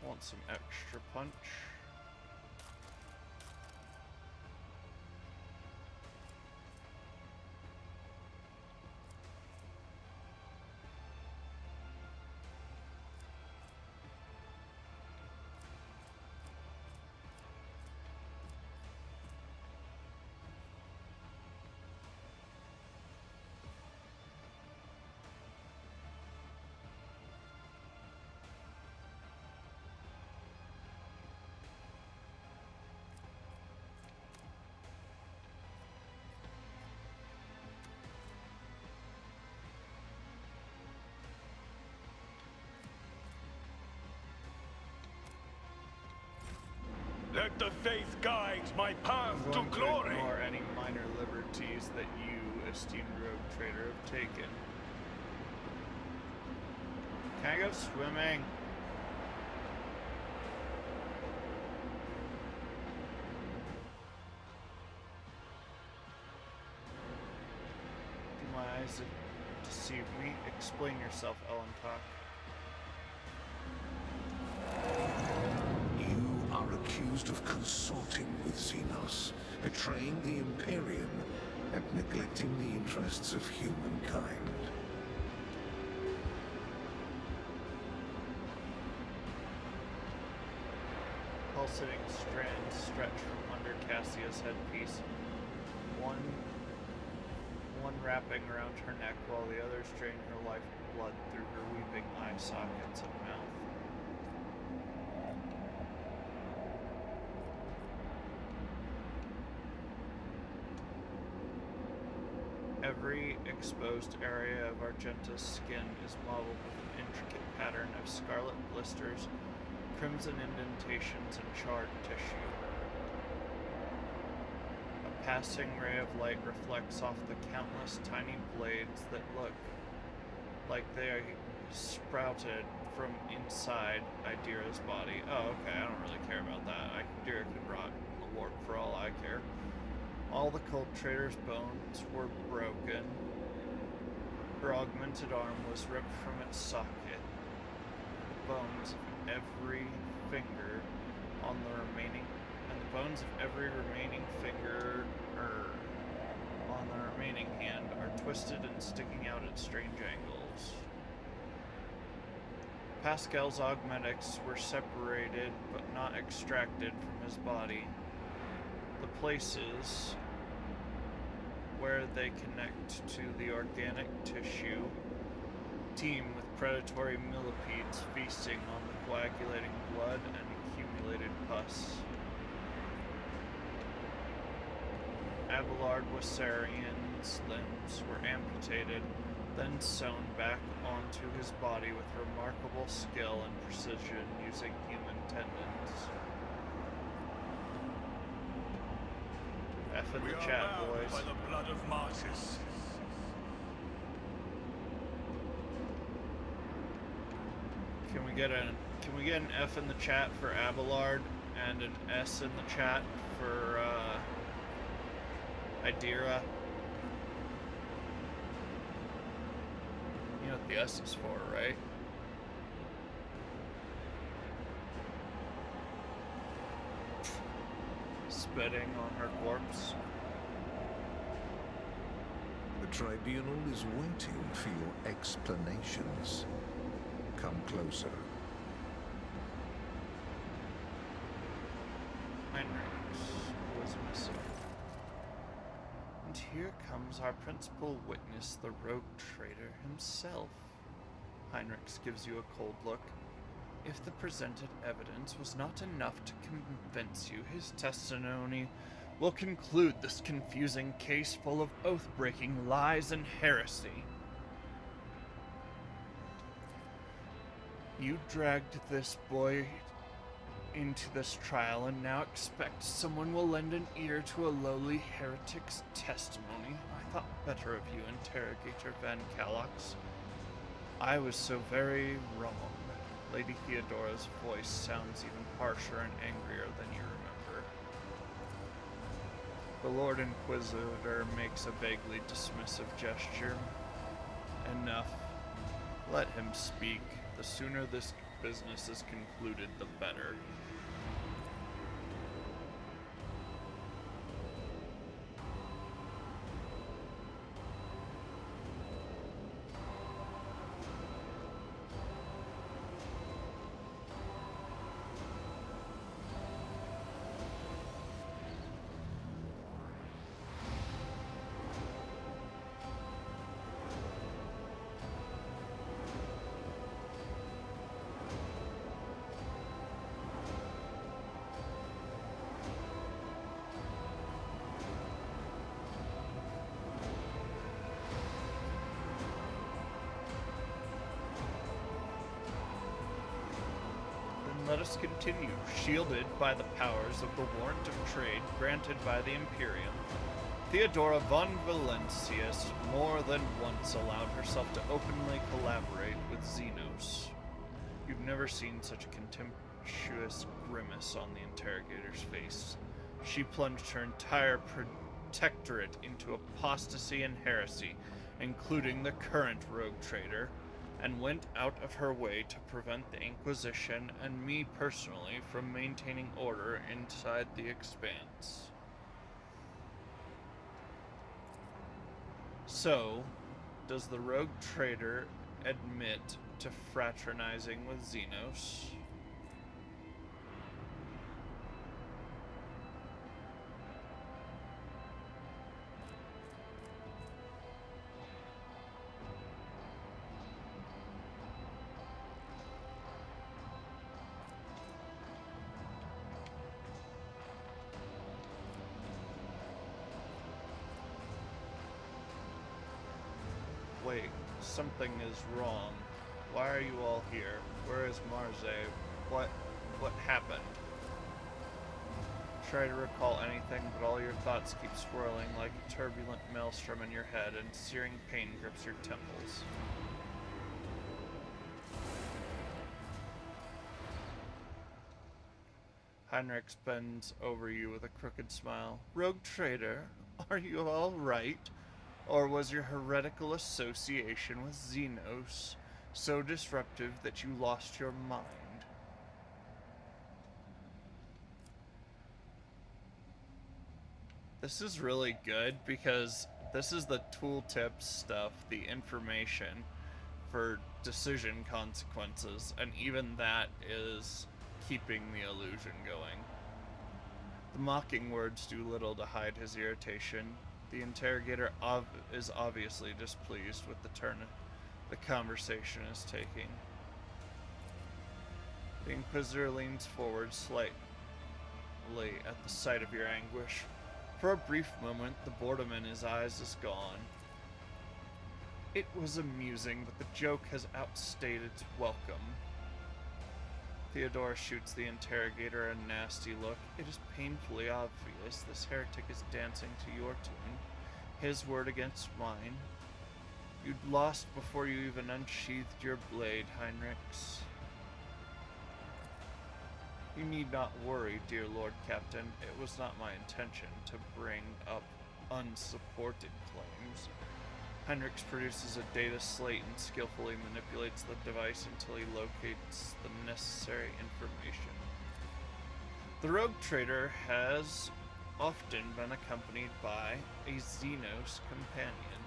[SPEAKER 1] Want some extra punch?
[SPEAKER 7] Let the faith guide my path
[SPEAKER 1] I'm
[SPEAKER 7] to
[SPEAKER 1] going to
[SPEAKER 7] glory.
[SPEAKER 1] ignore any minor liberties that you, esteemed rogue trader, have taken. Can I go swimming? Do my eyes deceive me? Explain yourself, Ellentalk.
[SPEAKER 10] You are accused of consorting with Xenos, betraying the Imperium, and neglecting the interests of humankind.
[SPEAKER 1] Pulsating strands stretch from under Cassia's headpiece. One wrapping around her neck while the others drain her lifeblood through her weeping eye sockets and mouth. Every exposed area of Argenta's skin is modeled with an intricate pattern of scarlet blisters, crimson indentations, and charred tissue. A passing ray of light reflects off the countless tiny blades that look like they are sprouted from inside Idira's body. Oh, okay, I don't really care about that. Idira could rot in the warp for all I care. All the cult trader's bones were broken. Her augmented arm was ripped from its socket. The bones of every finger on the remaining, and the bones of every remaining finger on the remaining hand are twisted and sticking out at strange angles. Pascal's augmentics were separated but not extracted from his body. The places where they connect to the organic tissue teem with predatory millipedes feasting on the coagulating blood and accumulated pus. Abelard Wassarian's limbs were amputated, then sewn back onto his body with remarkable skill and precision using human tendons. F in
[SPEAKER 7] We
[SPEAKER 1] the
[SPEAKER 7] are
[SPEAKER 1] chat,
[SPEAKER 7] bound
[SPEAKER 1] boys.
[SPEAKER 7] by the blood of martyrs.
[SPEAKER 1] Can we get an F in the chat for Abelard and an S in the chat for Idira? You know what the S is for, right? Spitting on her corpse.
[SPEAKER 10] The tribunal is waiting for your explanations. Come closer.
[SPEAKER 1] Heinrichs was missing. And here comes our principal witness, the rogue traitor himself. Heinrichs gives you a cold look. If the presented evidence was not enough to convince you, his testimony will conclude this confusing case full of oath-breaking lies and heresy. You dragged this boy into this trial and now expect someone will lend an ear to a lowly heretic's testimony. I thought better of you, Interrogator Van Calox. I was so very wrong. Lady Theodora's voice sounds even harsher and angrier than you remember. The Lord Inquisitor makes a vaguely dismissive gesture. Enough. Let him speak. The sooner this business is concluded, the better. Let us continue. Shielded by the powers of the warrant of trade granted by the Imperium, Theodora von Valentius more than once allowed herself to openly collaborate with Xenos. You've never seen such a contemptuous grimace on the interrogator's face. She plunged her entire protectorate into apostasy and heresy, including the current rogue trader, and went out of her way to prevent the Inquisition and me personally from maintaining order inside the Expanse. So, does the rogue trader admit to fraternizing with Xenos? Wait, something is wrong. Why are you all here? Where is Marze? What happened? Try to recall anything, but all your thoughts keep swirling like a turbulent maelstrom in your head, and searing pain grips your temples. Heinrich bends over you with a crooked smile. Rogue trader, are you all right? Or was your heretical association with Xenos so disruptive that you lost your mind? This is really good because this is the tooltip stuff, the information for decision consequences, and even that is keeping the illusion going. The mocking words do little to hide his irritation. The interrogator is obviously displeased with the turn the conversation is taking. The Inquisitor leans forward slightly at the sight of your anguish. For a brief moment, the boredom in his eyes is gone. It was amusing, but the joke has outstayed its welcome. Theodora shoots the interrogator a nasty look. It is painfully obvious this heretic is dancing to your tune, his word against mine. You'd lost before you even unsheathed your blade, Heinrichs. You need not worry, dear Lord Captain. It was not my intention to bring up unsupported claims. Heinrichs produces a data slate and skillfully manipulates the device until he locates the necessary information. The rogue trader has often been accompanied by a Xenos companion.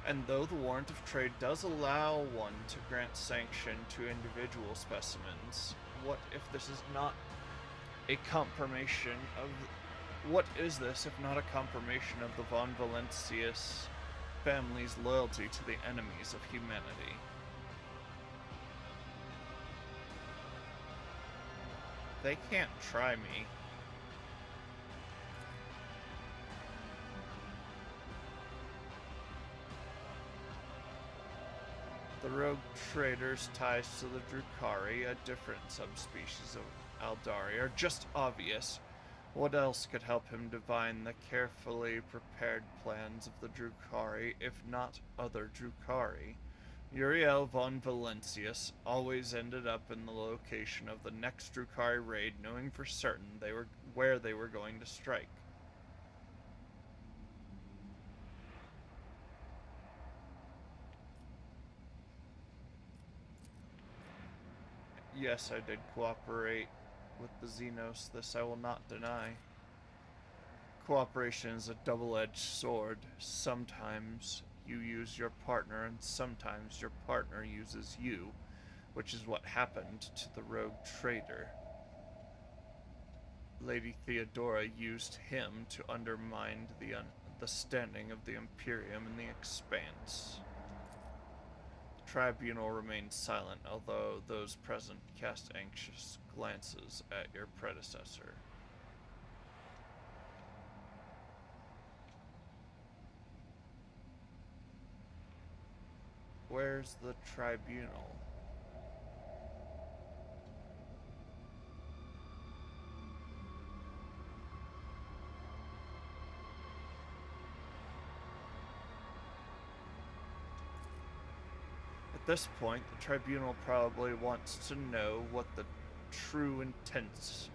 [SPEAKER 1] And though the warrant of trade does allow one to grant sanction to individual specimens, what if this is not a confirmation of... What is this if not a confirmation of the von Valencius family's loyalty to the enemies of humanity? They can't try me. The rogue trader's ties to the Drukhari, a different subspecies of Aldari, are just obvious. What else could help him divine the carefully prepared plans of the Drukhari, if not other Drukhari? Uriel von Valencius always ended up in the location of the next Drukhari raid, knowing for certain where they were going to strike. Yes, I did cooperate with the Xenos, this I will not deny. Cooperation is a double-edged sword. Sometimes you use your partner, and sometimes your partner uses you, which is what happened to the rogue trader. Lady Theodora used him to undermine the standing of the Imperium in the Expanse. Tribunal remained silent, although those present cast anxious glances at your predecessor. Where's the tribunal? At this point, the tribunal probably wants to know what the true intentions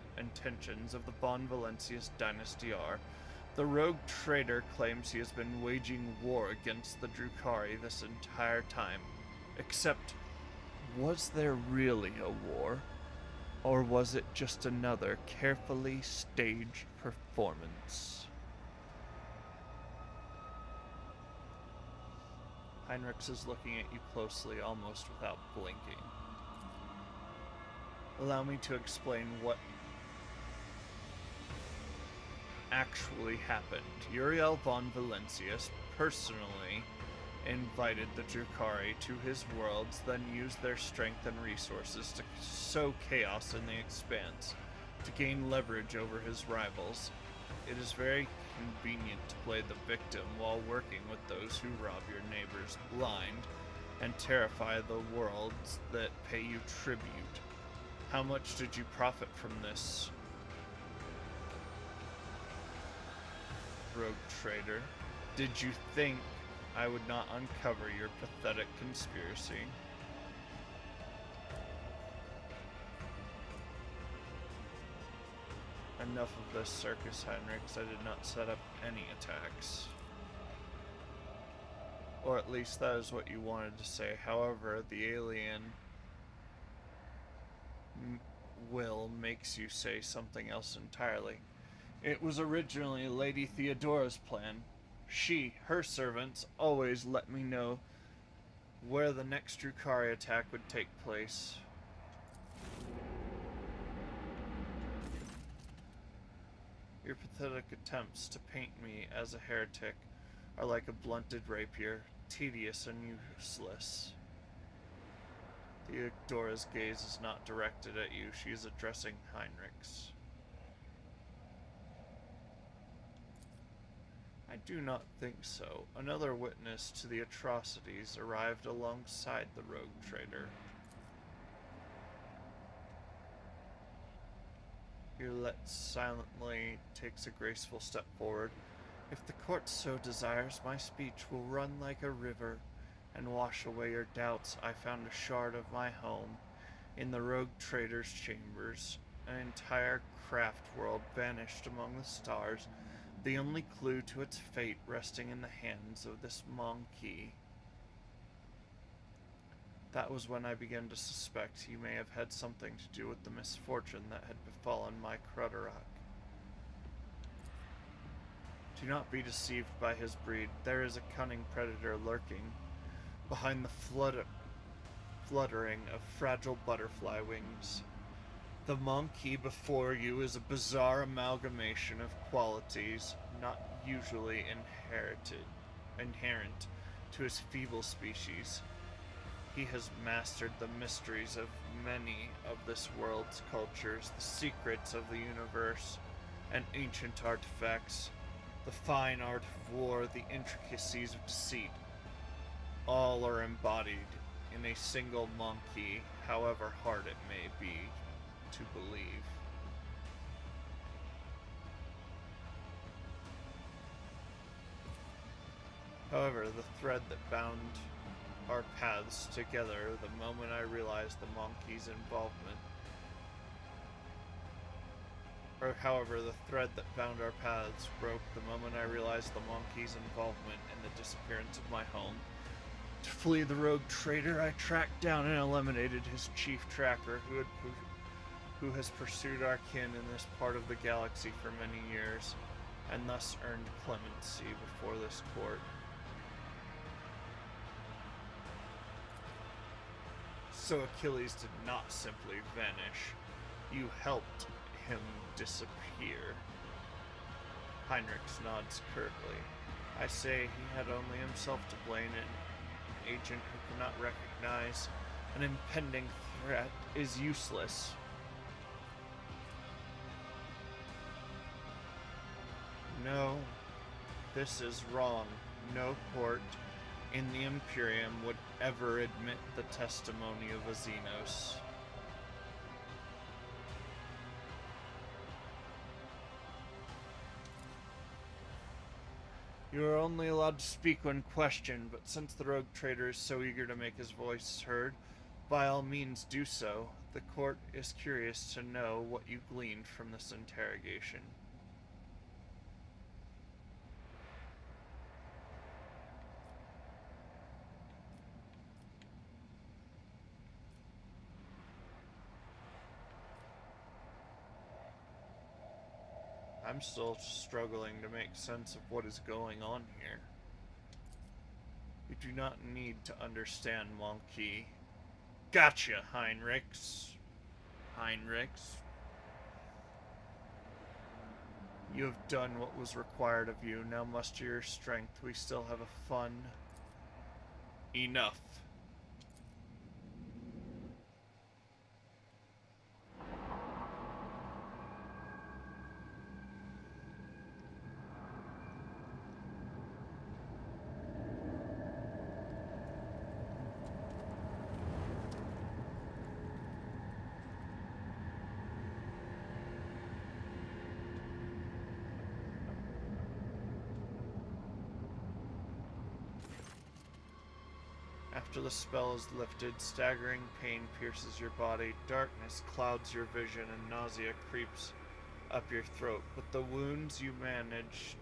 [SPEAKER 1] of the von Valencius dynasty are. The rogue trader claims he has been waging war against the Drukhari this entire time. Except, was there really a war? Or was it just another carefully staged performance? Heinrichs is looking at you closely, almost without blinking. Allow me to explain what actually happened. Uriel von Valencius personally invited the Drukhari to his worlds, then used their strength and resources to sow chaos in the Expanse, to gain leverage over his rivals. It is very convenient to play the victim while working with those who rob your neighbors blind and terrify the worlds that pay you tribute. How much did you profit from this, rogue trader? Did you think I would not uncover your pathetic conspiracy? Enough of this circus, Heinrichs. I did not set up any attacks. Or at least that is what you wanted to say. However, the alien will makes you say something else entirely. It was originally Lady Theodora's plan. Her servants, always let me know where the next Drukari attack would take place. Your pathetic attempts to paint me as a heretic are like a blunted rapier, tedious and useless. Theodora's gaze is not directed at you, she is addressing Heinrichs. I do not think so. Another witness to the atrocities arrived alongside the rogue trader. Hewlett silently takes a graceful step forward. If the court so desires, my speech will run like a river and wash away your doubts. I found a shard of my home in the rogue trader's chambers, an entire craft world vanished among the stars, the only clue to its fate resting in the hands of this monkey. That was when I began to suspect you may have had something to do with the misfortune that had befallen my Krudderak. Do not be deceived by his breed. There is a cunning predator lurking behind the fluttering of fragile butterfly wings. The monkey before you is a bizarre amalgamation of qualities not usually inherent to his feeble species. He has mastered the mysteries of many of this world's cultures, the secrets of the universe, and ancient artifacts, the fine art of war, the intricacies of deceit. All are embodied in a single monkey, however hard it may be to believe. However, the thread that bound our paths together the moment I realized the monkey's involvement. However, the thread that bound our paths broke the moment I realized the monkey's involvement in the disappearance of my home. To flee the rogue trader, I tracked down and eliminated his chief tracker, who has pursued our kin in this part of the galaxy for many years, and thus earned clemency before this court. So Achilles did not simply vanish. You helped him disappear. Heinrichs nods curtly. I say he had only himself to blame. An agent who cannot recognize an impending threat is useless. No, this is wrong. No court in the Imperium would ever admit the testimony of a Xenos. You are only allowed to speak when questioned, but since the rogue trader is so eager to make his voice heard, by all means do so. The court is curious to know what you gleaned from this interrogation. I'm still struggling to make sense of what is going on here. You do not need to understand, Monkey. Gotcha, Heinrichs. You have done what was required of you. Now muster your strength. We still have a fun. Enough. After the spell is lifted, staggering pain pierces your body, darkness clouds your vision, and nausea creeps up your throat. But the wounds you manage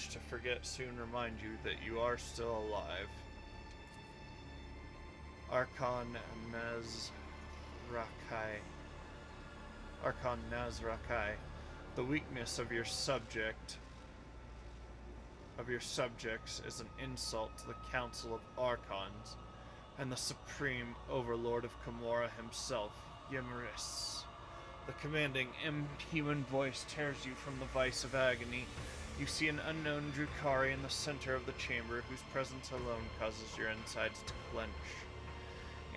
[SPEAKER 1] to forget soon remind you that you are still alive. Archon Nazrakai. Archon Nazrakai, the weakness of your subjects is an insult to the Council of Archons and the supreme overlord of Camorra himself, Ymriss. The commanding, inhuman voice tears you from the vice of agony. You see an unknown Drukhari in the center of the chamber, whose presence alone causes your insides to clench.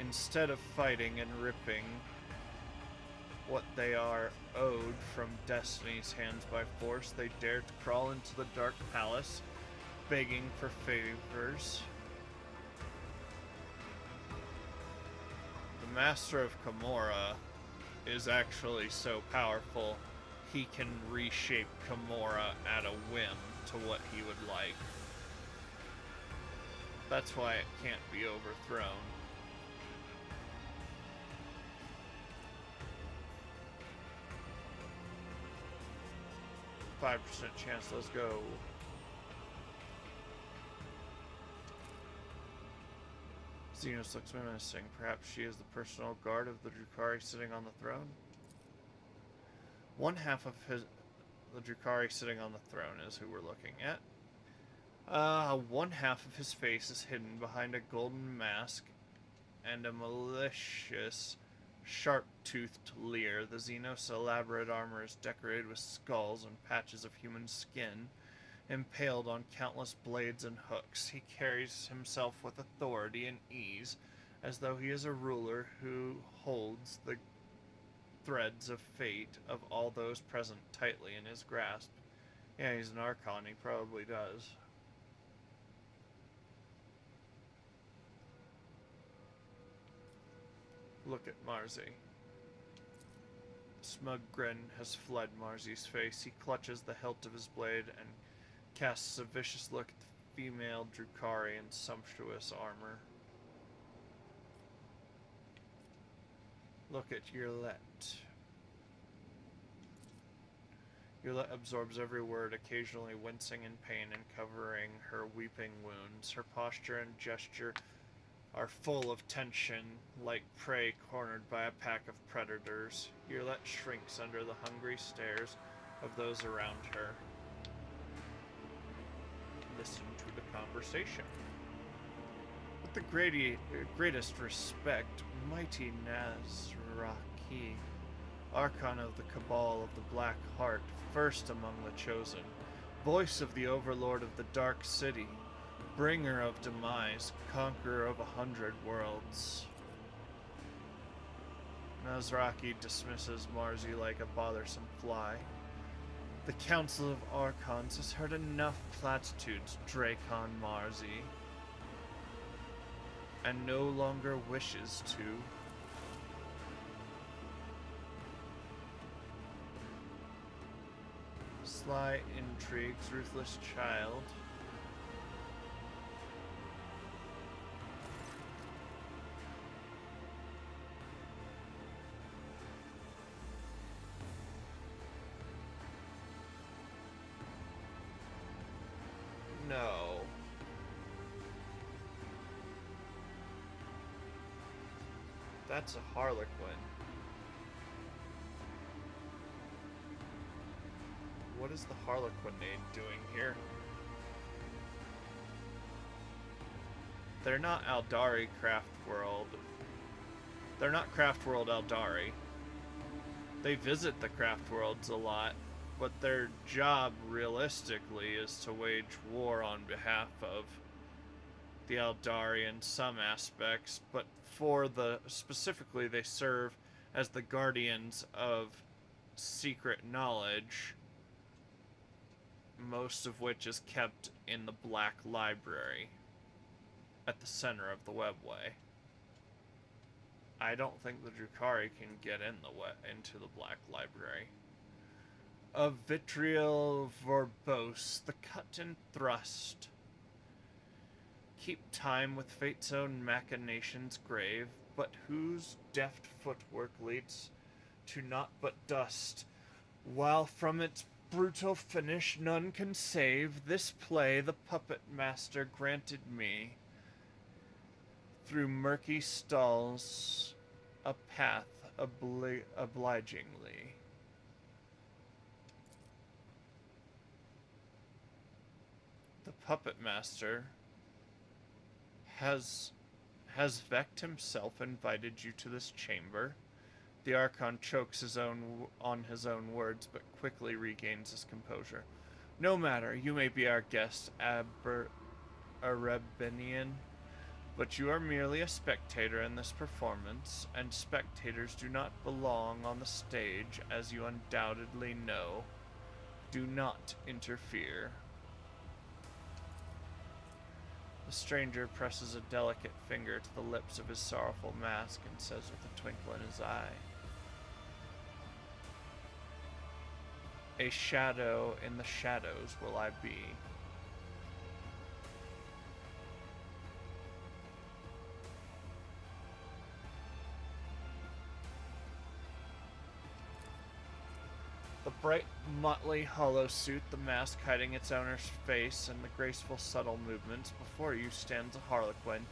[SPEAKER 1] Instead of fighting and ripping what they are owed from Destiny's hands by force, they dare to crawl into the Dark Palace, begging for favors. The Master of Camorra is actually so powerful, he can reshape Camorra at a whim to what he would like. That's why it can't be overthrown. %5 chance, let's go. Xenos looks menacing. Perhaps she is the personal guard of the Drukhari sitting on the throne? The Drukhari sitting on the throne is who we're looking at. One half of his face is hidden behind a golden mask and a malicious, sharp-toothed leer. The Xenos' elaborate armor is decorated with skulls and patches of human skin, impaled on countless blades and hooks. He carries himself with authority and ease, as though he is a ruler who holds the threads of fate of all those present tightly in his grasp. Yeah, he's an Archon, he probably does. Look at Marzi. Smug grin has fled Marzi's face. He clutches the hilt of his blade and casts a vicious look at the female Drukhari in sumptuous armor. Look at Yurlet. Yurlet absorbs every word, occasionally wincing in pain and covering her weeping wounds. Her posture and gesture are full of tension, like prey cornered by a pack of predators. Yurlet shrinks under the hungry stares of those around her. Listen to the conversation. With the greatest respect, mighty Nazraki, Archon of the Cabal of the Black Heart, first among the chosen, voice of the Overlord of the Dark City, bringer of demise, conqueror of 100 worlds. Nazraki dismisses Marzi like a bothersome fly. The Council of Archons has heard enough platitudes, Dracon Marzi, and no longer wishes to. Sly intrigues, ruthless child. No. That's a Harlequin. What is the Harlequinade doing here? They're not Aldari Craftworld. They're not Craftworld Aldari. They visit the Craftworlds a lot, but their job realistically is to wage war on behalf of the Aldari in some aspects, but specifically they serve as the guardians of secret knowledge, most of which is kept in the Black Library at the center of the webway. I don't think the Drukhari can get into the Black Library. Of vitriol verbose, the cut and thrust. Keep time with fate's own machinations grave, but whose deft footwork leads to naught but dust, while from its brutal finish none can save. This play the puppet master granted me, through murky stalls, a path obligingly. puppet master, has Vect himself invited you to this chamber? The Archon chokes on his own words, but quickly regains his composure. No matter, you may be our guest, Arebinian, but you are merely a spectator in this performance, and spectators do not belong on the stage, as you undoubtedly know. Do not interfere. The stranger presses a delicate finger to the lips of his sorrowful mask and says with a twinkle in his eye, "A shadow in the shadows will I be." The bright, motley, hollow suit, the mask hiding its owner's face, and the graceful, subtle movements. Before you stands a Harlequin,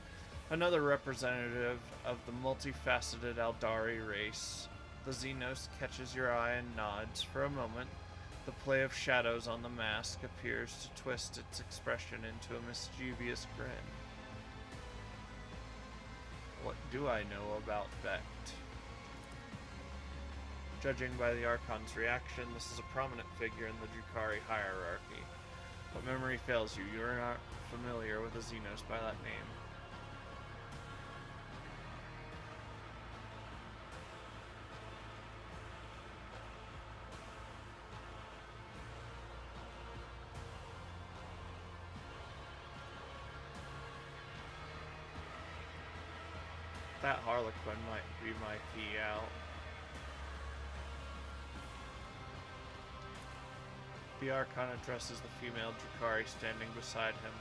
[SPEAKER 1] another representative of the multifaceted Aldari race. The Xenos catches your eye and nods. For a moment, the play of shadows on the mask appears to twist its expression into a mischievous grin. What do I know about Vect? Judging by the Archon's reaction, this is a prominent figure in the Drukhari hierarchy. But memory fails you. You are not familiar with the Xenos by that name. That Harlequin might be my key out. The Archon addresses the female Drukhari standing beside him.